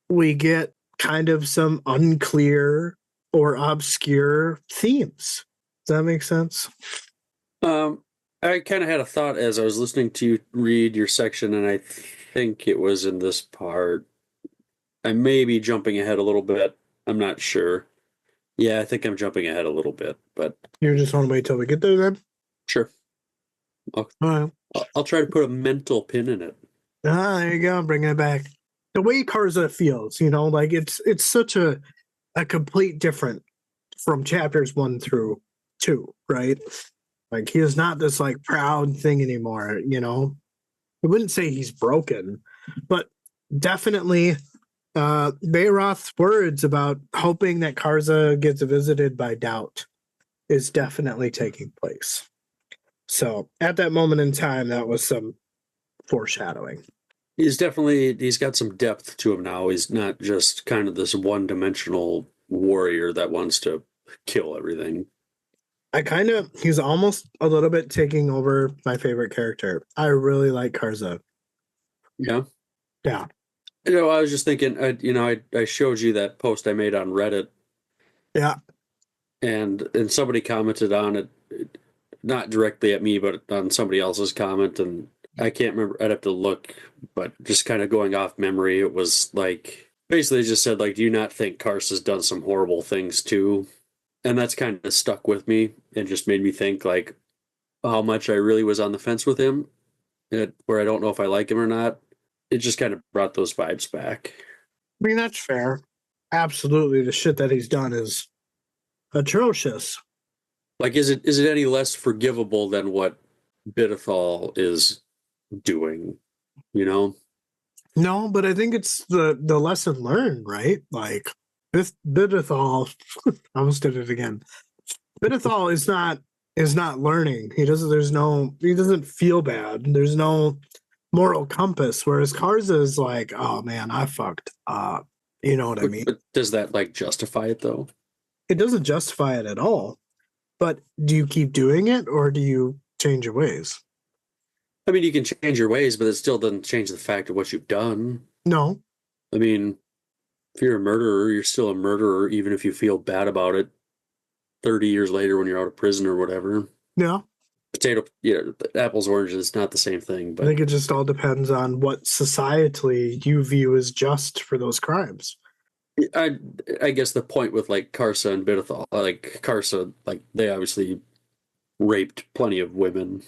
we get kind of some unclear or obscure themes. Does that make sense? I kind of had a thought as I was listening to you read your section, and I think it was in this part. I may be jumping ahead a little bit. I'm not sure. Yeah, I think I'm jumping ahead a little bit, but You just want to wait till we get there then? sure. All right. I'll try to put a mental pin in it. There you go, bringing it back. The way Karza feels, like it's such a complete different from chapters 1 through 2, right? Like he is not this like proud thing anymore, I wouldn't say he's broken, but definitely Bayroth's words about hoping that Karza gets visited by doubt is definitely taking place. So at that moment in time, that was some foreshadowing. He's got some depth to him now. He's not just kind of this one-dimensional warrior that wants to kill everything. He's almost a little bit taking over my favorite character. I really like Karza. Yeah. Yeah. I was just thinking, I showed you that post I made on Reddit. Yeah. And somebody commented on it, not directly at me, but on somebody else's comment. And I can't remember, I'd have to look, but just kind of going off memory, it was like, basically just said, like, do you not think Karsa's done some horrible things too? And that's kind of stuck with me and just made me think, like, how much I really was on the fence with him, where I don't know if I like him or not. It just kind of brought those vibes back. I mean, that's fair. Absolutely. The shit that he's done is atrocious. Like, is it any less forgivable than what Bidethal is doing, No, but I think it's the lesson learned, right? Like, Bidethal, I almost did it again. Bidethal is not learning. He doesn't feel bad. There's no moral compass, whereas Karza is like, oh man, I fucked up. You know what I mean? But does that like justify it though? It doesn't justify it at all. But do you keep doing it or do you change your ways? I mean, you can change your ways, but it still doesn't change the fact of what you've done. No. I mean, if you're a murderer, you're still a murderer, even if you feel bad about it 30 years later when you're out of prison or whatever. Yeah. Apples, oranges, not the same thing. But I think it just all depends on what societally you view as just for those crimes. I guess the point with like Karsa and Bidethal, like Karsa, like they obviously raped plenty of women.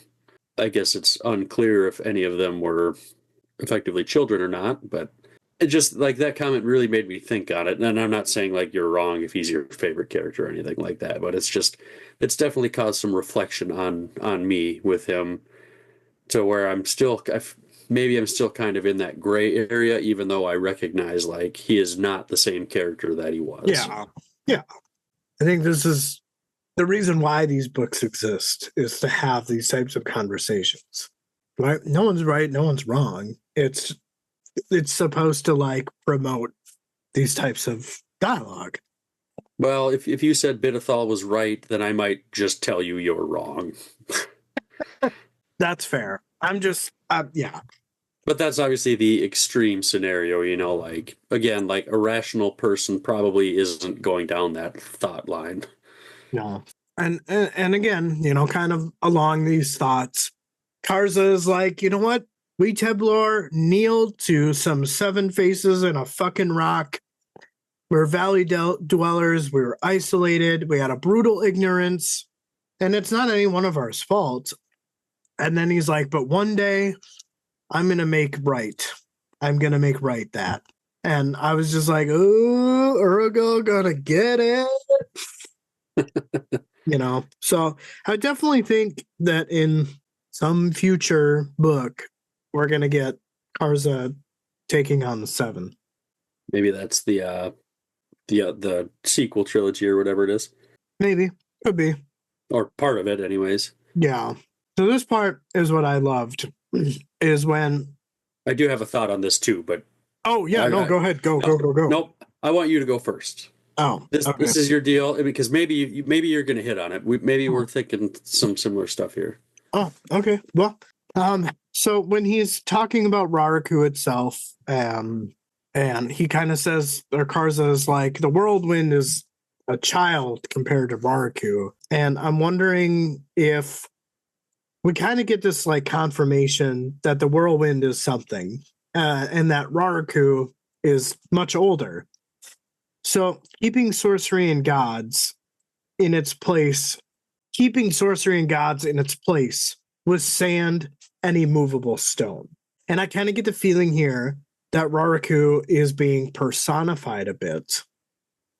I guess it's unclear if any of them were effectively children or not, but it just like that comment really made me think on it. And I'm not saying like you're wrong if he's your favorite character or anything like that, but it's definitely caused some reflection on me with him to where I'm still kind of in that gray area, even though I recognize like he is not the same character that he was. Yeah. I think this is the reason why these books exist, is to have these types of conversations. Right? No one's right, no one's wrong. It's supposed to like promote these types of dialogue. Well, if you said Bidethal was right, then I might just tell you you're wrong. That's fair. I'm just, yeah. But that's obviously the extreme scenario, like, again, like a rational person probably isn't going down that thought line. No. And again, kind of along these thoughts, Karza is like, you know what? We Teblor kneeled to some 7 faces in a fucking rock. We're valley dwellers. We were isolated. We had a brutal ignorance. And it's not any one of our fault. And then he's like, but one day I'm going to make right. I'm going to make right that. And I was just like, oh, Urgo gonna get it. So I definitely think that in some future book, we're going to get Karza taking on the 7. Maybe that's the sequel trilogy or whatever it is. Maybe. Could be. Or part of it, anyways. Yeah. So this part is what I loved, is when... I do have a thought on this too, but... Oh, yeah. Go ahead. Go. Nope. I want you to go first. Oh, This okay. this is your deal because maybe you're going to hit on it. We're thinking some similar stuff here. Oh, okay. Well, so when he's talking about Raraku itself, and he kind of says, or Karza is like, the whirlwind is a child compared to Raraku. And I'm wondering if we kind of get this like confirmation that the whirlwind is something, and that Raraku is much older. So keeping sorcery and gods in its place, with sand and immovable stone. And I kind of get the feeling here that Raraku is being personified a bit.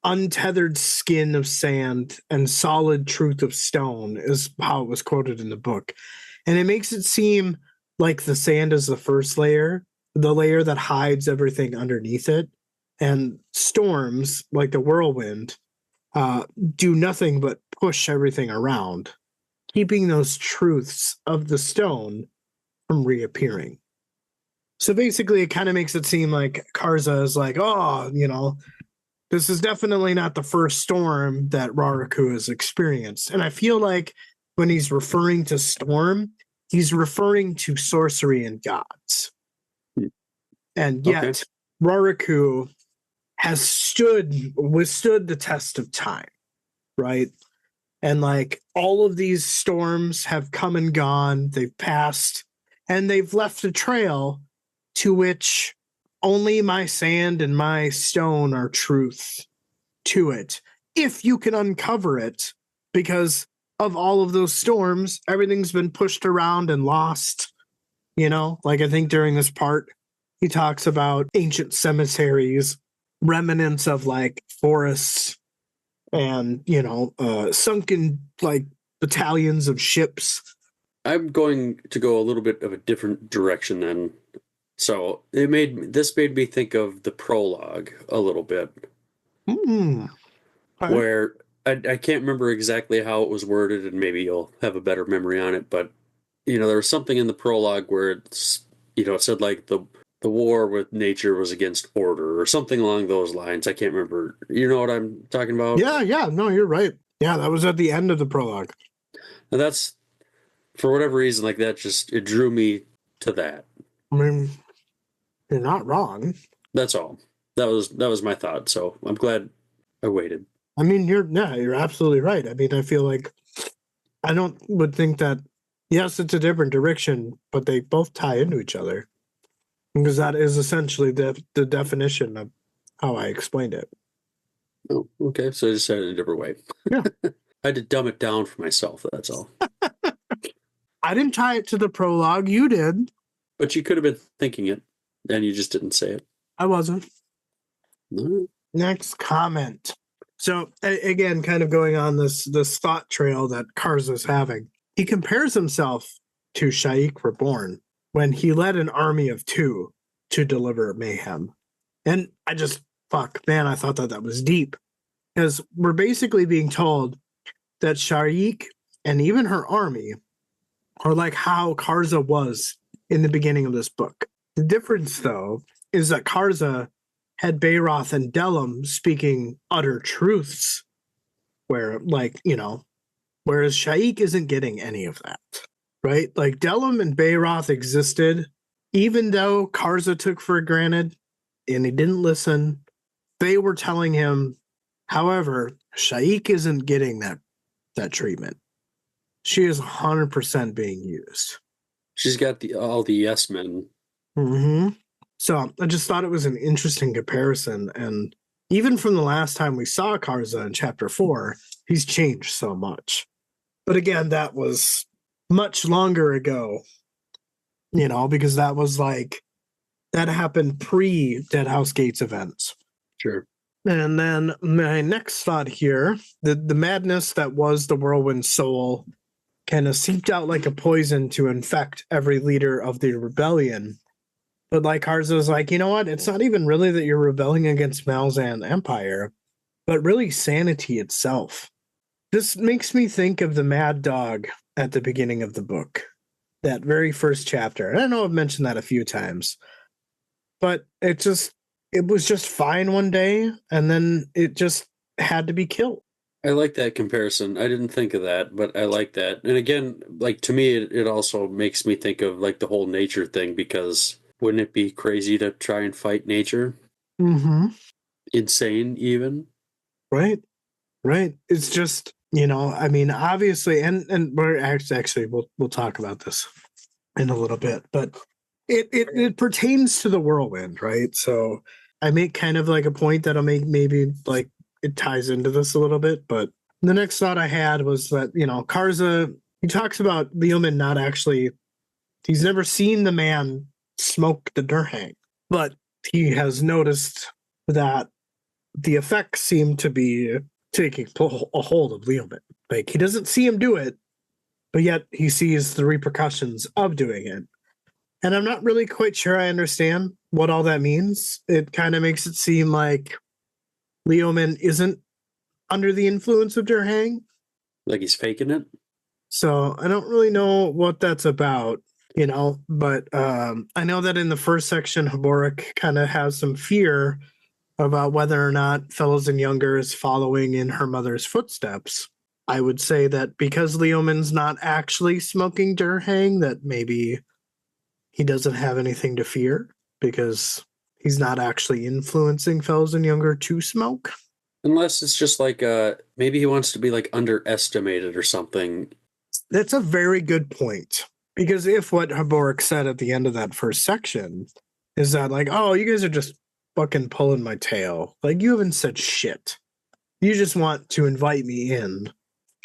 Untethered skin of sand and solid truth of stone is how it was quoted in the book. And it makes it seem like the sand is the first layer, the layer that hides everything underneath it. And storms, like the whirlwind, do nothing but push everything around, keeping those truths of the stone from reappearing. So basically, it kind of makes it seem like Karza is like, oh, this is definitely not the first storm that Raraku has experienced. And I feel like when he's referring to storm, he's referring to sorcery and gods. And yet, Raraku has withstood the test of time, right? And like all of these storms have come and gone, they've passed, and they've left a trail to which only my sand and my stone are truth to it. If you can uncover it, because of all of those storms, everything's been pushed around and lost. Like I think during this part, he talks about ancient cemeteries, remnants of like forests, and sunken like battalions of ships. I'm going to go a little bit of a different direction then. So this made me think of the prologue a little bit, where I can't remember exactly how it was worded, and maybe you'll have a better memory on it. But there was something in the prologue where it said like the war with nature was against order or something along those lines. I can't remember. You know what I'm talking about? Yeah. No, you're right. Yeah, that was at the end of the prologue. And that's, for whatever reason, like that it drew me to that. I mean, you're not wrong. That's all. That was my thought. So I'm glad I waited. I mean, you're absolutely right. I mean, I feel like I would think that, yes, it's a different direction, but they both tie into each other. Because that is essentially the definition of how I explained it. Oh, okay. So I just said it in a different way. Yeah. I had to dumb it down for myself. That's all. I didn't tie it to the prologue. You did. But you could have been thinking it, and you just didn't say it. I wasn't. No. Next comment. So again, kind of going on this thought trail that Karza's having. He compares himself to Sha'ik Reborn when he led an army of 2 to deliver mayhem. And I thought that was deep. Because we're basically being told that Sha'ik and even her army are like how Karza was in the beginning of this book. The difference, though, is that Karza had Bayroth and Delim speaking utter truths, whereas Sha'ik isn't getting any of that, right? Like Delim and Bayroth existed, even though Karza took for granted and he didn't listen. They were telling him, however, Sha'ik isn't getting that treatment. She is 100% being used. She's got all the yes men. Mm-hmm. So I just thought it was an interesting comparison. And even from the last time we saw Karza in chapter 4, he's changed so much. But again, that was much longer ago, because that happened pre-Deadhouse Gates events. Sure. And then my next thought here, the madness that was the Whirlwind Soul kind of seeped out like a poison to infect every leader of the rebellion. But like Karza was like, you know what? It's not even really that you're rebelling against Malazan Empire, but really sanity itself. This makes me think of the mad dog at the beginning of the book, that very first chapter. And I know I've mentioned that a few times, but it was just fine one day, and then it just had to be killed. I like that comparison. I didn't think of that, but I like that. And again, like to me, it also makes me think of like the whole nature thing, because wouldn't it be crazy to try and fight nature? Mm-hmm. Insane, even. Right. Right. It's just, I mean, obviously, and we're actually we'll talk about this in a little bit, but it pertains to the whirlwind, right? So I make kind of like a point that'll make maybe like it ties into this a little bit, but the next thought I had was that, Karza, he talks about Leoman not actually, he's never seen the man smoke the Durhang, but he has noticed that the effects seem to be taking a hold of Leoman. Like, he doesn't see him do it, but yet he sees the repercussions of doing it. And I'm not really quite sure I understand what all that means. It kind of makes it seem like Leoman isn't under the influence of Durhang. Like he's faking it? So I don't really know what that's about, but I know that in the first section, Haborik kind of has some fear about whether or not Fellows and Younger is following in her mother's footsteps. I would say that because Leoman's not actually smoking Durhang, that maybe he doesn't have anything to fear because he's not actually influencing Fellows and Younger to smoke. Unless it's just like maybe he wants to be like underestimated or something. That's a very good point. Because if what Haborik said at the end of that first section is that like, oh, you guys are just fucking pulling my tail. Like, you haven't said shit. You just want to invite me in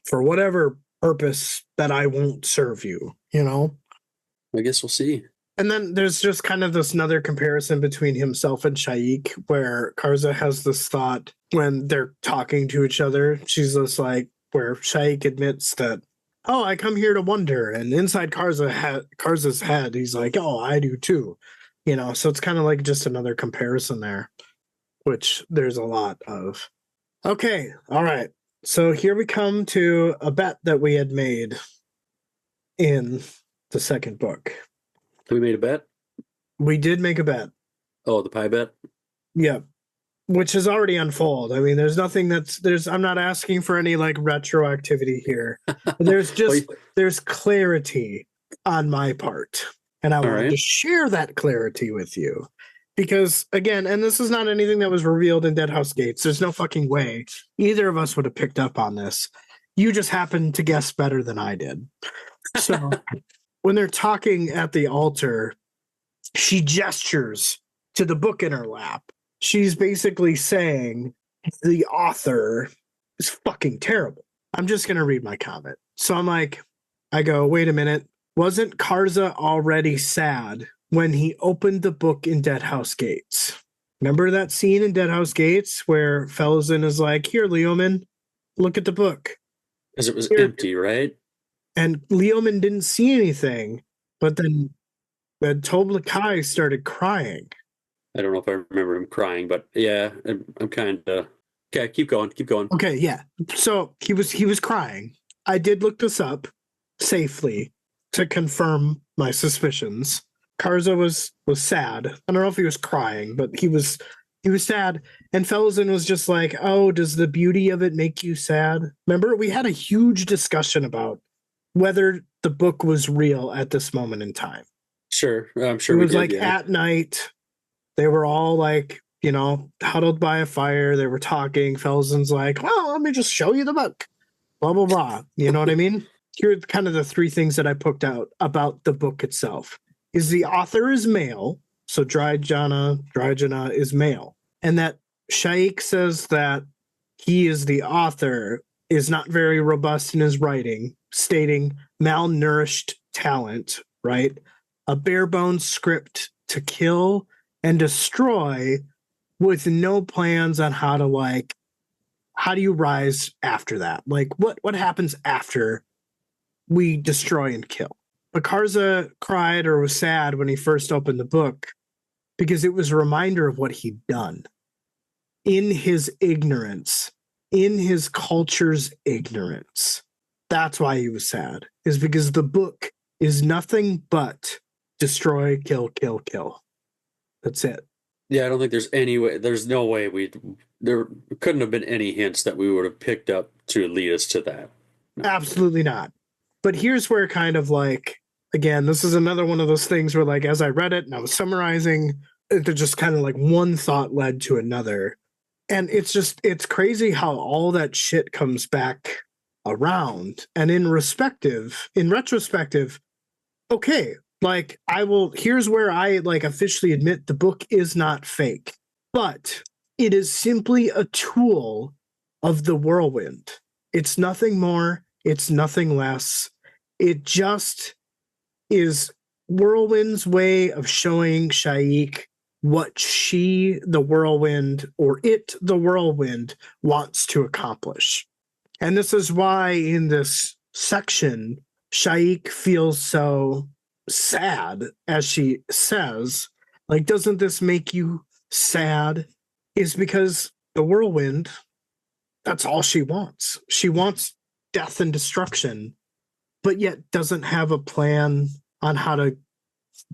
for whatever purpose that I won't serve you, I guess we'll see. And then there's just kind of this another comparison between himself and Sha'ik, where Karza has this thought when they're talking to each other. She's just like, where Sha'ik admits that, oh, I come here to wonder. And inside Karza's head, he's like, oh, I do too. So it's kind of like just another comparison there, which there's a lot of. Okay, all right. So here we come to a bet that we had made in the second book. We made a bet? We did make a bet. Oh, the pie bet? Yeah. Which has already unfolded. I mean, there's nothing I'm not asking for any like retroactivity here. There's just, there's clarity on my part. And I wanted to share that clarity with you. Because again, and this is not anything that was revealed in Dead House Gates. There's no fucking way either of us would have picked up on this. You just happened to guess better than I did. So when they're talking at the altar, she gestures to the book in her lap. She's basically saying the author is fucking terrible. I'm just going to read my comment. So I go, wait a minute. Wasn't Karza already sad when he opened the book in Dead House Gates? Remember that scene in Dead House Gates where Fellowson is like, here, Leoman, look at the book. Because it was empty, right? And Leoman didn't see anything, but then Toblakai started crying. I don't know if I remember him crying, but yeah, I'm kind of... Okay, keep going. Okay, yeah. So he was crying. I did look this up safely to confirm my suspicions. Karza was sad. I don't know if he was crying, but he was sad. And Fellowson was just like, oh, does the beauty of it make you sad? Remember, we had a huge discussion about whether the book was real at this moment in time. Sure, I'm sure it was we did, like yeah. At night. They were all like, huddled by a fire. They were talking. Fellowson's like, well, let me just show you the book. Blah, blah, blah. You know what I mean? Here are kind of the three things that I picked out about the book itself. Is the author is male. So Dryjana is male. And that Sha'ik says that he is the author, is not very robust in his writing, stating malnourished talent, right? A bare bones script to kill and destroy with no plans on how do you rise after that? Like what happens after we destroy and kill? But Karza cried or was sad when he first opened the book because it was a reminder of what he'd done in his ignorance, in his culture's ignorance. That's why he was sad, is because the book is nothing but destroy, kill, kill, kill. That's it. Yeah, I don't think there's any way. There's no way there couldn't have been any hints that we would have picked up to lead us to that. No. Absolutely not. But here's where kind of like, again, this is another one of those things where like as I read it and I was summarizing, it just kind of like one thought led to another. And it's crazy how all that shit comes back around. And in retrospective, okay, like here's where I like officially admit the book is not fake, but it is simply a tool of the whirlwind. It's nothing more, it's nothing less. It just is Whirlwind's way of showing Sha'ik what the whirlwind, wants to accomplish. And this is why in this section, Sha'ik feels so sad, as she says, like, doesn't this make you sad? Is because the whirlwind, that's all she wants. She wants death and destruction, but yet doesn't have a plan on how to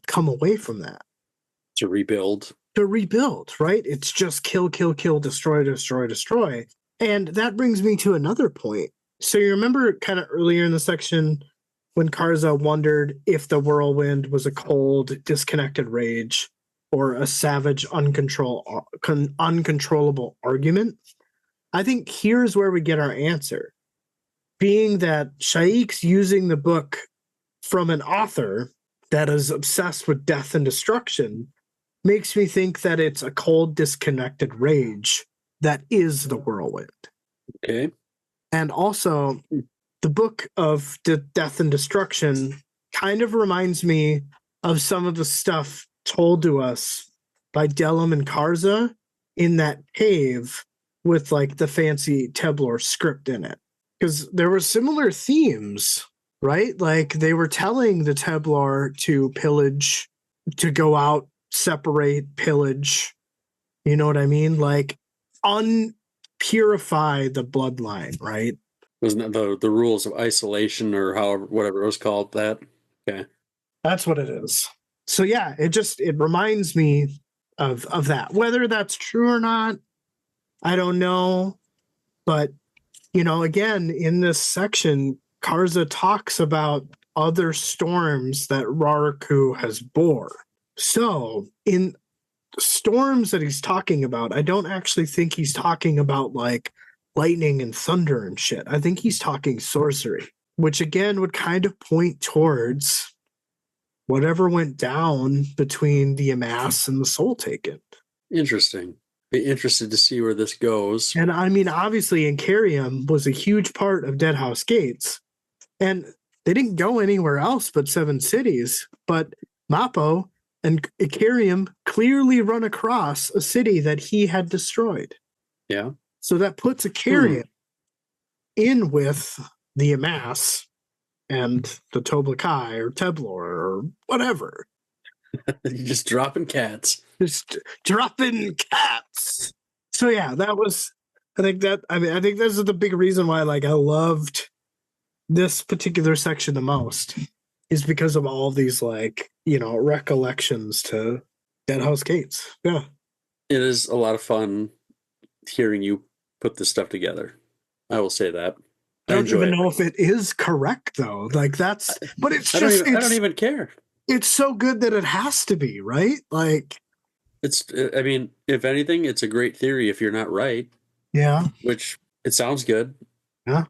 come away from that. To rebuild, right? It's just kill, destroy, destroy, destroy. And that brings me to another point. So you remember kind of earlier in the section when Karza wondered if the whirlwind was a cold, disconnected rage or a savage, uncontrollable argument? I think here's where we get our answer. Being that Sha'ik's using the book from an author that is obsessed with death and destruction makes me think that it's a cold, disconnected rage that is the whirlwind. Okay. And also, the book of death and destruction kind of reminds me of some of the stuff told to us by Delim and Karza in that cave with like the fancy Teblor script in it. Because there were similar themes, right? Like they were telling the Teblor to pillage, to go out, separate, pillage. You know what I mean? Like unpurify the bloodline, right? Wasn't that the rules of isolation or however, whatever it was called? That? Okay. That's what it is. So yeah, it reminds me of that. Whether that's true or not, I don't know. But you know, again, in this section, Karza talks about other storms that Raraku has bore. So in storms that he's talking about, I don't actually think he's talking about like lightning and thunder and shit. I think he's talking sorcery, which again would kind of point towards whatever went down between the Amass and the Soul Taken. Interesting. Be interested to see where this goes. And I mean, obviously, Incarium was a huge part of Deadhouse Gates, and they didn't go anywhere else but Seven Cities. But Mappo and Incarium clearly run across a city that he had destroyed. Yeah. So that puts Incarium in with the Amass and the Toblakai or Teblor or whatever. You're just dropping cats. Just dropping cats. So yeah, I think this is the big reason why like I loved this particular section the most is because of all of these like, you know, recollections to Deadhouse Gates. Yeah. It is a lot of fun hearing you put this stuff together. I will say that. I don't even know if it is correct though. Like that's, but it's just, I don't even care. It's so good that it has to be, right? Like, I mean, if anything, it's a great theory if you're not right. Yeah. Which it sounds good. Yeah.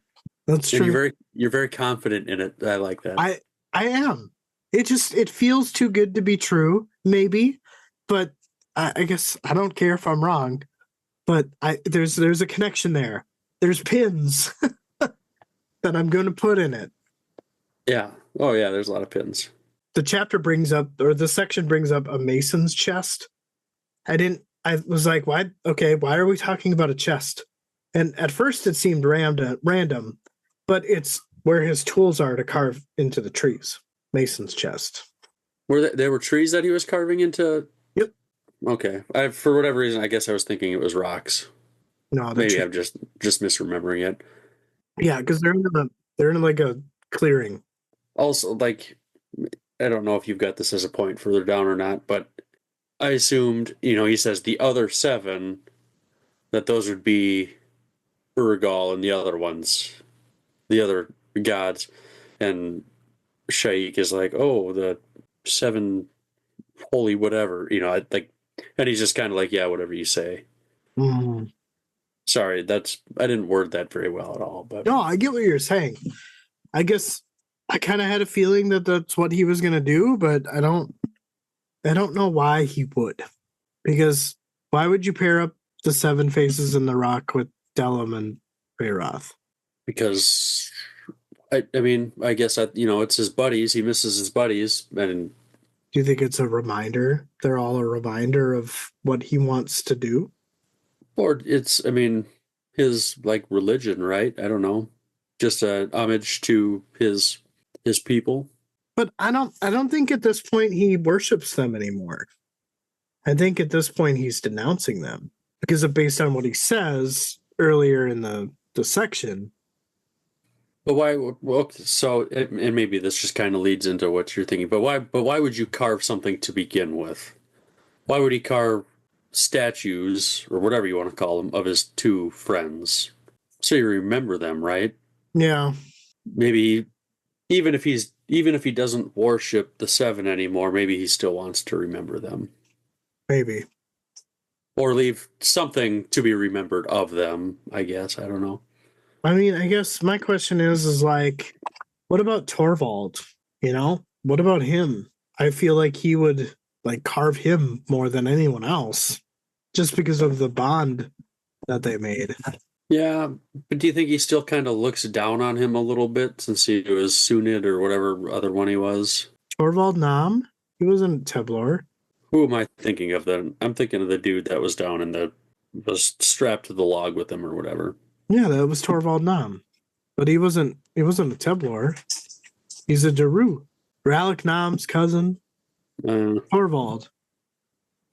That's true. And you're very confident in it. I like that. I am. It feels too good to be true, maybe, but I guess I don't care if I'm wrong. But there's a connection there. There's pins that I'm going to put in it. Yeah. Oh yeah. There's a lot of pins. The section brings up a mason's chest. I was like, why are we talking about a chest? And at first it seemed random, but it's where his tools are to carve into the trees. Mason's chest. There were trees that he was carving into? Yep. Okay. For whatever reason, I guess I was thinking it was rocks. No, maybe I'm just misremembering it. Yeah, because they're in like a clearing. Also, like, I don't know if you've got this as a point further down or not, but I assumed, he says the other 7, that those would be Urigal and the other ones, the other gods. And Sha'ik is like, oh, the 7 holy whatever, like, and he's just kind of like, yeah, whatever you say. Mm. Sorry, I didn't word that very well at all, but No, I get what you're saying. I guess I kind of had a feeling that that's what he was gonna do, but I don't know why he would. Because why would you pair up the 7 faces in the rock with Delim and Feyroth? because I mean, I guess it's his buddies. He misses his buddies, and Do you think it's a reminder? They're all a reminder of what he wants to do? or it's, I mean, his like religion, right? I don't know, just a homage to his people. But I don't think at this point he worships them anymore. I think at this point he's denouncing them because of based on what he says earlier in the section. But why? Well, so and maybe this just kind of leads into what you're thinking. But why? But why would you carve something to begin with? Why would he carve statues or whatever you want to call them of his 2 friends? So you remember them, right? Yeah. Maybe even if he doesn't worship the 7 anymore, maybe he still wants to remember them. Maybe. Or leave something to be remembered of them, I guess. I don't know. I mean, I guess my question is like, what about Torvald? What about him? I feel like he would like carve him more than anyone else just because of the bond that they made. Yeah, but do you think he still kind of looks down on him a little bit since he was Sunid or whatever other one he was? Torvald Nam? He wasn't Teblor. Who am I thinking of then? I'm thinking of the dude that was down was strapped to the log with him or whatever. Yeah, that was Torvald Nam. But he wasn't a Teblor. He's a Daru. Ralik Nam's cousin. Torvald.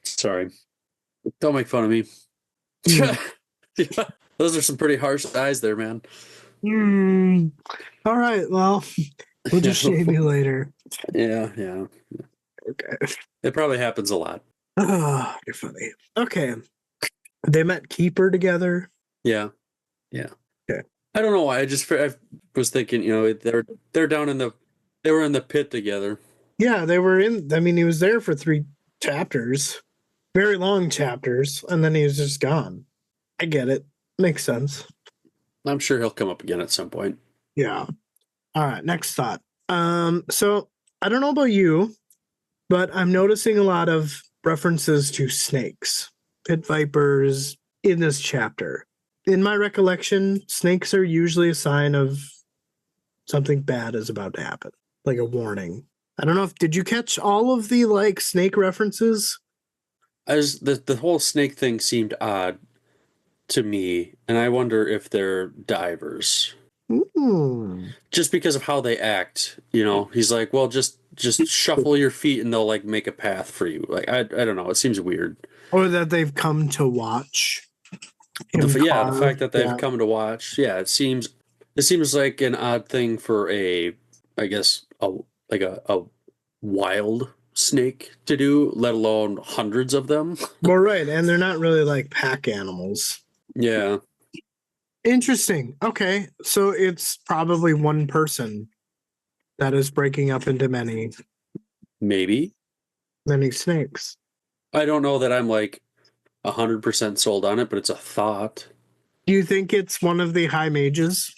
Sorry. Don't make fun of me. Yeah, those are some pretty harsh eyes there, man. All right, well, we'll just shame you later. Yeah. Okay. It probably happens a lot. Oh, you're funny. Okay. They met Keeper together. Yeah. Okay. I don't know why. I was thinking, they're down they were in the pit together. Yeah, they were he was there for 3 chapters, very long chapters, and then he was just gone. I get it. Makes sense. I'm sure he'll come up again at some point. Yeah. All right, next thought. So I don't know about you, but I'm noticing a lot of references to snakes, pit vipers in this chapter. In my recollection, snakes are usually a sign of something bad is about to happen, like a warning. I don't know did you catch all of the like snake references? The whole snake thing seemed odd to me, and I wonder if they're divers. Just because of how they act, he's like, well, just shuffle your feet and they'll like make a path for you. Like I don't know, it seems weird. Or that they've come to watch. The fact that they've come to watch. Yeah, it seems like an odd thing for a wild snake to do, let alone hundreds of them. Well, right, and they're not really like pack animals. Yeah. Interesting. Okay, so it's probably one person that is breaking up into many snakes. I don't know that I'm like 100% sold on it, but it's a thought. Do you think it's one of the high mages,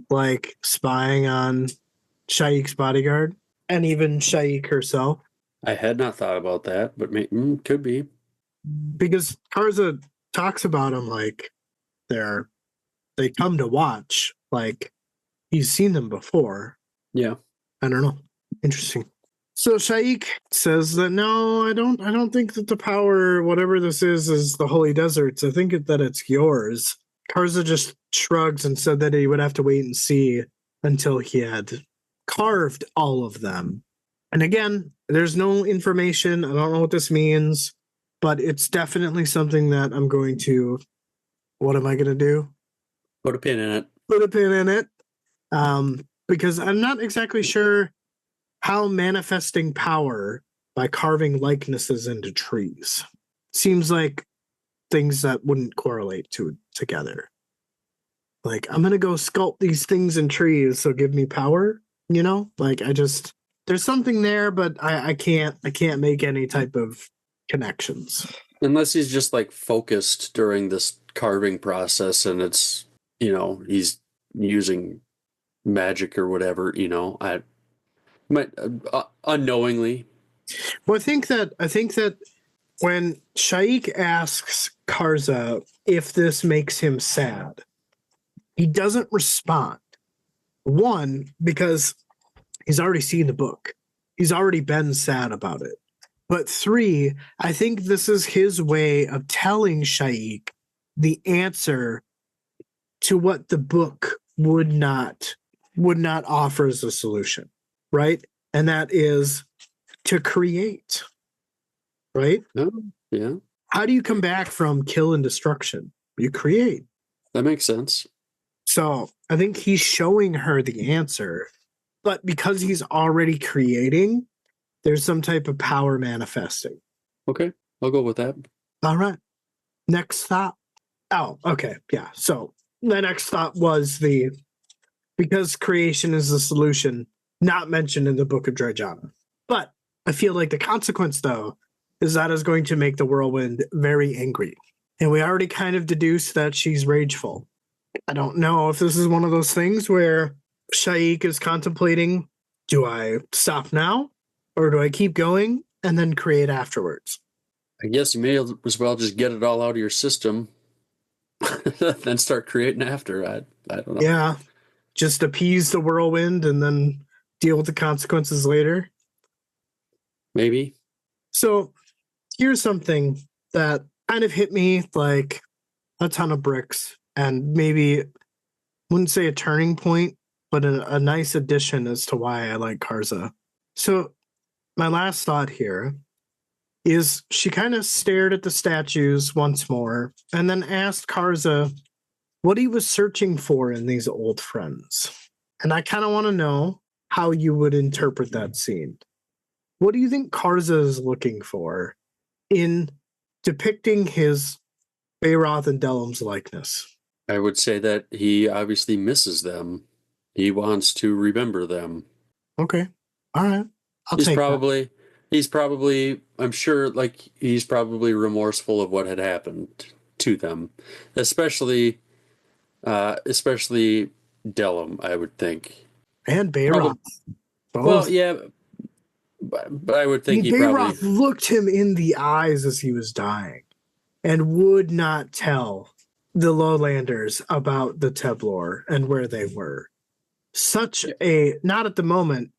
like spying on Sha'ik's bodyguard and even Sha'ik herself? I had not thought about that, but could be. Because Karza talks about them like they come to watch, like he's seen them before. Yeah. I don't know. Interesting. So Sha'ik says that no, I don't think that the power, whatever this is the Holy Deserts. I think that it's yours. Karza just shrugs and said that he would have to wait and see until he had carved all of them. And again, there's no information. I don't know what this means, but it's definitely something that I'm going to. What am I going to do? Put a pin in it. Put a pin in it. Because I'm not exactly sure how manifesting power by carving likenesses into trees. Seems like things that wouldn't correlate together. Like, I'm gonna go sculpt these things in trees, so give me power. Like there's something there, but I can't make any type of connections. Unless he's just like focused during this carving process, and it's he's using magic or whatever. I might unknowingly. Well, I think that when Sha'ik asks Karza if this makes him sad, he doesn't respond. One, because he's already seen the book. He's already been sad about it. But three, I think this is his way of telling Sha'ik the answer to what the book would not offer as a solution, right? And that is to create, right? Oh, yeah. How do you come back from kill and destruction? You create. That makes sense. So I think he's showing her the answer, but because he's already creating, there's some type of power manifesting. Okay, I'll go with that. All right. Next thought. Oh, okay. Yeah. So the next thought was because creation is the solution, not mentioned in the Book of Dryjana. But I feel like the consequence, though, is that is going to make the whirlwind very angry. And we already kind of deduced that she's rageful. I don't know if this is one of those things where Sha'ik is contemplating, do I stop now or do I keep going and then create afterwards? I guess you may as well just get it all out of your system, then start creating after. I don't know. Yeah, just appease the whirlwind and then deal with the consequences later. Maybe. So here's something that kind of hit me like a ton of bricks, and maybe wouldn't say a turning point, but a nice addition as to why I like Karza. So my last thought here is she kind of stared at the statues once more and then asked Karza what he was searching for in these old friends. And I kind of want to know how you would interpret that scene. What do you think Karza is looking for in depicting his Bayroth and Delum's likeness? I would say that he obviously misses them. He wants to remember them. Okay. All right. He's probably, I'm sure, like, he's probably remorseful of what had happened to them. Especially Delum, I would think. And Bayroth. Well, yeah, but I would think Bayroth looked him in the eyes as he was dying and would not tell the Lowlanders about the Teblor and where they were. Such not at the moment,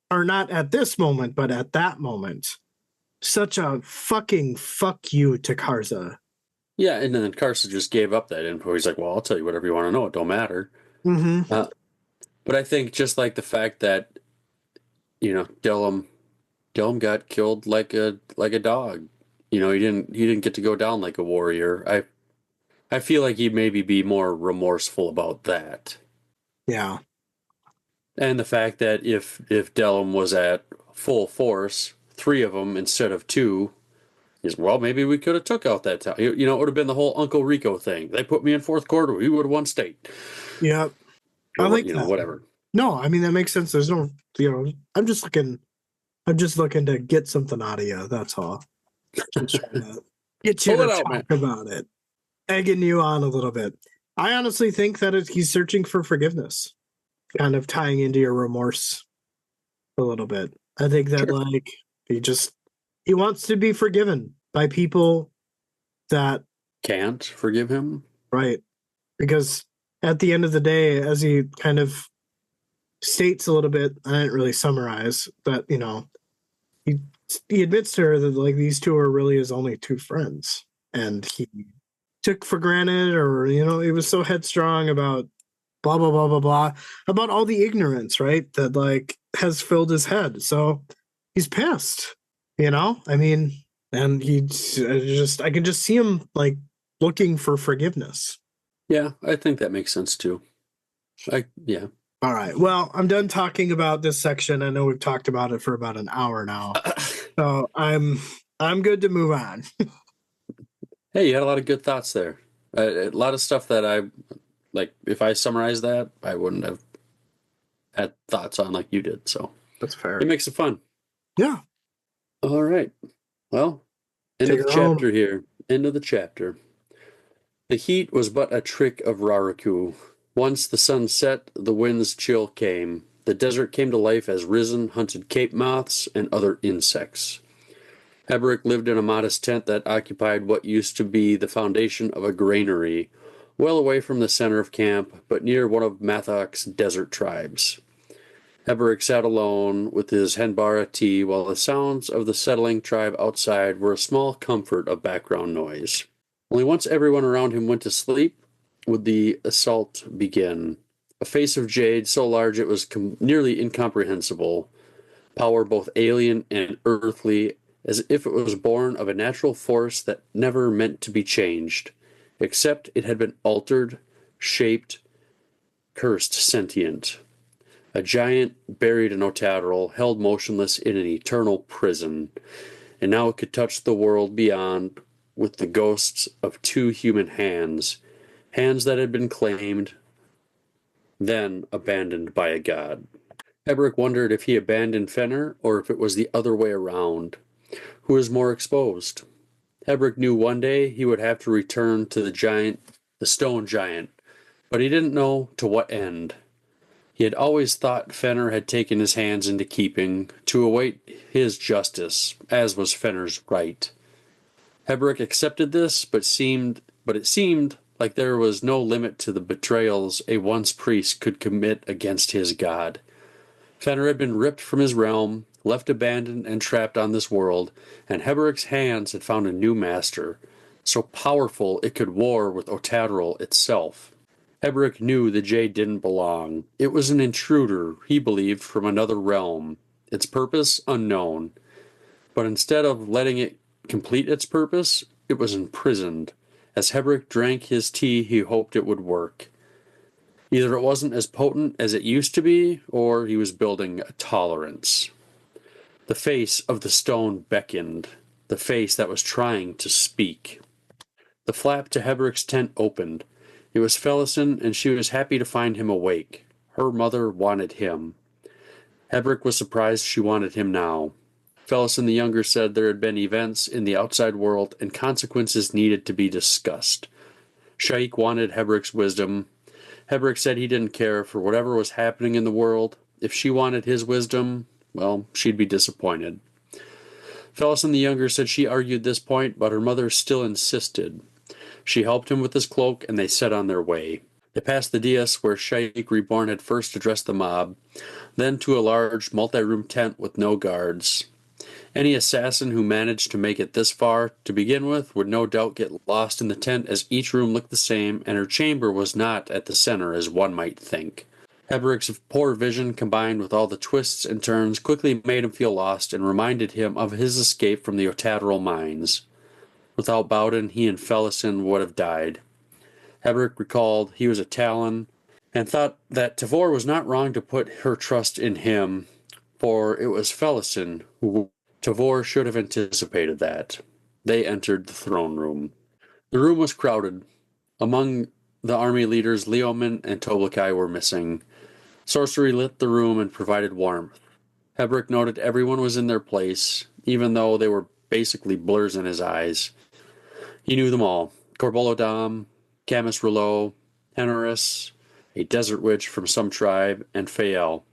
or not at this moment, but at that moment, such a fucking fuck you to Karza. Yeah, and then Karza just gave up that info. He's like, well, I'll tell you whatever you want to know. It don't matter. Mm-hmm. But I think just like the fact that, Delum got killed like a dog. He didn't get to go down like a warrior. I feel like he'd maybe be more remorseful about that. Yeah. And the fact that if Delum was at full force, 3 of them instead of 2, is, well, maybe we could have took out that town. It would have been the whole Uncle Rico thing. They put me in 4th quarter. We would have won state. Yeah. I like that. Whatever. No, I mean, that makes sense. There's no, I'm just looking to get something out of you. That's all. Get you to talk about it. Egging you on a little bit. I honestly think that he's searching for forgiveness, kind of tying into your remorse a little bit. I think that he wants to be forgiven by people that can't forgive him. Right. Because at the end of the day, as he kind of states a little bit, I didn't really summarize, but he admits to her that like these 2 are really his only 2 friends, and he took for granted, or he was so headstrong about blah blah blah blah blah about all the ignorance, right, that like has filled his head. So he's pissed, I mean, and I can just see him like looking for forgiveness. Yeah, I think that makes sense too. Yeah. All right. Well, I'm done talking about this section. I know we've talked about it for about an hour now, so I'm good to move on. Hey, you had a lot of good thoughts there. A lot of stuff that I like. If I summarize that, I wouldn't have had thoughts on like you did. So That's fair. it makes it fun. Yeah. All right. Well, end Take of the it home. chapter here. End of the chapter. The heat was but a trick of Raraku. Once the sun set, the wind's chill came. The desert came to life as risen hunted cape moths and other insects. Heberick lived in a modest tent that occupied what used to be the foundation of a granary, well away from the center of camp, but near one of Mathok's desert tribes. Heberick sat alone with his henbara tea while the sounds of the settling tribe outside were a small comfort of background noise. Only once everyone around him went to sleep would the assault begin. A face of jade so large it was nearly incomprehensible, power both alien and earthly, as if it was born of a natural force that never meant to be changed, except it had been altered, shaped, cursed, sentient. A giant buried in Otadral, held motionless in an eternal prison, and now it could touch the world beyond with the ghosts of two human hands, hands that had been claimed, then abandoned by a god. Heberick wondered if he abandoned Fenner or if it was the other way around. Who was more exposed? Heberick knew one day he would have to return to the stone giant, but he didn't know to what end. He had always thought Fenner had taken his hands into keeping to await his justice, as was Fenner's right. Heberick accepted this, but it seemed like there was no limit to the betrayals a once priest could commit against his god. Fenner had been ripped from his realm, left abandoned and trapped on this world, and Heberick's hands had found a new master, so powerful it could war with Otadral itself. Heberick knew the jade didn't belong. It was an intruder, he believed, from another realm. Its purpose unknown. But instead of letting it complete its purpose, it was imprisoned. As Heberick drank his tea, he hoped it would work. Either it wasn't as potent as it used to be, or he was building a tolerance. The face of the stone beckoned, the face that was trying to speak. The flap to Heberick's tent opened. It was Felison, and she was happy to find him awake. Her mother wanted him. Heberick was surprised she wanted him now. Felison the younger said there had been events in the outside world and consequences needed to be discussed. Sha'ik wanted Heberick's wisdom. Heberick said he didn't care for whatever was happening in the world. If she wanted his wisdom, well, she'd be disappointed. Felison the younger said she argued this point, but her mother still insisted. She helped him with his cloak, and they set on their way. They passed the dais where Sha'ik Reborn had first addressed the mob, then to a large multi-room tent with no guards. Any assassin who managed to make it this far to begin with would no doubt get lost in the tent, as each room looked the same and her chamber was not at the center as one might think. Heberick's poor vision combined with all the twists and turns quickly made him feel lost and reminded him of his escape from the Otadral mines. Without Bowden, he and Felison would have died. Heberick recalled he was a Talon and thought that Tavor was not wrong to put her trust in him, for it was Felison who Tavor should have anticipated that. They entered the throne room. The room was crowded. Among the army leaders, Leoman and Toblikai were missing. Sorcery lit the room and provided warmth. Heberick noted everyone was in their place, even though they were basically blurs in his eyes. He knew them all. Corbolodam, Camus Rouleau, Henoris, a desert witch from some tribe, and Fael.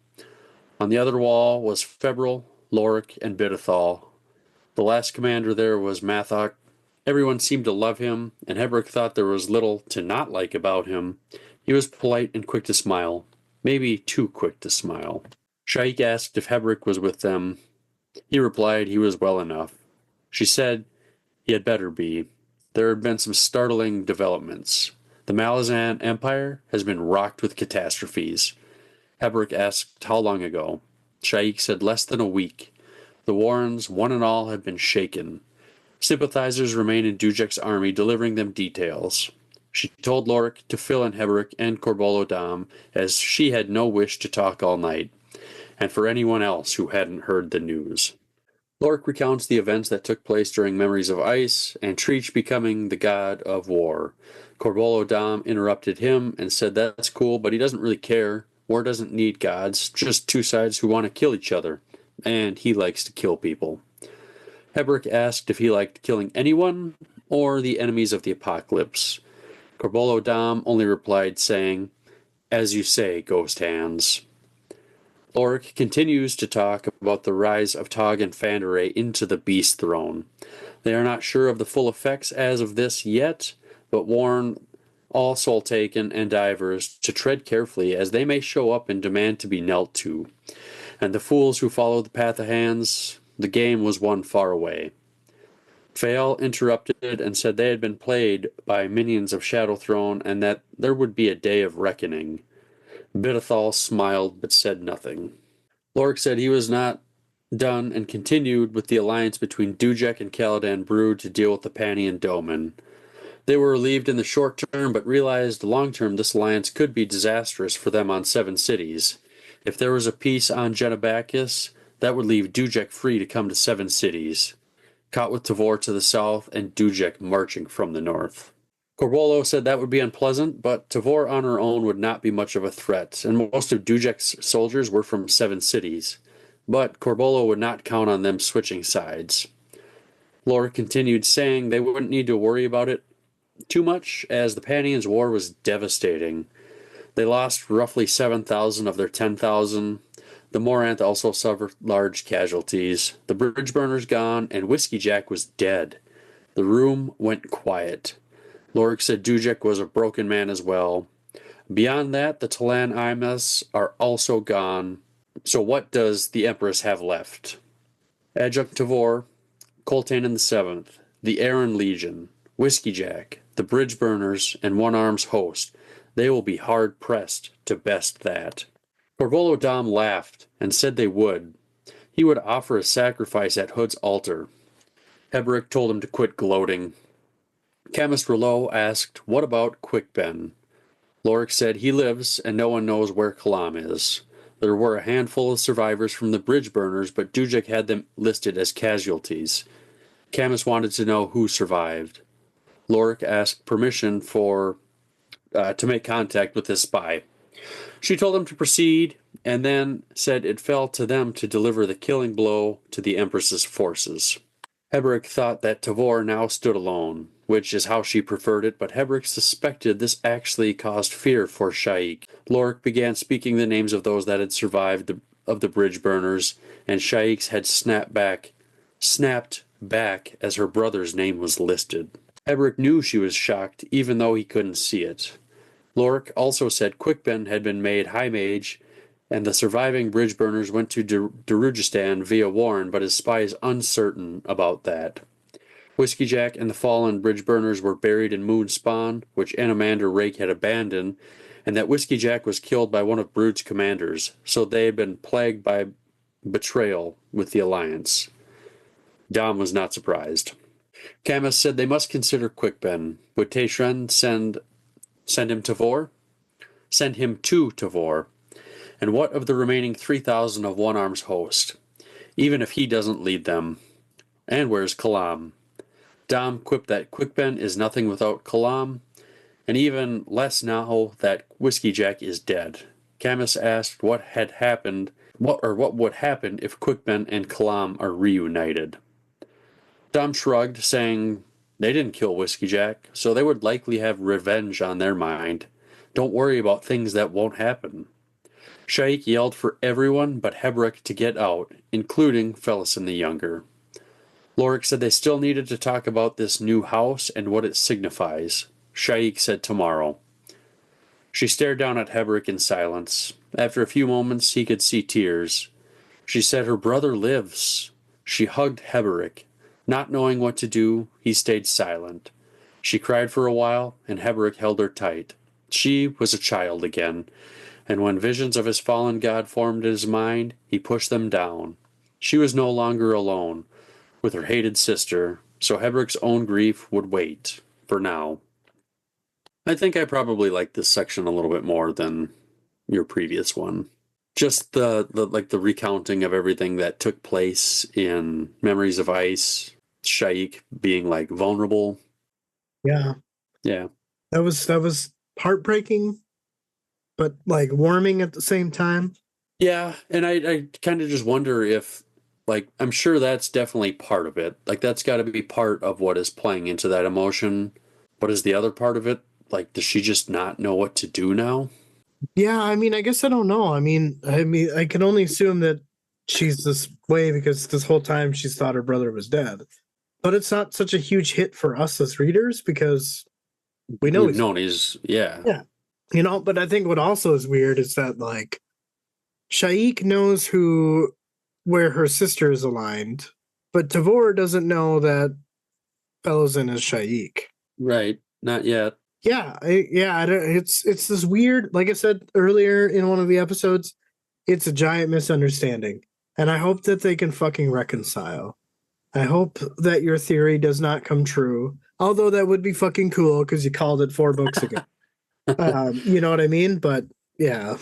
On the other wall was Febril, Lorik, and Bidithal. The last commander there was Mathok. Everyone seemed to love him, and Heberick thought there was little to not like about him. He was polite and quick to smile. Maybe too quick to smile. Sha'ik asked if Heberick was with them. He replied he was well enough. She said he had better be. There had been some startling developments. The Malazan Empire has been rocked with catastrophes. Heberick asked how long ago. Sha'ik said less than a week. The Warrens, one and all, have been shaken. Sympathizers remain in Dujek's army, delivering them details. She told Lorik to fill in Heberick and Corbolodam, as she had no wish to talk all night, and for anyone else who hadn't heard the news. Lork recounts the events that took place during Memories of Ice, and Treach becoming the god of war. Corbolo Dom interrupted him and said that's cool, but he doesn't really care. War doesn't need gods, just two sides who want to kill each other, and he likes to kill people. Hebrick asked if he liked killing anyone or the enemies of the apocalypse. Corbolo Dom only replied saying, "As you say, ghost hands." Lork continues to talk about the rise of Tog and Fanderay into the Beast Throne. They are not sure of the full effects as of this yet, but warn all Soul Taken and divers to tread carefully, as they may show up and demand to be knelt to. And the fools who follow the path of hands, the game was won far away. Fael interrupted and said they had been played by minions of Shadow Throne and that there would be a day of reckoning. Bidithal smiled but said nothing. Lork said he was not done and continued with the alliance between Dujek and Caladan Brood to deal with the Pani and Doman. They were relieved in the short term, but realized long term this alliance could be disastrous for them on 7 cities. If there was a peace on Genebacus, that would leave Dujek free to come to 7 cities, caught with Tavor to the south and Dujek marching from the north. Corbolo said that would be unpleasant, but Tavor on her own would not be much of a threat, and most of Dujek's soldiers were from 7 cities. But Corbolo would not count on them switching sides. Lork continued saying they wouldn't need to worry about it too much, as the Panians' war was devastating. They lost roughly 7,000 of their 10,000. The Moranth also suffered large casualties. The bridge burners gone, and Whiskey Jack was dead. The room went quiet. Lork said Dujek was a broken man as well. Beyond that, the Talan Imas are also gone. So what does the Empress have left? Adjunct Tavor, Coltane in the 7th, the Aaron Legion, Whiskey Jack, the Bridge Burners, and One Arm's host. They will be hard-pressed to best that. Corbolo Dom laughed and said they would. He would offer a sacrifice at Hood's altar. Hebrick told him to quit gloating. Chemist Rouleau asked, what about Quickben? Lork said he lives and no one knows where Kalam is. There were a handful of survivors from the bridge burners, but Dujek had them listed as casualties. Camus wanted to know who survived. Lork asked permission to make contact with his spy. She told him to proceed, and then said it fell to them to deliver the killing blow to the Empress's forces. Hebrick thought that Tavor now stood alone, which is how she preferred it, but Hebrick suspected this actually caused fear for Sha'ik. Lork began speaking the names of those that had survived of the bridge burners, and Sha'ik's had snapped back as her brother's name was listed. Hebrick knew she was shocked, even though he couldn't see it. Lork also said Quickben had been made High Mage, and the surviving bridge burners went to Darujistan via Warren, but his spy is uncertain about that. Whiskey Jack and the fallen bridge burners were buried in Moonspawn, which Anomander Rake had abandoned, and that Whiskey Jack was killed by one of Brood's commanders, so they had been plagued by betrayal with the Alliance. Dom was not surprised. Camus said they must consider Quickben. Would Teishren send him to Tavor? Send him to Tavor. And what of the remaining 3,000 of One Arm's host, even if he doesn't lead them? And where's Kalam? Dom quipped that Quickben is nothing without Kalam, and even less now that Whiskey Jack is dead. Camus asked what would happen if Quickben and Kalam are reunited. Dom shrugged, saying they didn't kill Whiskey Jack, so they would likely have revenge on their mind. Don't worry about things that won't happen. Sha'ik yelled for everyone but Hebrick to get out, including Fellison the Younger. Lork said they still needed to talk about this new house and what it signifies. Sha'ik said tomorrow. She stared down at Hebrick in silence. After a few moments, he could see tears. She said her brother lives. She hugged Hebrick. Not knowing what to do, he stayed silent. She cried for a while, and Hebrick held her tight. She was a child again, and when visions of his fallen god formed in his mind, he pushed them down. She was no longer alone with her hated sister, so Hebrick's own grief would wait, for now. I think I probably like this section a little bit more than your previous one. just the recounting of everything that took place in Memories of Ice, Sha'ik being like vulnerable. Yeah. Yeah. That was heartbreaking, but like warming at the same time. Yeah, and I kind of just wonder if, like, I'm sure that's definitely part of it. Like, that's got to be part of what is playing into that emotion. What is the other part of it? Like, does she just not know what to do now? Yeah, I mean, I guess I don't know. I mean, I can only assume that she's this way because this whole time she's thought her brother was dead. But it's not such a huge hit for us as readers because we know We've he's known he's, yeah, yeah. But I think what also is weird is that like Shaik knows where her sister is aligned, but Tavor doesn't know that Malazan is Shaik. right, not yet. I don't, it's this weird. Like I said earlier in one of the episodes, it's a giant misunderstanding, and I hope that they can fucking reconcile. I hope that your theory does not come true. Although that would be fucking cool because you called it 4 books ago. You know what I mean? But yeah,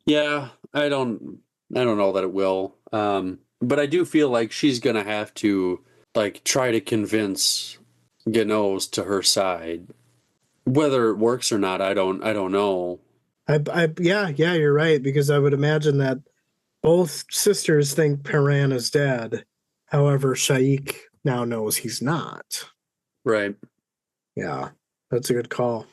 Yeah, I don't know that it will. But I do feel like she's gonna have to like try to convince Gnos to her side. Whether it works or not, I don't know. yeah, you're right because I would imagine that both sisters think Paran is dead. However, Shaik now knows he's not. Right. Yeah, that's a good call.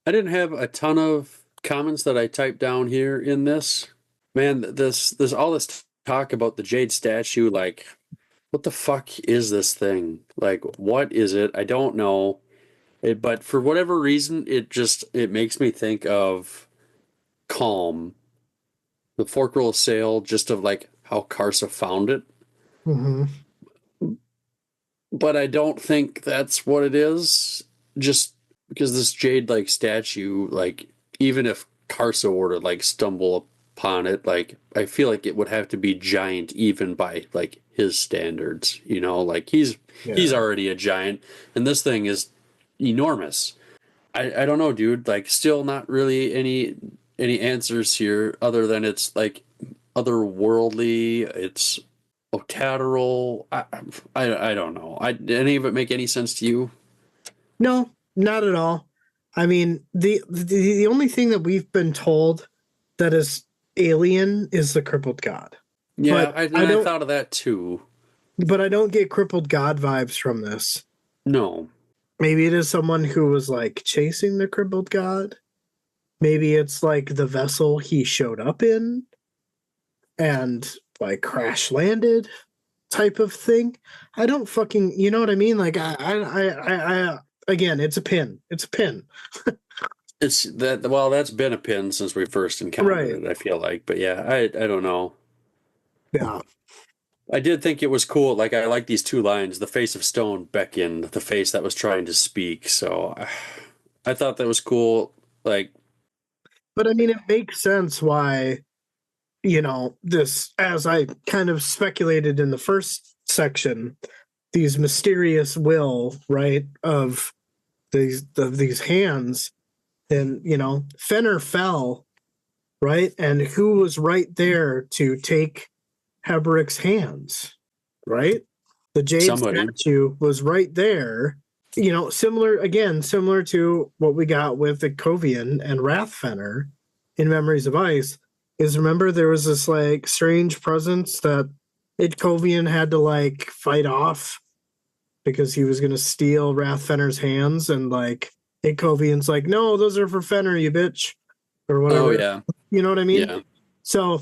I didn't have a ton of comments that I typed down here in this. Man, this all this talk about the jade statue, like, what the fuck is this thing? Like, what is it? I don't know. But for whatever reason, it makes me think of Calm, the Fork Roll Sail, just of like how Karsa found it. Hmm. But I don't think that's what it is. Just because this jade like statue, like even if Karsa were to like stumble upon it, like I feel like it would have to be giant even by like his standards, like he's Yeah. already a giant, and this thing is enormous. I don't know, dude. Like, still not really any answers here other than it's like otherworldly. It's Otateral. I don't know. Did any of it make any sense to you? No, not at all. I mean, the only thing that we've been told that is alien is the crippled god. Yeah, But and I I don't thought of that too. but I don't get crippled god vibes from this. No. Maybe it is someone who was like chasing the crippled god. Maybe it's like the vessel he showed up in and like crash landed type of thing. I don't fucking, you know what I mean? Like I again, it's a pin. It's a pin. It's that, well, that's been a pin since we first Right. encountered it, I feel like. But yeah, I don't know. Yeah. I did think it was cool. Like, I like these two lines. The face of stone beckoned, the face that was trying to speak. So I thought that was cool. Like, But I mean, it makes sense why, this, as I kind of speculated in the first section, these mysterious will, right, of these hands, and Fenner fell, right, and who was right there to take Hebrick's hands, right? The jade somebody. statue was right there. Similar to what we got with the Kovian and Rathfenner in Memories of Ice, is remember there was this like strange presence that Kovian had to like fight off because he was gonna steal Rathfenner's hands, and like Kovian's like, no, those are for Fenner, you bitch, or Oh, whatever. yeah. You know what I mean? Yeah. So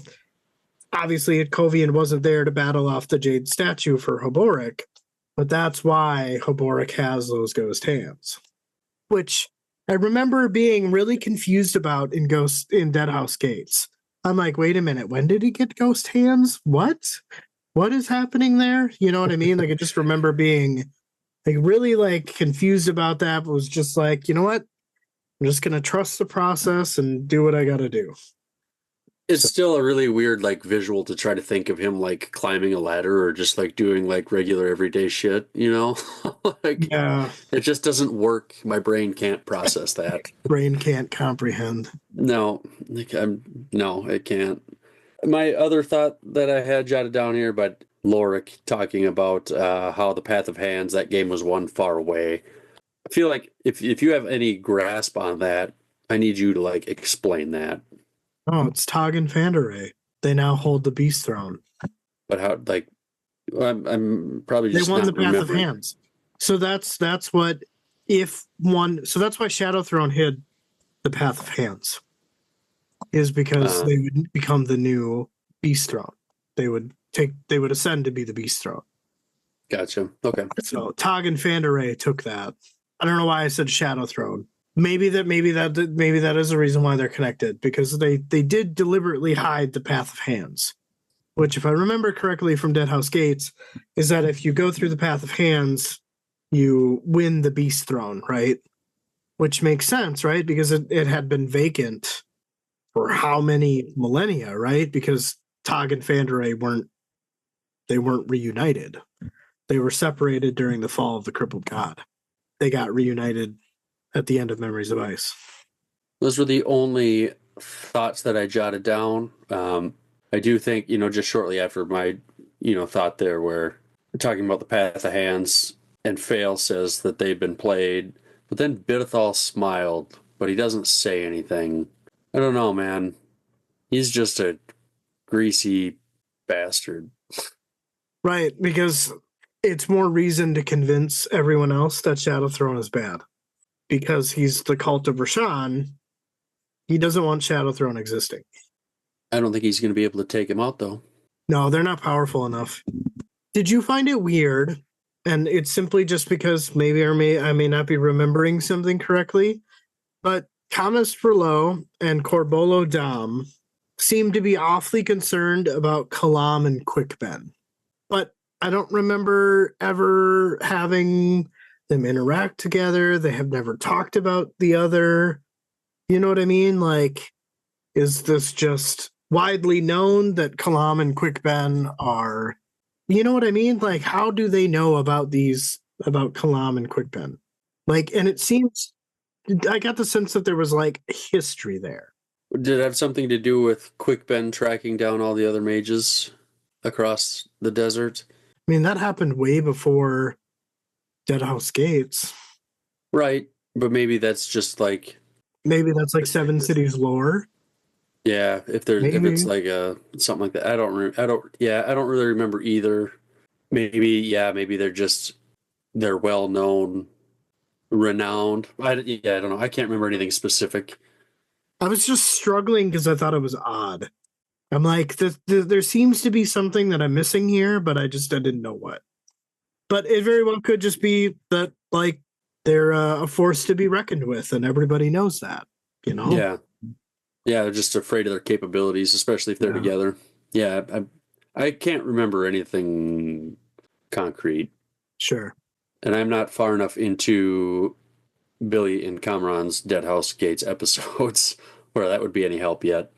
obviously Kovian wasn't there to battle off the jade statue for Hoboric, but that's why Hoboric has those ghost hands, which I remember being really confused about in Deadhouse Gates. I'm like, wait a minute, when did he get ghost hands? What is happening there? You know what I mean? Like, I just remember being like really like confused about that, but was just like, you know what? I'm just gonna trust the process and do what I gotta do. It's still a really weird like visual to try to think of him like climbing a ladder or just like doing like regular everyday shit, you know? Like Yeah, it just doesn't work. My brain can't process that. brain can't comprehend. No, like no, it can't. My other thought that I had jotted down here, but Lorik talking about how the Path of Hands, that game was one far away. I feel like if you have any grasp on that, I need you to like explain that. Oh, it's Tog and Fanderay. They now hold the Beast Throne. But how like I'm probably They just won the not Path of remembering. Hands. So that's what if one. So that's why Shadow Throne hid the Path of Hands, is because Uh, they would become the new Beast Throne. They would ascend to be the Beast Throne. gotcha. Okay. So Tog and Fanderay took that. I don't know why I said Shadow Throne. Maybe that is the reason why they're connected, because they did deliberately hide the Path of Hands, which, if I remember correctly from Dead House Gates, is that if you go through the Path of Hands, you win the Beast Throne, right? Which makes sense, right? Because it had been vacant for how many millennia, right? Because Tog and Fanderay weren't reunited. They were separated during the fall of the Crippled God. They got reunited at the end of Memories of Ice. Those were the only thoughts that I jotted down. I do think, just shortly after my, thought there where we're talking about the Path of Hands and Fail says that they've been played, but then Bidithal smiled, but he doesn't say anything. I don't know, man. He's just a greasy bastard. Right, because it's more reason to convince everyone else that Shadow Throne is bad. Because he's the cult of Rashan, he doesn't want Shadow Throne existing. I don't think he's going to be able to take him out, though. No, they're not powerful enough. Did you find it weird? And it's simply just because maybe I may not be remembering something correctly, but Camas Furlow and Corbolo Dom seem to be awfully concerned about Kalam and Quickben. But I don't remember ever having them interact together. They have never talked about the other. You know what I mean? Like, is this just widely known that Kalam and Quickben are, you know what I mean? Like, how do they know about Kalam and Quickben? Like, and it seems, I got the sense that there was like history there. Did it have something to do with Quickben tracking down all the other mages across the desert? I mean, that happened way before Dead House Gates. Right, but maybe that's just like, Maybe that's like Seven Cities lore. yeah, if it's Maybe. like something like that. I don't really remember either. Maybe they're well known, renowned. I don't know. I can't remember anything specific. I was just struggling because I thought it was odd. I'm like, there seems to be something that I'm missing here, but I didn't know what. But it very well could just be that, like, they're a force to be reckoned with, and everybody knows that, you know? Yeah, they're just afraid of their capabilities, especially if they're together. Yeah, I can't remember anything concrete. Sure. And I'm not far enough into Billy and Kamran's Dead House Gates episodes where that would be any help yet.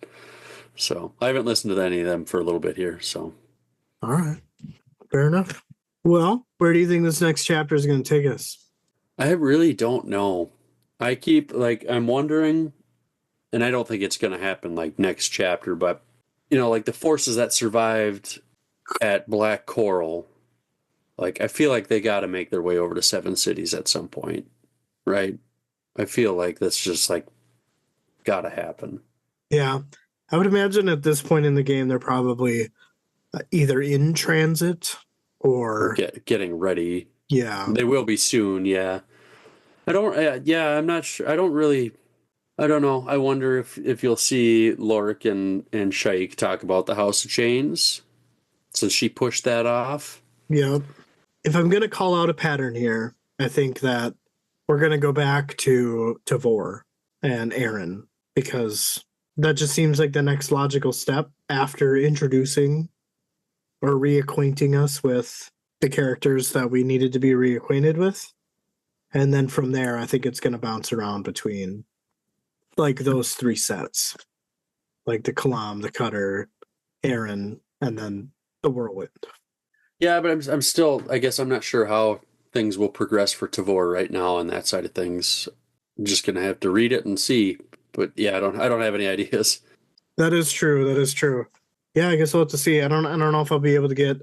So I haven't listened to any of them for a little bit here. So, All right. Fair enough. Well, where do you think this next chapter is going to take us? I really don't know. I keep I'm wondering, and I don't think it's going to happen like next chapter, but like the forces that survived at Black Coral, like I feel like they got to make their way over to Seven Cities at some point, right? I feel like that's just like got to happen. Yeah. I would imagine at this point in the game, they're probably either in transit or getting ready. Yeah. They will be soon. Yeah. I'm not sure. I don't know. I wonder if you'll see Lorik and Sha'ik talk about the House of Chains since she pushed that off. Yeah. If I'm going to call out a pattern here, I think that we're going to go back to Tavor and Aaron, because that just seems like the next logical step after introducing or reacquainting us with the characters that we needed to be reacquainted with. And then from there, I think it's going to bounce around between like those three sets. like the Kalam, the Cutter, Aaron, and then the Whirlwind. Yeah, but I'm still, I guess I'm not sure how things will progress for Tavor right now on that side of things. I'm just gonna have to read it and see. But yeah, I don't have any ideas. That is true. That is true. Yeah, I guess we'll have to see. I don't know if I'll be able to get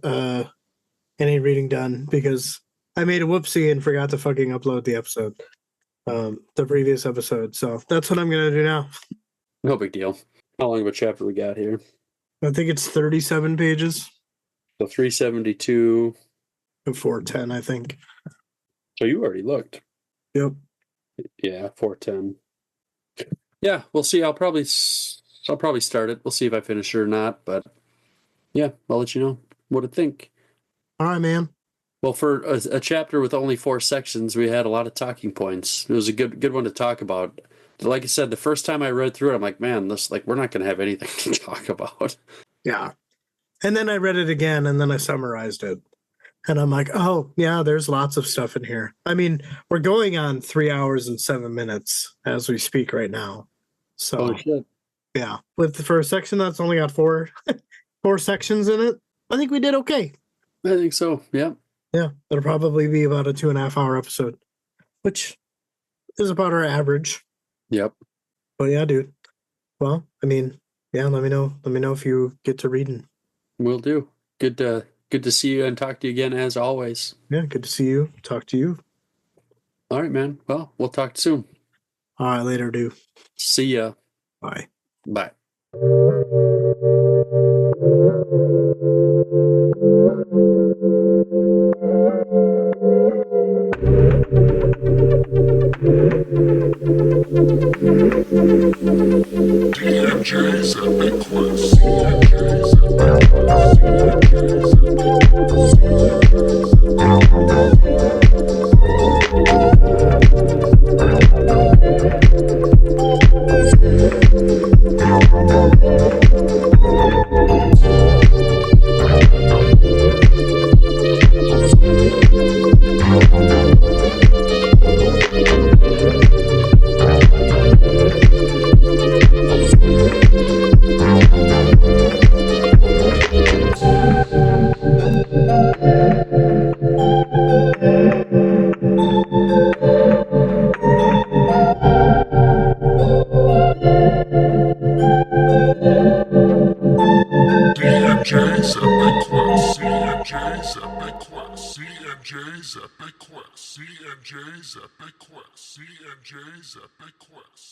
any reading done because I made a whoopsie and forgot to fucking upload the episode. The previous episode. So that's what I'm gonna do now. No big deal. How long of a chapter we got here? I think it's 37 pages. So 372. And 410, I think. So you already looked. Yep. Yeah, 410. Yeah, we'll see. I'll probably start it. We'll see if I finish it or not. But yeah, I'll let you know what I think. All right, man. Well, for a chapter with only 4 sections, we had a lot of talking points. It was a good one to talk about. Like I said, the first time I read through it, I'm like, man, we're not going to have anything to talk about. Yeah. And then I read it again and then I summarized it. And I'm like, oh, yeah, there's lots of stuff in here. I mean, we're going on 3 hours and 7 minutes as we speak right now. So, Oh, shit. yeah. With the first section that's only got 4 sections in it, I think we did okay. I think so. Yeah. Yeah. It'll probably be about a 2.5 hour episode, which is about our average. Yep. But yeah, dude. Well, I mean, yeah, let me know. Let me know if you get to reading. Will do. Good to see you and talk to you again as always. Yeah, good to see you. Talk to you. All right, man. Well, we'll talk soon. All right, later, dude. See ya. Bye. Bye. DMJ's Epic Quest. DMJ's Epic Quest. DMJ's CNJ's Epic Quest. CNJ's Epic Quest.